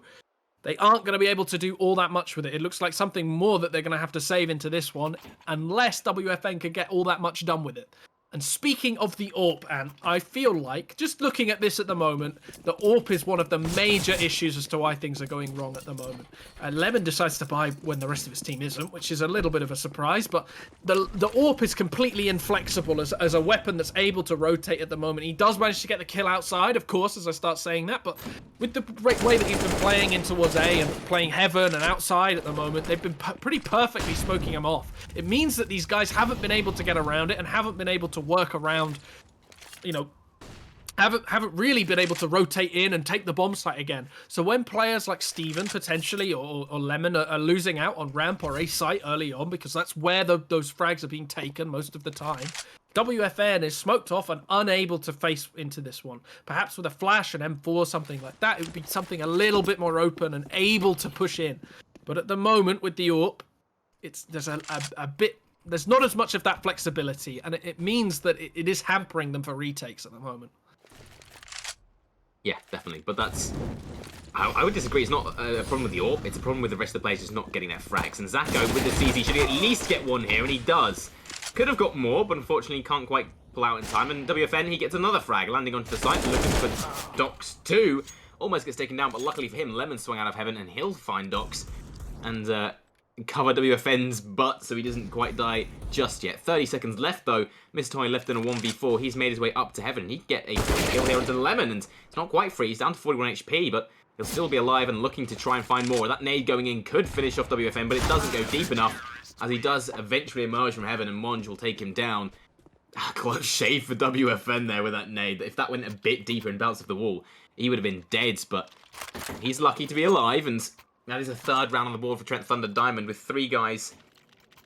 they aren't going to be able to do all that much with it. It looks like something more that they're going to have to save into this one, unless WFN can get all that much done with it. And speaking of the AWP, and I feel like, just looking at this at the moment, the AWP is one of the major issues as to why things are going wrong at the moment. Lemon decides to buy when the rest of his team isn't, which is a little bit of a surprise, but the AWP is completely inflexible as a weapon that's able to rotate at the moment. He does manage to get the kill outside, of course, as I start saying that, but with the way that he's been playing in towards A and playing Heaven and outside at the moment, they've been pretty perfectly smoking him off. It means that these guys haven't been able to get around it and haven't been able to work around, you know, haven't really been able to rotate in and take the bomb site again. So when players like Steven potentially or Lemon are losing out on ramp or A site early on, because that's where those frags are being taken most of the time, WFN is smoked off and unable to face into this one. Perhaps with a flash, an M4, something like that, it would be something a little bit more open and able to push in. But at the moment with the AUE, there's a bit. There's not as much of that flexibility, and it means that it is hampering them for retakes at the moment. Yeah, definitely. But that's... I would disagree. It's not a problem with the AUE. It's a problem with the rest of the players just not getting their frags. And Zacko with the CZ should at least get one here, and he does. Could have got more, but unfortunately can't quite pull out in time. And WFN, he gets another frag, landing onto the site, looking for Docs 2. Almost gets taken down, but luckily for him, Lemon swung out of heaven, and he'll find Docs and cover WFN's butt so he doesn't quite die just yet. 30 seconds left, though. Mr. Toy left in a 1v4. He's made his way up to heaven, and he can get a kill here onto Lemon, and it's not quite free. He's down to 41 HP, but he'll still be alive and looking to try and find more. That nade going in could finish off WFN, but it doesn't go deep enough, as he does eventually emerge from heaven, and Monj will take him down. Close shave for WFN there with that nade. If that went a bit deeper and bounced off the wall, he would have been dead, but he's lucky to be alive, and that is a third round on the board for Trent Thunder Diamond with 3 guys,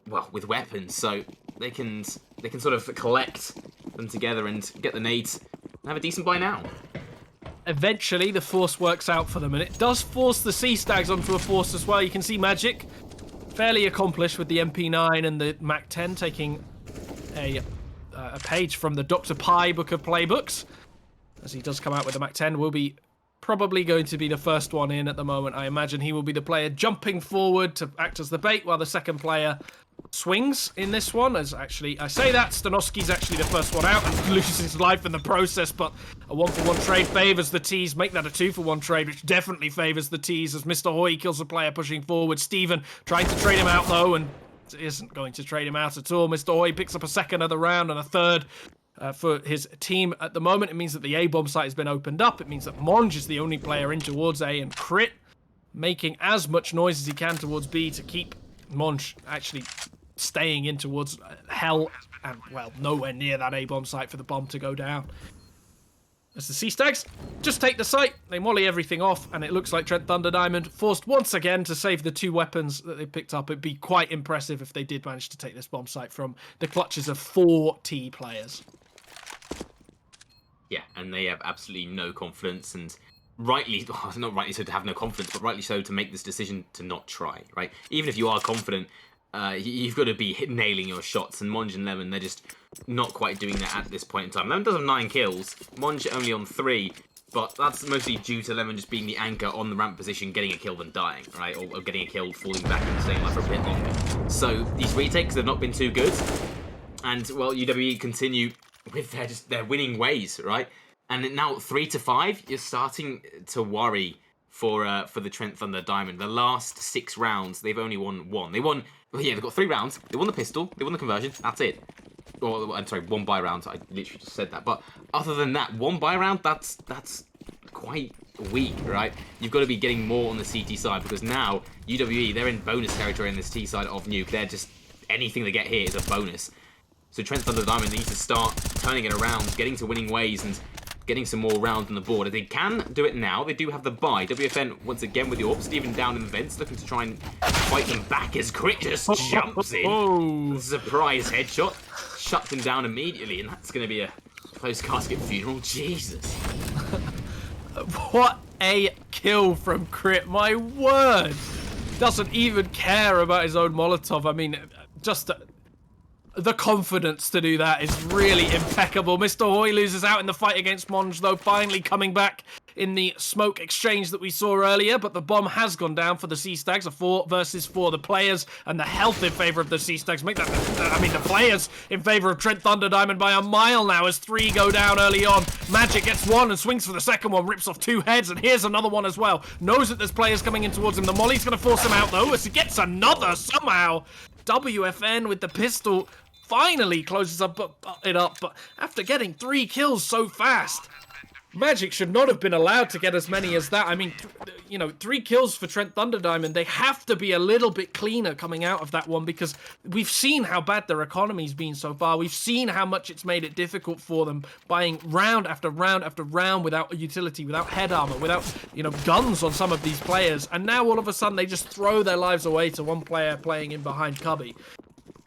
well, with weapons, so they can sort of collect them together and get the nades and have a decent buy now. Eventually, the force works out for them, and it does force the Sea Stags onto a force as well. You can see Magic fairly accomplished with the MP9 and the Mac 10 taking a page from the Dr. Pi book of playbooks. As he does come out with the Mac 10, will be probably going to be the first one in at the moment. I imagine he will be the player jumping forward to act as the bait, while the second player swings in this one. As actually, I say that, Stanovski's actually the first one out and loses his life in the process, but a 1-for-1 trade favours the T's. Make that a 2-for-1 trade, which definitely favours the T's, as Mr. Hoy kills a player pushing forward. Steven trying to trade him out, though, and isn't going to trade him out at all. Mr. Hoy picks up a second of the round and a third for his team at the moment. It means that the A-bomb site has been opened up. It means that Monj is the only player in towards A, and Crit making as much noise as he can towards B to keep Monj actually staying in towards hell and, well, nowhere near that A-bomb site for the bomb to go down. As the Sea Stags just take the site, they molly everything off, and it looks like Trent Thunder Diamond forced once again to save the 2 weapons that they picked up. It'd be quite impressive if they did manage to take this bomb site from the clutches of 4 T players. Yeah, and they have absolutely no confidence, and rightly, not rightly so to have no confidence, but rightly so to make this decision to not try, right? Even if you are confident, you've got to be nailing your shots, and Monj and Lemon, they're just not quite doing that at this point in time. Lemon does have 9 kills, Monj only on 3, but that's mostly due to Lemon just being the anchor on the ramp position, getting a kill then dying, right? Or getting a kill, falling back and staying alive for a bit longer. So these retakes have not been too good, and, well, UWE continue with their winning ways, right? And now 3-5, you're starting to worry for the Trent Thunder Diamond. The last 6 rounds, they've only won 1. They won, well, yeah, they've got 3 rounds. They won the pistol, they won the conversion. That's it. Or, I'm sorry, 1 buy round. I literally just said that. But other than that, 1 buy round, that's quite weak, right? You've got to be getting more on the CT side, because now UWE, they're in bonus territory on this T side of Nuke. They're just, anything they get here is a bonus. So Trent Thunder Diamond needs to start turning it around, getting to winning ways, and getting some more rounds on the board. If they can do it now, they do have the buy. WFN, once again with the AUE, Steven down in the vents, looking to try and fight them back as Crit just jumps in. Surprise headshot. Shuts him down immediately, and that's going to be a close casket funeral. Jesus. What a kill from Crit, my word. Doesn't even care about his own Molotov. I mean, just the confidence to do that is really impeccable. Mr. Hoy loses out in the fight against Monj, though, finally coming back in the smoke exchange that we saw earlier, but the bomb has gone down for the Sea Stags, a 4 versus 4. The players and the health in favor of the Sea Stags make that, the players in favor of Trent Thunder Diamond by a mile now, as 3 go down early on. Magic gets 1 and swings for the second one, rips off 2 heads, and here's another one as well. Knows that there's players coming in towards him. The molly's going to force him out, though, as he gets another somehow. WFN with the pistol finally closes it up, but after getting 3 kills so fast, Magic should not have been allowed to get as many as that. I mean, 3 kills for Trent Thunderdiamond. They have to be a little bit cleaner coming out of that one because we've seen how bad their economy's been so far. We've seen how much it's made it difficult for them buying round after round after round without a utility, without head armor, without, guns on some of these players. And now all of a sudden they just throw their lives away to one player playing in behind Cubby.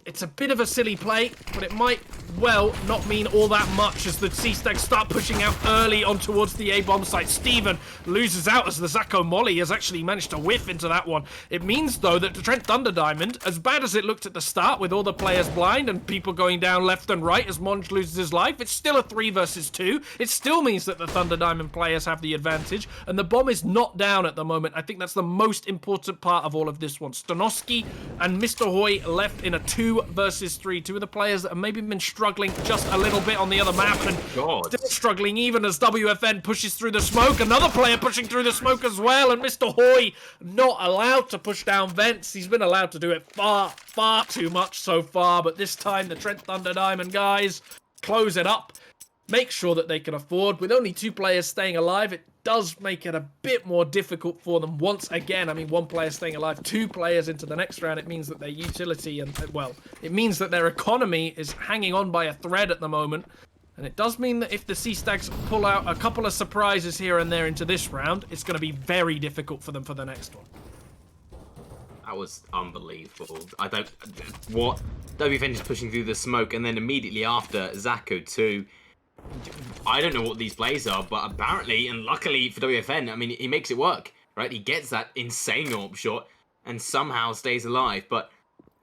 It's a bit of a silly play, but it might well not mean all that much as the C-Stags start pushing out early on towards the A-bomb site. Steven loses out as the Zacho Molly has actually managed to whiff into that one. It means, though, that the Trent Thunderdiamond, as bad as it looked at the start with all the players blind and people going down left and right as Monj loses his life, it's still a 3 versus 2. It still means that the Thunderdiamond players have the advantage, and the bomb is not down at the moment. I think that's the most important part of all of this one. Stanovsky and Mr. Hoy left in a 2 versus 3. 2 of the players that have maybe been struggling just a little bit on the other map and still struggling even as WFN pushes through the smoke. Another player pushing through the smoke as well, and Mr. Hoy not allowed to push down vents. He's been allowed to do it far too much so far, but this time the Trent Thunderdiamond guys close it up, make sure that they can afford. With only 2 players staying alive, it does make it a bit more difficult for them once again. I mean, 1 player staying alive, 2 players into the next round. It means that their utility and, well, it means that their economy is hanging on by a thread at the moment. And it does mean that if the C-Stags pull out a couple of surprises here and there into this round, it's going to be very difficult for them for the next one. That was unbelievable. What? WFN just pushing through the smoke, and then immediately after, Zacho too. I don't know what these plays are, but apparently, and luckily for WFN, I mean, he makes it work, right? He gets that insane AWP shot and somehow stays alive, but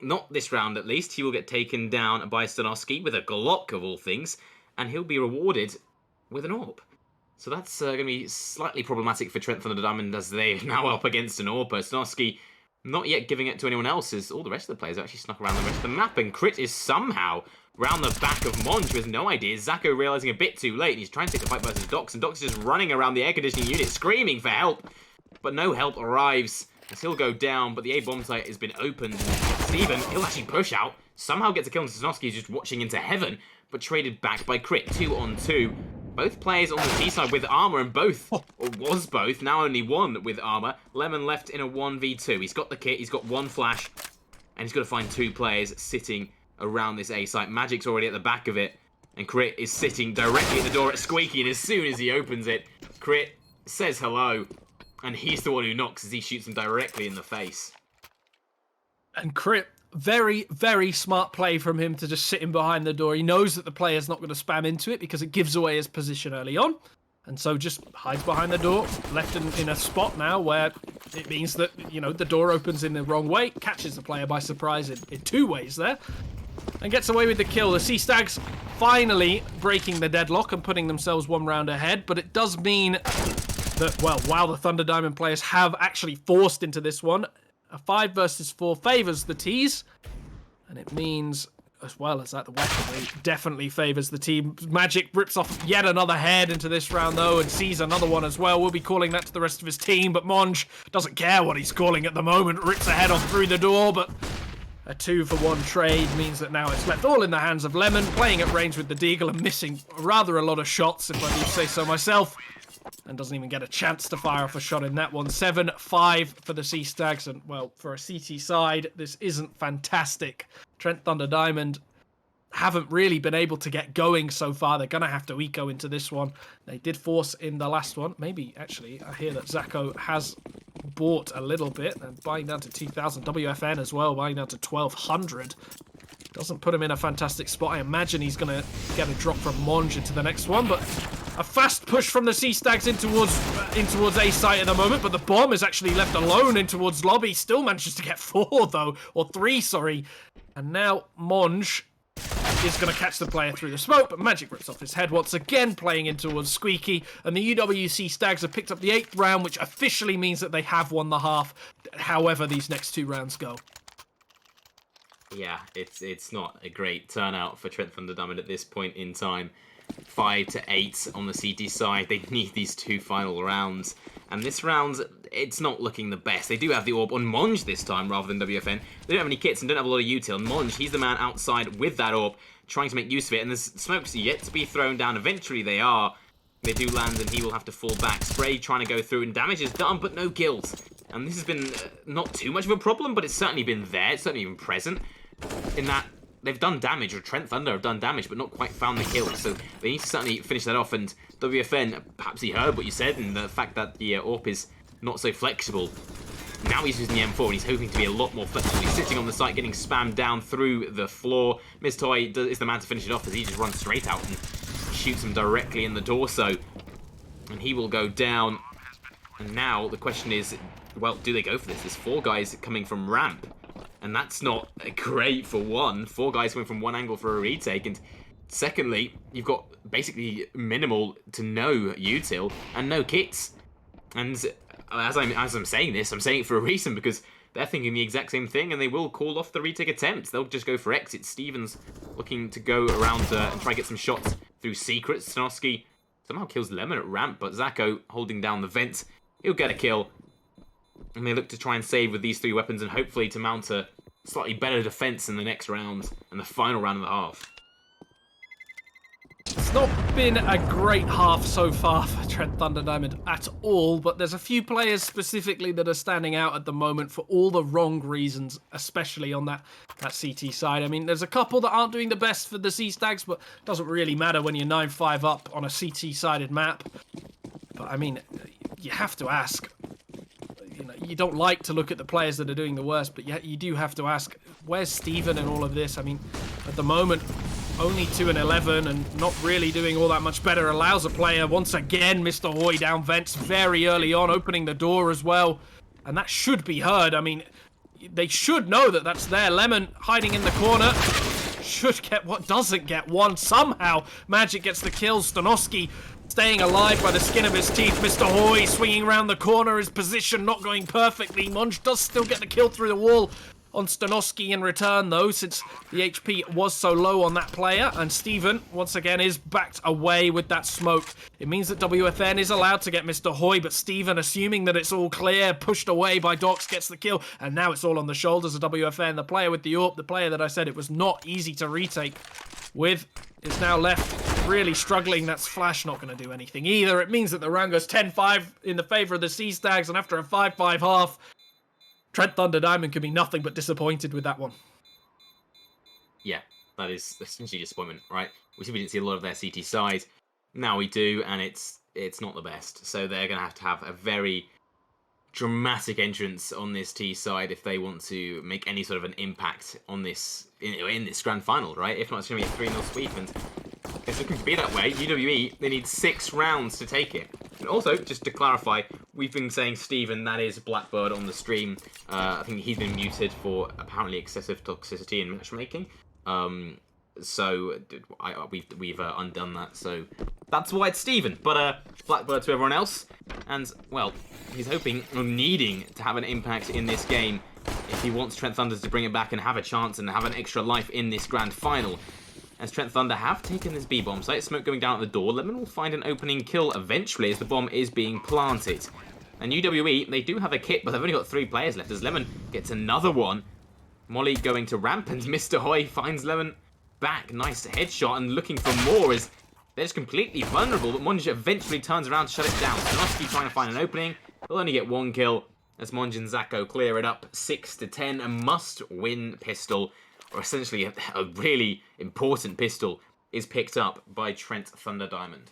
not this round at least. He will get taken down by Stanovsky with a Glock of all things, and he'll be rewarded with an AWP. So that's going to be slightly problematic for Trent Thunderdiamond as they're now up against an AWP. Stanovsky not yet giving it to anyone else as all the rest of the players actually snuck around the rest of the map, and Crit is somehow round the back of Monj with no idea. Zacho realizing a bit too late, and he's trying to take the fight versus Dox, and Dox is just running around the air conditioning unit screaming for help, but no help arrives as he'll go down, but the A-bomb site has been opened. Steven, he'll actually push out, somehow gets a kill, and Stanovsky is just watching into heaven, but traded back by Crit, 2 on 2. Both players on the C side with armor, and both, or was both, now only 1 with armor. Lemon left in a 1v2. He's got the kit, he's got 1 flash, and he's got to find 2 players sitting around this A site. Magic's already at the back of it, and Crit is sitting directly at the door at Squeaky, and as soon as he opens it, Crit says hello, and he's the one who knocks as he shoots him directly in the face. And Crit, very, very smart play from him to just sit in behind the door. He knows that the player's not going to spam into it because it gives away his position early on. And so just hides behind the door, left in a spot now where it means that, the door opens in the wrong way, catches the player by surprise in 2 ways there, and gets away with the kill. The C-Stags finally breaking the deadlock and putting themselves 1 round ahead, but it does mean that, well, while the Thunderdiamond players have actually forced into this one, a 5 versus 4 favors the T's, and it means, as well as that, the weaponry definitely favors the team. Magic rips off yet another head into this round, though, and sees another one as well. We'll be calling that to the rest of his team, but Monj doesn't care what he's calling at the moment. Rips a head off through the door, but a 2-for-1 trade means that now it's left all in the hands of Lemon, playing at range with the Deagle and missing rather a lot of shots, if I do say so myself. And doesn't even get a chance to fire off a shot in that one. 7-5 for the C-Stags, and, well, for a CT side, this isn't fantastic. Trent Thunderdiamond haven't really been able to get going so far. They're going to have to eco into this one. They did force in the last one. Maybe, actually, I hear that Zacho has bought a little bit and buying down to 2,000. WFN as well, buying down to 1,200. Doesn't put him in a fantastic spot. I imagine he's going to get a drop from Monj into the next one, but a fast push from the C-Stags in towards A site at the moment, but the bomb is actually left alone in towards lobby. Still manages to get 4, though, or 3, sorry. And now Monj is going to catch the player through the smoke, but Magic rips off his head once again, playing in towards Squeaky, and the UWC Stags have picked up the 8th round, which officially means that they have won the half, however these next 2 rounds go. Yeah, it's not a great turnout for Trent Thunderdiamond at this point in time. 5-8 on the CT side. They need these 2 final rounds. And this round, it's not looking the best. They do have the AWP on Monj this time rather than WFN. They don't have any kits and don't have a lot of util. Monj, he's the man outside with that AWP, trying to make use of it. And there's smokes yet to be thrown down. Eventually they are. They do land, and he will have to fall back. Spray trying to go through, and damage is done, but no kills. And this has been not too much of a problem, but it's certainly been there. It's certainly been present in that they've done damage, or Trent Thunder have done damage, but not quite found the kill. So they need to certainly finish that off. And WFN, perhaps he heard what you said, and the fact that the AWP is not so flexible. Now he's using the M4, and he's hoping to be a lot more flexible. He's sitting on the site, getting spammed down through the floor. Mr. Toy is the man to finish it off, as he just runs straight out and shoots him directly in the torso. And he will go down. And now the question is, well, do they go for this? There's 4 guys coming from ramp. And that's not great for one. 4 guys coming from one angle for a retake. And secondly, you've got basically minimal to no util and no kits. And as I'm saying this, I'm saying it for a reason, because they're thinking the exact same thing, and they will call off the retake attempt. They'll just go for exit. Steven's looking to go around and try to get some shots through secrets. Stanoski somehow kills Lemon at ramp, but Zako holding down the vent. He'll get a kill. And they look to try and save with these 3 weapons, and hopefully to mount a slightly better defense in the next round and the final round of the half. It's not been a great half so far for Trent Thunder Diamond at all, but there's a few players specifically that are standing out at the moment for all the wrong reasons, especially on that CT side. I mean, there's a couple that aren't doing the best for the C-Stags, but it doesn't really matter when you're 9-5 up on a CT-sided map. But, I mean, you have to ask. You know, you don't like to look at the players that are doing the worst, but you do have to ask, where's Steven in all of this? I mean, at the moment, only 2-11 and not really doing all that much better allows a player, once again, Mr. Hoy down vents very early on, opening the door as well. And that should be heard. I mean, they should know that that's there. Lemon hiding in the corner should get what doesn't get one. Somehow, Magic gets the kill. Stanoski staying alive by the skin of his teeth. Mr. Hoy swinging around the corner, his position not going perfectly. Monge does still get the kill through the wall on Stanoski in return, though, since the HP was so low on that player. And Steven, once again, is backed away with that smoke. It means that WFN is allowed to get Mr. Hoy, but Steven, assuming that it's all clear, pushed away by Docs, gets the kill. And now it's all on the shoulders of WFN, the player with the AWP, the player that I said it was not easy to retake with, is now left really struggling. That's Flash not going to do anything either. It means that the round goes 10-5 in the favor of the C-Stags, and after a 5-5 half, Trent Thunder Diamond can be nothing but disappointed with that one. Yeah, that is essentially disappointment, right? We didn't see a lot of their CT side. Now we do, and it's not the best. So they're going to have a very dramatic entrance on this T side if they want to make any sort of an impact on this in this grand final, right? If not, it's going to be a 3-0 sweep, and it's looking to be that way. UWE, they need 6 rounds to take it. And also, just to clarify, we've been saying Steven, that is Blackbird on the stream. I think he's been muted for apparently excessive toxicity in matchmaking. So we've undone that. So that's why it's Steven. But Blackbird to everyone else. And, well, he's hoping or needing to have an impact in this game if he wants Trent Thunders to bring it back and have a chance and have an extra life in this grand final. As Trent Thunder have taken this B-bomb site, smoke going down at the door, Lemon will find an opening kill eventually as the bomb is being planted. And UWE, they do have a kit, but they've only got 3 players left as Lemon gets another one. Molly going to ramp, and Mr. Hoy finds Lemon back. Nice headshot, and looking for more as they're just completely vulnerable, but Monge eventually turns around to shut it down. Stanoski trying to find an opening. They'll only get 1 kill as Monge and Zako clear it up 6-10. A must-win pistol, or essentially a really important pistol, is picked up by Trent Thunder Diamond.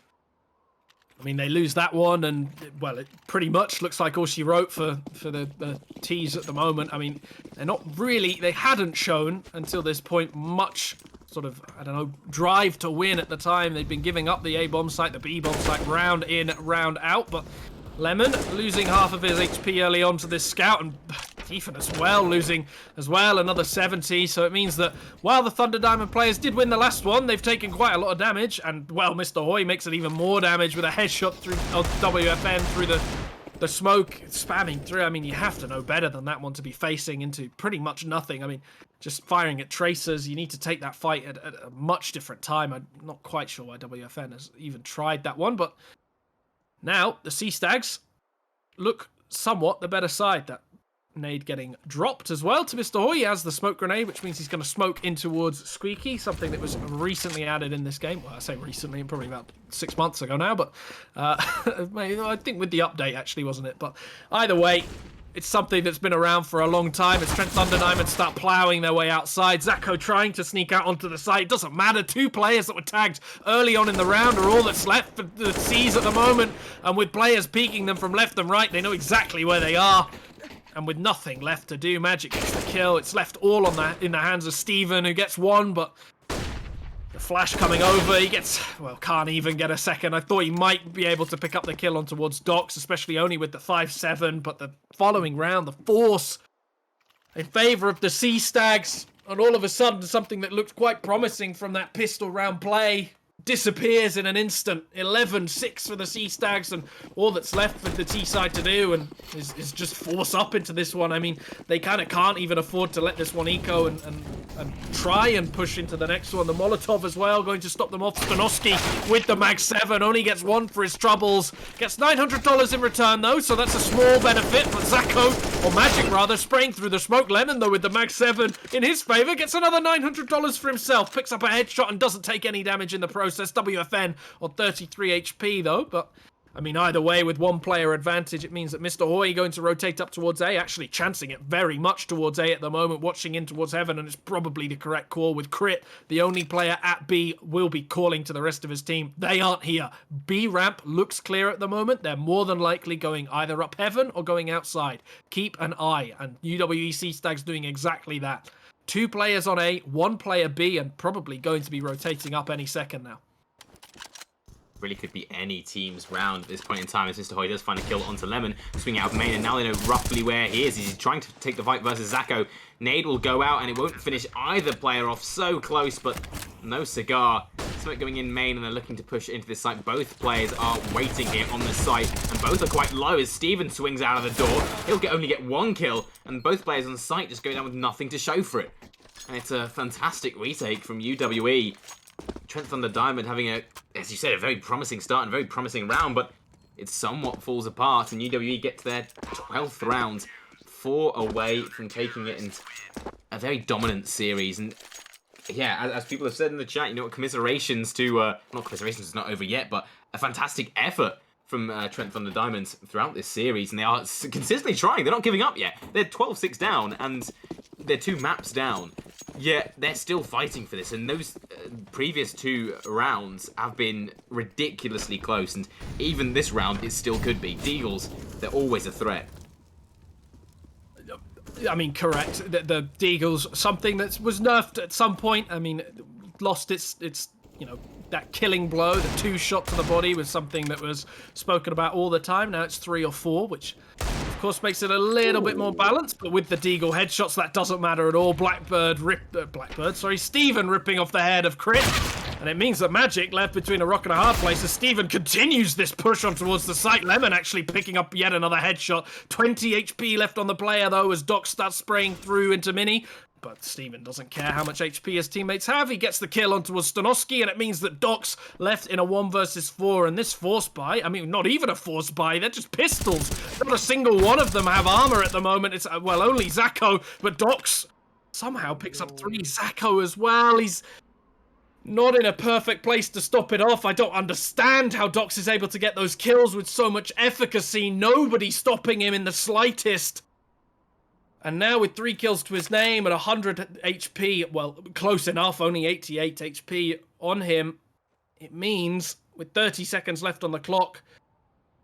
I mean, they lose that one, and, well, it pretty much looks like all she wrote for the T's at the moment. I mean, they're not really, they hadn't shown until this point much sort of, I don't know, drive to win at the time. They'd been giving up the A-bomb site, the B-bomb site, round in, round out, but Lemon losing half of his HP early on to this scout, and Ethan as well losing as well, another 70. So it means that while the Thunder Diamond players did win the last one, they've taken quite a lot of damage, and, well, Mr. Hoy makes it even more damage with a headshot through WFN through the smoke, spamming through. I mean, you have to know better than that one to be facing into pretty much nothing. I mean, just firing at tracers, you need to take that fight at a much different time. I'm not quite sure why WFN has even tried that one, but now the Sea Stags look somewhat the better side. That Nade getting dropped as well to Mr. Hoy. He has the smoke grenade, which means he's going to smoke in towards Squeaky, something that was recently added in this game. Well, I say recently, probably about 6 months ago now, but I think with the update, actually, wasn't it? But either way, it's something that's been around for a long time. As Trent Thunder Diamonds start plowing their way outside, Zacho trying to sneak out onto the site. It doesn't matter. 2 players that were tagged early on in the round are all that's left for the C's at the moment. And with players peeking them from left and right, they know exactly where they are. And with nothing left to do, Magic gets the kill. It's left all on in the hands of Steven, who gets one, but the flash coming over, he gets, well, can't even get a second. I thought he might be able to pick up the kill on towards Docs, especially only with the 5-7, but the following round, the force in favor of the Sea Stags, and all of a sudden, something that looked quite promising from that pistol round play disappears in an instant. 11-6 for the Sea Stags, and all that's left for the T side to do and is just force up into this one. I mean, they kind of can't even afford to let this one eco and try and push into the next one. The Molotov as well, going to stop them off. Stanoski with the Mag 7, only gets 1 for his troubles. Gets $900 in return though, so that's a small benefit. But Zacho, or Magic rather, spraying through the smoke. Lemon though with the Mag 7 in his favor, gets another $900 for himself. Picks up a headshot and doesn't take any damage in the process. WFN on 33 HP though, but I mean, either way, with 1 player advantage, it means that Mr. Hoy going to rotate up towards A, actually chancing it very much towards A at the moment, watching in towards Heaven, and it's probably the correct call with Crit. The only player at B will be calling to the rest of his team. They aren't here. B ramp looks clear at the moment. They're more than likely going either up Heaven or going outside. Keep an eye, and UWEC Stags doing exactly that. 2 players on A, 1 player B, and probably going to be rotating up any second now. Really could be any team's round at this point in time, as Mr. Hoy does find a kill onto Lemon, swing out of main, and now they know roughly where he is. He's trying to take the fight versus Zacho. Nade will go out, and it won't finish either player off. So close, but no cigar. Smoke going in main, and they're looking to push into this site. Both players are waiting here on the site, and both are quite low as Steven swings out of the door. He'll only get 1 kill, and both players on site just go down with nothing to show for it. And it's a fantastic retake from UWE. Trent Thunder Diamond having as you said, a very promising start and a very promising round, but it somewhat falls apart, and UWE get to their 12th round, 4 away from taking it in a very dominant series. And yeah, as people have said in the chat, you know, commiserations to, not commiserations, it's not over yet, but a fantastic effort from Trent Thunder Diamonds throughout this series, and they are consistently trying. They're not giving up yet. They're 12-6 down, and they're 2 maps down. Yet they're still fighting for this, and those previous 2 rounds have been ridiculously close, and even this round it still could be. Deagles, they're always a threat. I mean, correct. The Deagles, something that was nerfed at some point. I mean, lost its you know, that killing blow. The 2 shot to the body was something that was spoken about all the time. Now it's 3 or 4, which of course makes it a little bit more balanced, but with the Deagle headshots, that doesn't matter at all. Steven ripping off the head of Crit, and it means that Magic left between a rock and a hard place as Steven continues this push on towards the site. Lemon actually picking up yet another headshot. 20 HP left on the player though as Doc starts spraying through into Mini. But Steven doesn't care how much HP his teammates have. He gets the kill onto Stanoski, and it means that Doc's left in a 1 versus 4. And this force buy, I mean, not even a force buy, they're just pistols. Not a single one of them have armor at the moment. It's, well, only Zacho, but Doc's somehow picks up 3. Zacho as well. He's not in a perfect place to stop it off. I don't understand how Docs is able to get those kills with so much efficacy. Nobody stopping him in the slightest. And now with 3 kills to his name and 100 HP, well, close enough, only 88 HP on him, it means with 30 seconds left on the clock,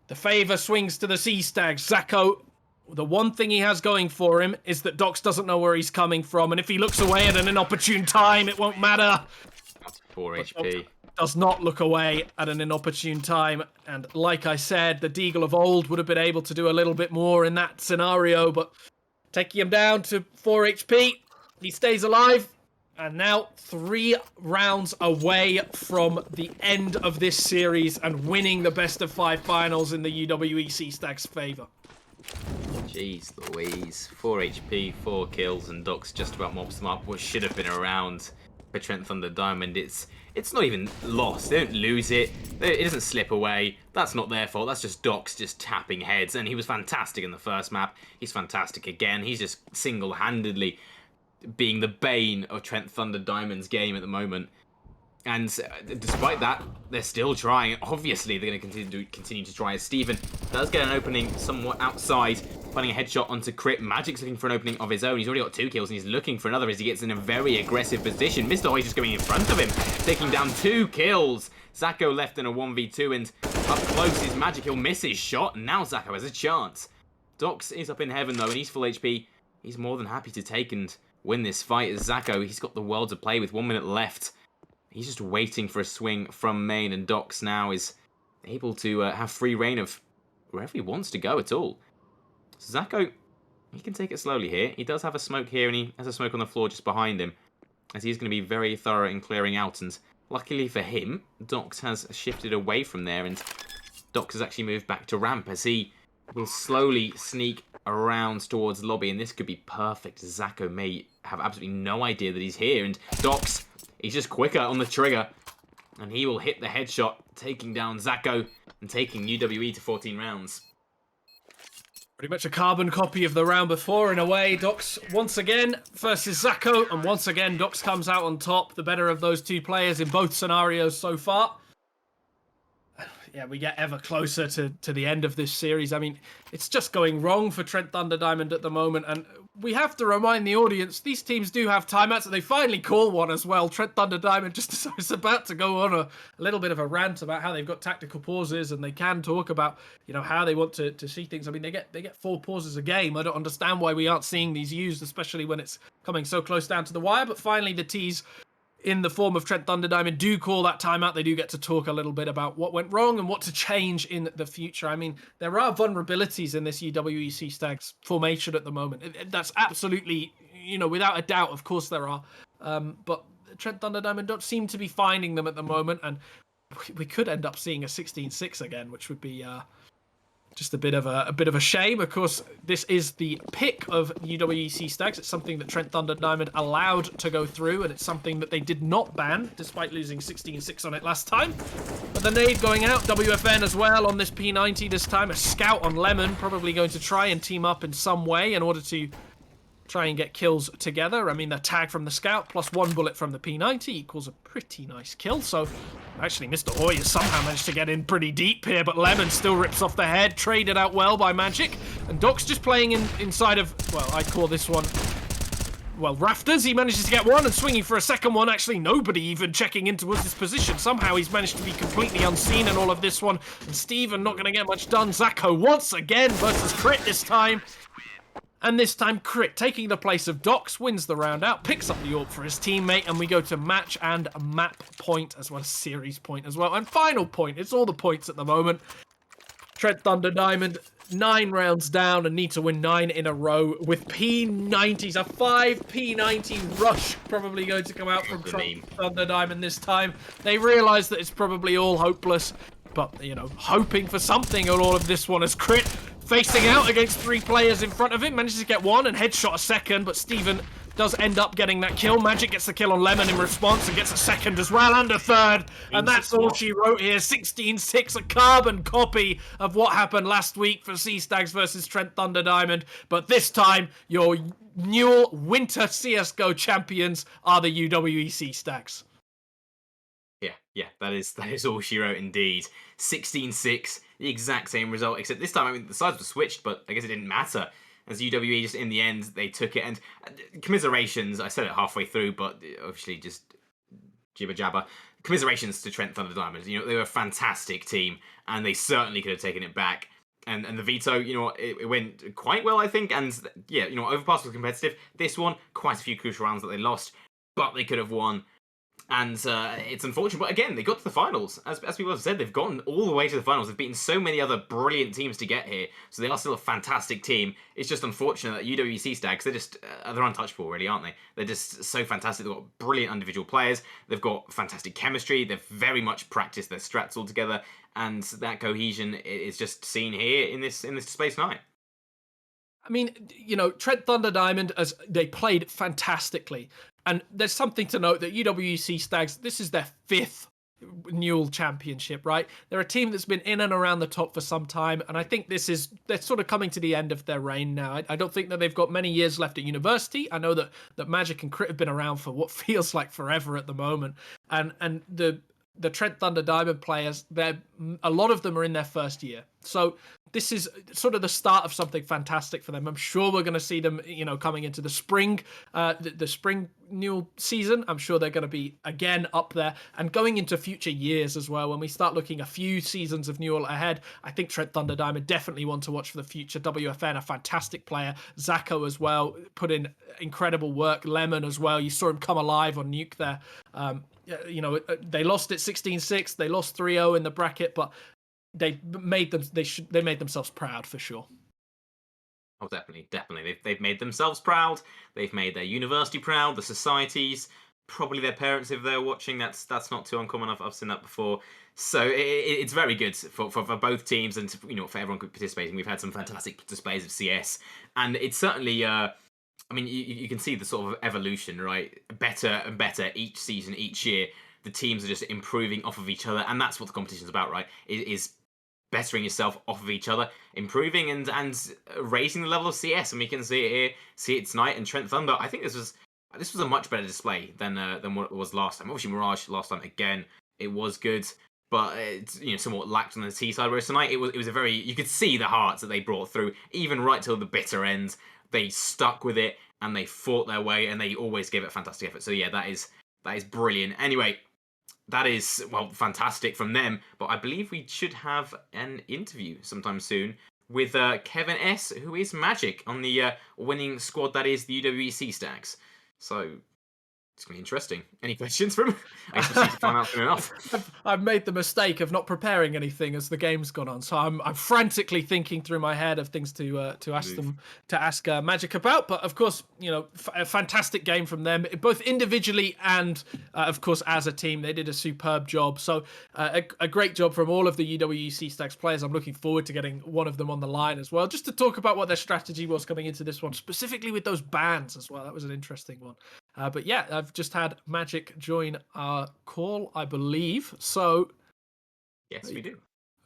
the favor swings to the Sea Stags. Zacho, the one thing he has going for him is that Docs doesn't know where he's coming from, and if he looks away at an inopportune time, it won't matter. That's 4 HP. Does not look away at an inopportune time, and like I said, the Deagle of old would have been able to do a little bit more in that scenario, but taking him down to 4 HP. He stays alive. And now 3 rounds away from the end of this series and winning the best of 5 finals in the UWEC Stags' favour. Jeez Louise. 4 HP, 4 kills, and Doc's just about mops them up. What should have been around for Trent Thunder Diamond. It's it's not even lost. They don't lose it. It doesn't slip away. That's not their fault. That's just Docs just tapping heads. And he was fantastic in the first map. He's fantastic again. He's just single-handedly being the bane of Trent Thunder Diamond's game at the moment. And despite that, they're still trying. Obviously, they're going to continue to try. As Steven does get an opening somewhat outside, finding a headshot onto Crit. Magic's looking for an opening of his own. He's already got 2 kills, and he's looking for another as he gets in a very aggressive position. Mr. Hoy just going in front of him, taking down 2 kills. Zacko left in a 1v2, and up close is Magic. He'll miss his shot, and now Zacko has a chance. Docs is up in heaven, though, and he's full HP. He's more than happy to take and win this fight as Zacko. He's got the world to play with 1 minute left. He's just waiting for a swing from main, and Docs now is able to have free reign of wherever he wants to go at all. So Zacko, he can take it slowly here. He does have a smoke here, and he has a smoke on the floor just behind him, as he's going to be very thorough in clearing out. And luckily for him, Docs has shifted away from there, and Docs has actually moved back to ramp as he will slowly sneak around towards lobby, and this could be perfect. Zacko may have absolutely no idea that he's here, and Docs, he's just quicker on the trigger, and he will hit the headshot, taking down Zacko and taking UWE to 14 rounds. Pretty much a carbon copy of the round before, in a way. Docs once again versus Zacko, and once again Docs comes out on top, the better of those 2 players in both scenarios so far. Yeah, we get ever closer to the end of this series. I mean, it's just going wrong for Trent Thunder Diamond at the moment, and we have to remind the audience, these teams do have timeouts, and they finally call one as well. Trent Thunder Diamond just is about to go on a little bit of a rant about how they've got tactical pauses, and they can talk about, you know, how they want to see things. I mean, they get 4 pauses a game. I don't understand why we aren't seeing these used, especially when it's coming so close down to the wire. But finally, the T's, in the form of Trent Thunder Diamond, do call that timeout. They do get to talk a little bit about what went wrong and what to change in the future. I mean, there are vulnerabilities in this UWEC Stags formation at the moment. That's absolutely, you know, without a doubt, of course there are. But Trent Thunder Diamond don't seem to be finding them at the moment, and we could end up seeing a 16-6 again, which would be just a bit of a shame. Of course, this is the pick of UWEC Stags. It's something that Trent Thunder Diamond allowed to go through, and it's something that they did not ban, despite losing 16-6 on it last time. But the nade going out, WFN as well on this P90 this time. A scout on Lemon, probably going to try and team up in some way in order to try and get kills together. I mean, the tag from the scout plus 1 bullet from the P90 equals a pretty nice kill. So actually, Mr. Hoy has somehow managed to get in pretty deep here, but Lemon still rips off the head, traded out well by Magic. And Doc's just playing inside of, well, I call this one, well, rafters. He manages to get one and swinging for a second one. Actually, nobody even checking in towards his position. Somehow he's managed to be completely unseen in all of this one. And Steven not going to get much done. Zacko once again versus Crit this time. And this time, Crit, taking the place of Docs, wins the round out, picks up the AUE for his teammate, and we go to match and map point, as well as series point as well. And final point, it's all the points at the moment. Trent Thunder Diamond, 9 rounds down and need to win 9 in a row with P90s. A 5 P90 rush probably going to come out from Trent Thunder Diamond this time. They realise that it's probably all hopeless, but, you know, hoping for something on all of this one as Crit, facing out against 3 players in front of him, manages to get 1 and headshot a second, but Steven does end up getting that kill. Magic gets the kill on Lemon in response and gets a second as well, and a third. And that's all she wrote here. 16-6, a carbon copy of what happened last week for C-Stags versus Trent Thunder Diamond. But this time, your Newell Winter CSGO champions are the UWEC Stags. Yeah, that is all she wrote indeed. 16-6, the exact same result, except this time, I mean, the sides were switched, but I guess it didn't matter, as UWE just, in the end, they took it. And commiserations, I said it halfway through, but obviously just jibber jabber. Commiserations to Trent Thunder Diamond. You know, they were a fantastic team, and they certainly could have taken it back. And the veto, you know, it went quite well, I think. And yeah, you know, Overpass was competitive. This one, quite a few crucial rounds that they lost, but they could have won. And it's unfortunate, but again, they got to the finals. As people have said, they've gotten all the way to the finals. They've beaten so many other brilliant teams to get here, so they are still a fantastic team. It's just unfortunate that UWC Stags, they're just, they're untouchable, really, aren't they? They're just so fantastic. They've got brilliant individual players. They've got fantastic chemistry. They've very much practiced their strats all together, and that cohesion is just seen here in this space night. I mean, you know, Trent Thunder Diamond, as they played fantastically. And there's something to note that UWC Stags, this is their 5th Newell Championship, right? They're a team that's been in and around the top for some time, and I think they're sort of coming to the end of their reign now. I don't think that they've got many years left at university. I know that Magic and Crit have been around for what feels like forever at the moment, and the Trent Thunder Diamond players, a lot of them are in their first year. So this is sort of the start of something fantastic for them. I'm sure we're going to see them, coming into the spring, the spring Newell season. I'm sure they're going to be again up there, and going into future years as well. When we start looking a few seasons of Newell ahead, I think Trent Thunder Diamond definitely one to watch for the future. WFN, a fantastic player. Zacho as well, put in incredible work. Lemon as well. You saw him come alive on Nuke there. They lost it 16-6. They lost 3-0 in the bracket, but they made themselves proud for sure. Oh, definitely. They've made themselves proud. They've made their university proud. The societies, probably their parents if they're watching. That's not too uncommon. I've seen that before. So it's very good for both teams and for everyone participating. We've had some fantastic displays of CS, and it's certainly. I mean, you can see the sort of evolution, right? Better and better each season, each year. The teams are just improving off of each other, and that's what the competition's about, right? Is bettering yourself off of each other, improving and raising the level of CS. And we can see it here, see it tonight. And Trent Thunder, I think this was a much better display than what it was last time. Obviously, Mirage last time again, it was good, but it's somewhat lacked on the T side. Whereas tonight, it was a very, you could see the hearts that they brought through, even right till the bitter end. They stuck with it and they fought their way, and they always gave it a fantastic effort. So yeah, that is brilliant. Anyway, that is, well, fantastic from them. But I believe we should have an interview sometime soon with Kevin S, who is Magic on the winning squad that is the UWEC Stags. So it's going to be interesting. Any questions from him? I guess we'll see to find out soon enough. I've made the mistake of not preparing anything as the game's gone on, so I'm frantically thinking through my head of things to ask Magic about. But of course, a fantastic game from them, both individually and of course as a team. They did a superb job. So a great job from all of the UWEC Stags players. I'm looking forward to getting one of them on the line as well, just to talk about what their strategy was coming into this one, specifically with those bans as well. That was an interesting one. But yeah, I've just had Magic join our call, I believe. So, yes, we do.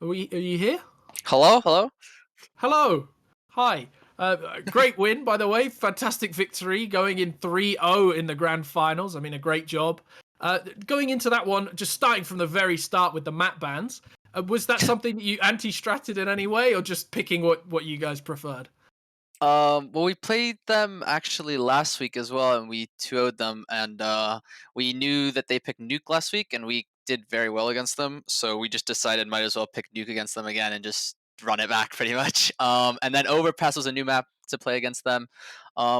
Are you here? Hello. Hi. Great win, by the way. Fantastic victory, going in 3-0 in the grand finals. I mean, a great job. Going into that one, just starting from the very start with the map bans. Was that something that you anti-stratted in any way, or just picking what you guys preferred? Well, we played them actually last week as well, and we 2-0'd them, and we knew that they picked Nuke last week, and we did very well against them, so we just decided might as well pick Nuke against them again and just run it back pretty much. And then Overpass was a new map to play against them.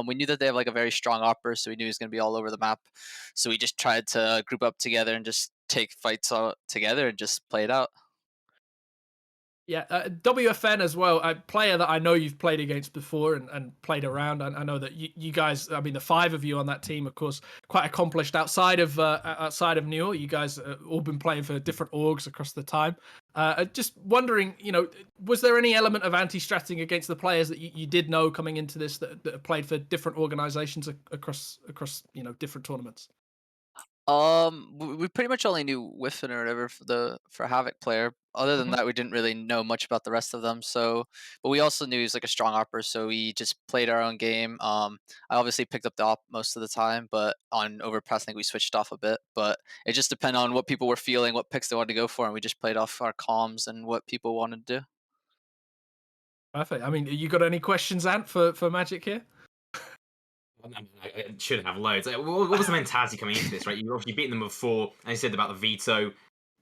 We knew that they have like a very strong opera, so we knew he was going to be all over the map. So we just tried to group up together and just take fights all together and just play it out. Yeah, WFN as well, a player that I know you've played against before and played around. I know that you guys, I mean, the 5 of you on that team, of course, quite accomplished outside of Newell. You guys all been playing for different orgs across the time. Just wondering, was there any element of anti-stratting against the players that you did know coming into this that have played for different organizations across different tournaments? We pretty much only knew Whiffin or whatever for Havoc player. Other than that, we didn't really know much about the rest of them. So, but we also knew he was like a strong opper, so we just played our own game. I obviously picked up the op most of the time, but on Overpass, I think we switched off a bit. But it just depended on what people were feeling, what picks they wanted to go for, and we just played off our comms and what people wanted to do. Perfect. I mean, you got any questions, Ant, for Magic here? I should have loads. What was the mentality coming into this, right? You've obviously beaten them before, and you said about the veto.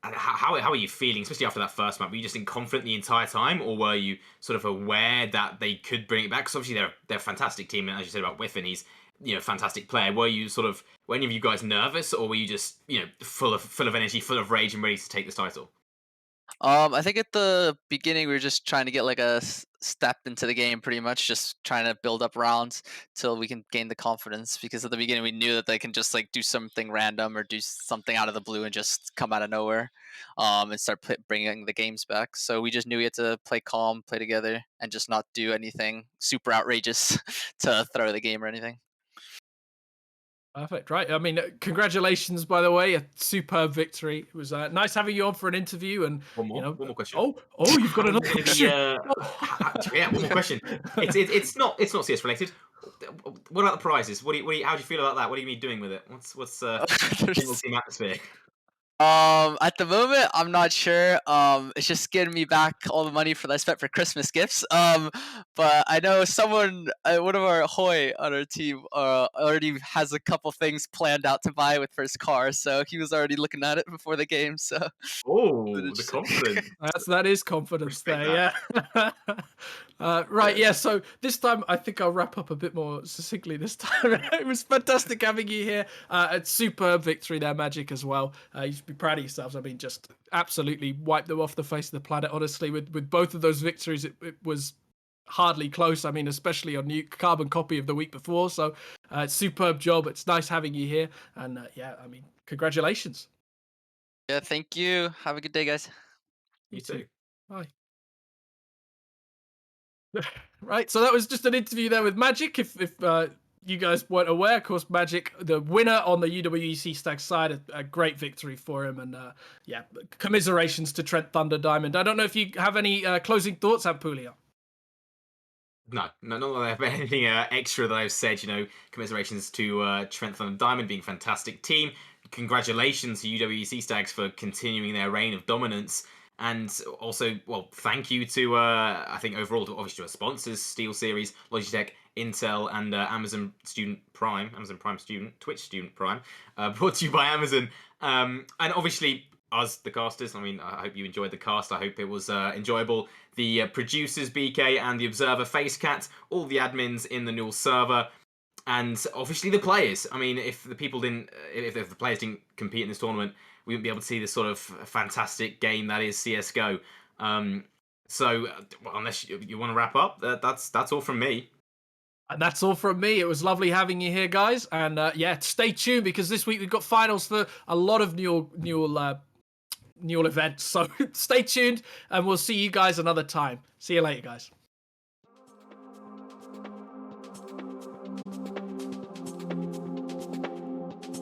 How are you feeling, especially after that first map? Were you just confident the entire time, or were you sort of aware that they could bring it back? Because obviously they're a fantastic team, and as you said about Whiffin, he's fantastic player. Were any of you guys nervous, or were you just full of energy, full of rage, and ready to take this title? I think at the beginning we were just trying to get like a step into the game, pretty much just trying to build up rounds till we can gain the confidence. Because at the beginning we knew that they can just like do something random or do something out of the blue and just come out of nowhere, and start bringing the games back. So we just knew we had to play calm, play together, and just not do anything super outrageous to throw the game or anything. Perfect, right? I mean, congratulations, by the way, a superb victory. It was nice having you on for an interview, and One more question. you've got How are you another going to be? question. Yeah, one more question. It's not CS related. What about the prizes? How do you feel about that? What are you gonna be doing with it? What's general There's- team atmosphere? At the moment, I'm not sure. It's just getting me back all the money that I spent for Christmas gifts. But I know someone, one of our Hoy on our team, already has a couple things planned out to buy with for his car. So he was already looking at it before the game. So Oh, the interesting. confidence. That is confidence Respect there, that. yeah. Right, yeah. So this time, I think I'll wrap up a bit more succinctly. This time, it was fantastic having you here. A superb victory there, Magic, as well. You should be proud of yourselves. I mean, just absolutely wiped them off the face of the planet. Honestly, with both of those victories, it was hardly close. I mean, especially on new carbon copy of the week before. So, superb job. It's nice having you here, and yeah, I mean, congratulations. Yeah, thank you. Have a good day, guys. You too. Bye. Right, so that was just an interview there with Magic. If you guys weren't aware, of course, Magic, the winner on the UWEC Stag side, a great victory for him, and yeah, commiserations to Trent Thunder Diamond. I don't know if you have any closing thoughts, Ampulia. No, not that I have anything extra that I've said. Commiserations to Trent Thunder Diamond being a fantastic team. Congratulations to UWEC Stags for continuing their reign of dominance. And also, well, thank you to, I think overall, obviously to our sponsors, Steel Series, Logitech, Intel, and Amazon Prime Student, Twitch Student Prime, brought to you by Amazon. And obviously, us, the casters. I mean, I hope you enjoyed the cast. I hope it was enjoyable. The producers, BK, and the Observer, Facecat, all the admins in the Null server, and obviously the players. I mean, if the players didn't compete in this tournament, we wouldn't be able to see this sort of fantastic game that is CSGO. So, well, unless you want to wrap up, that's all from me. And that's all from me. It was lovely having you here, guys. And yeah, stay tuned because this week we've got finals for a lot of new events. So stay tuned, and we'll see you guys another time. See you later, guys.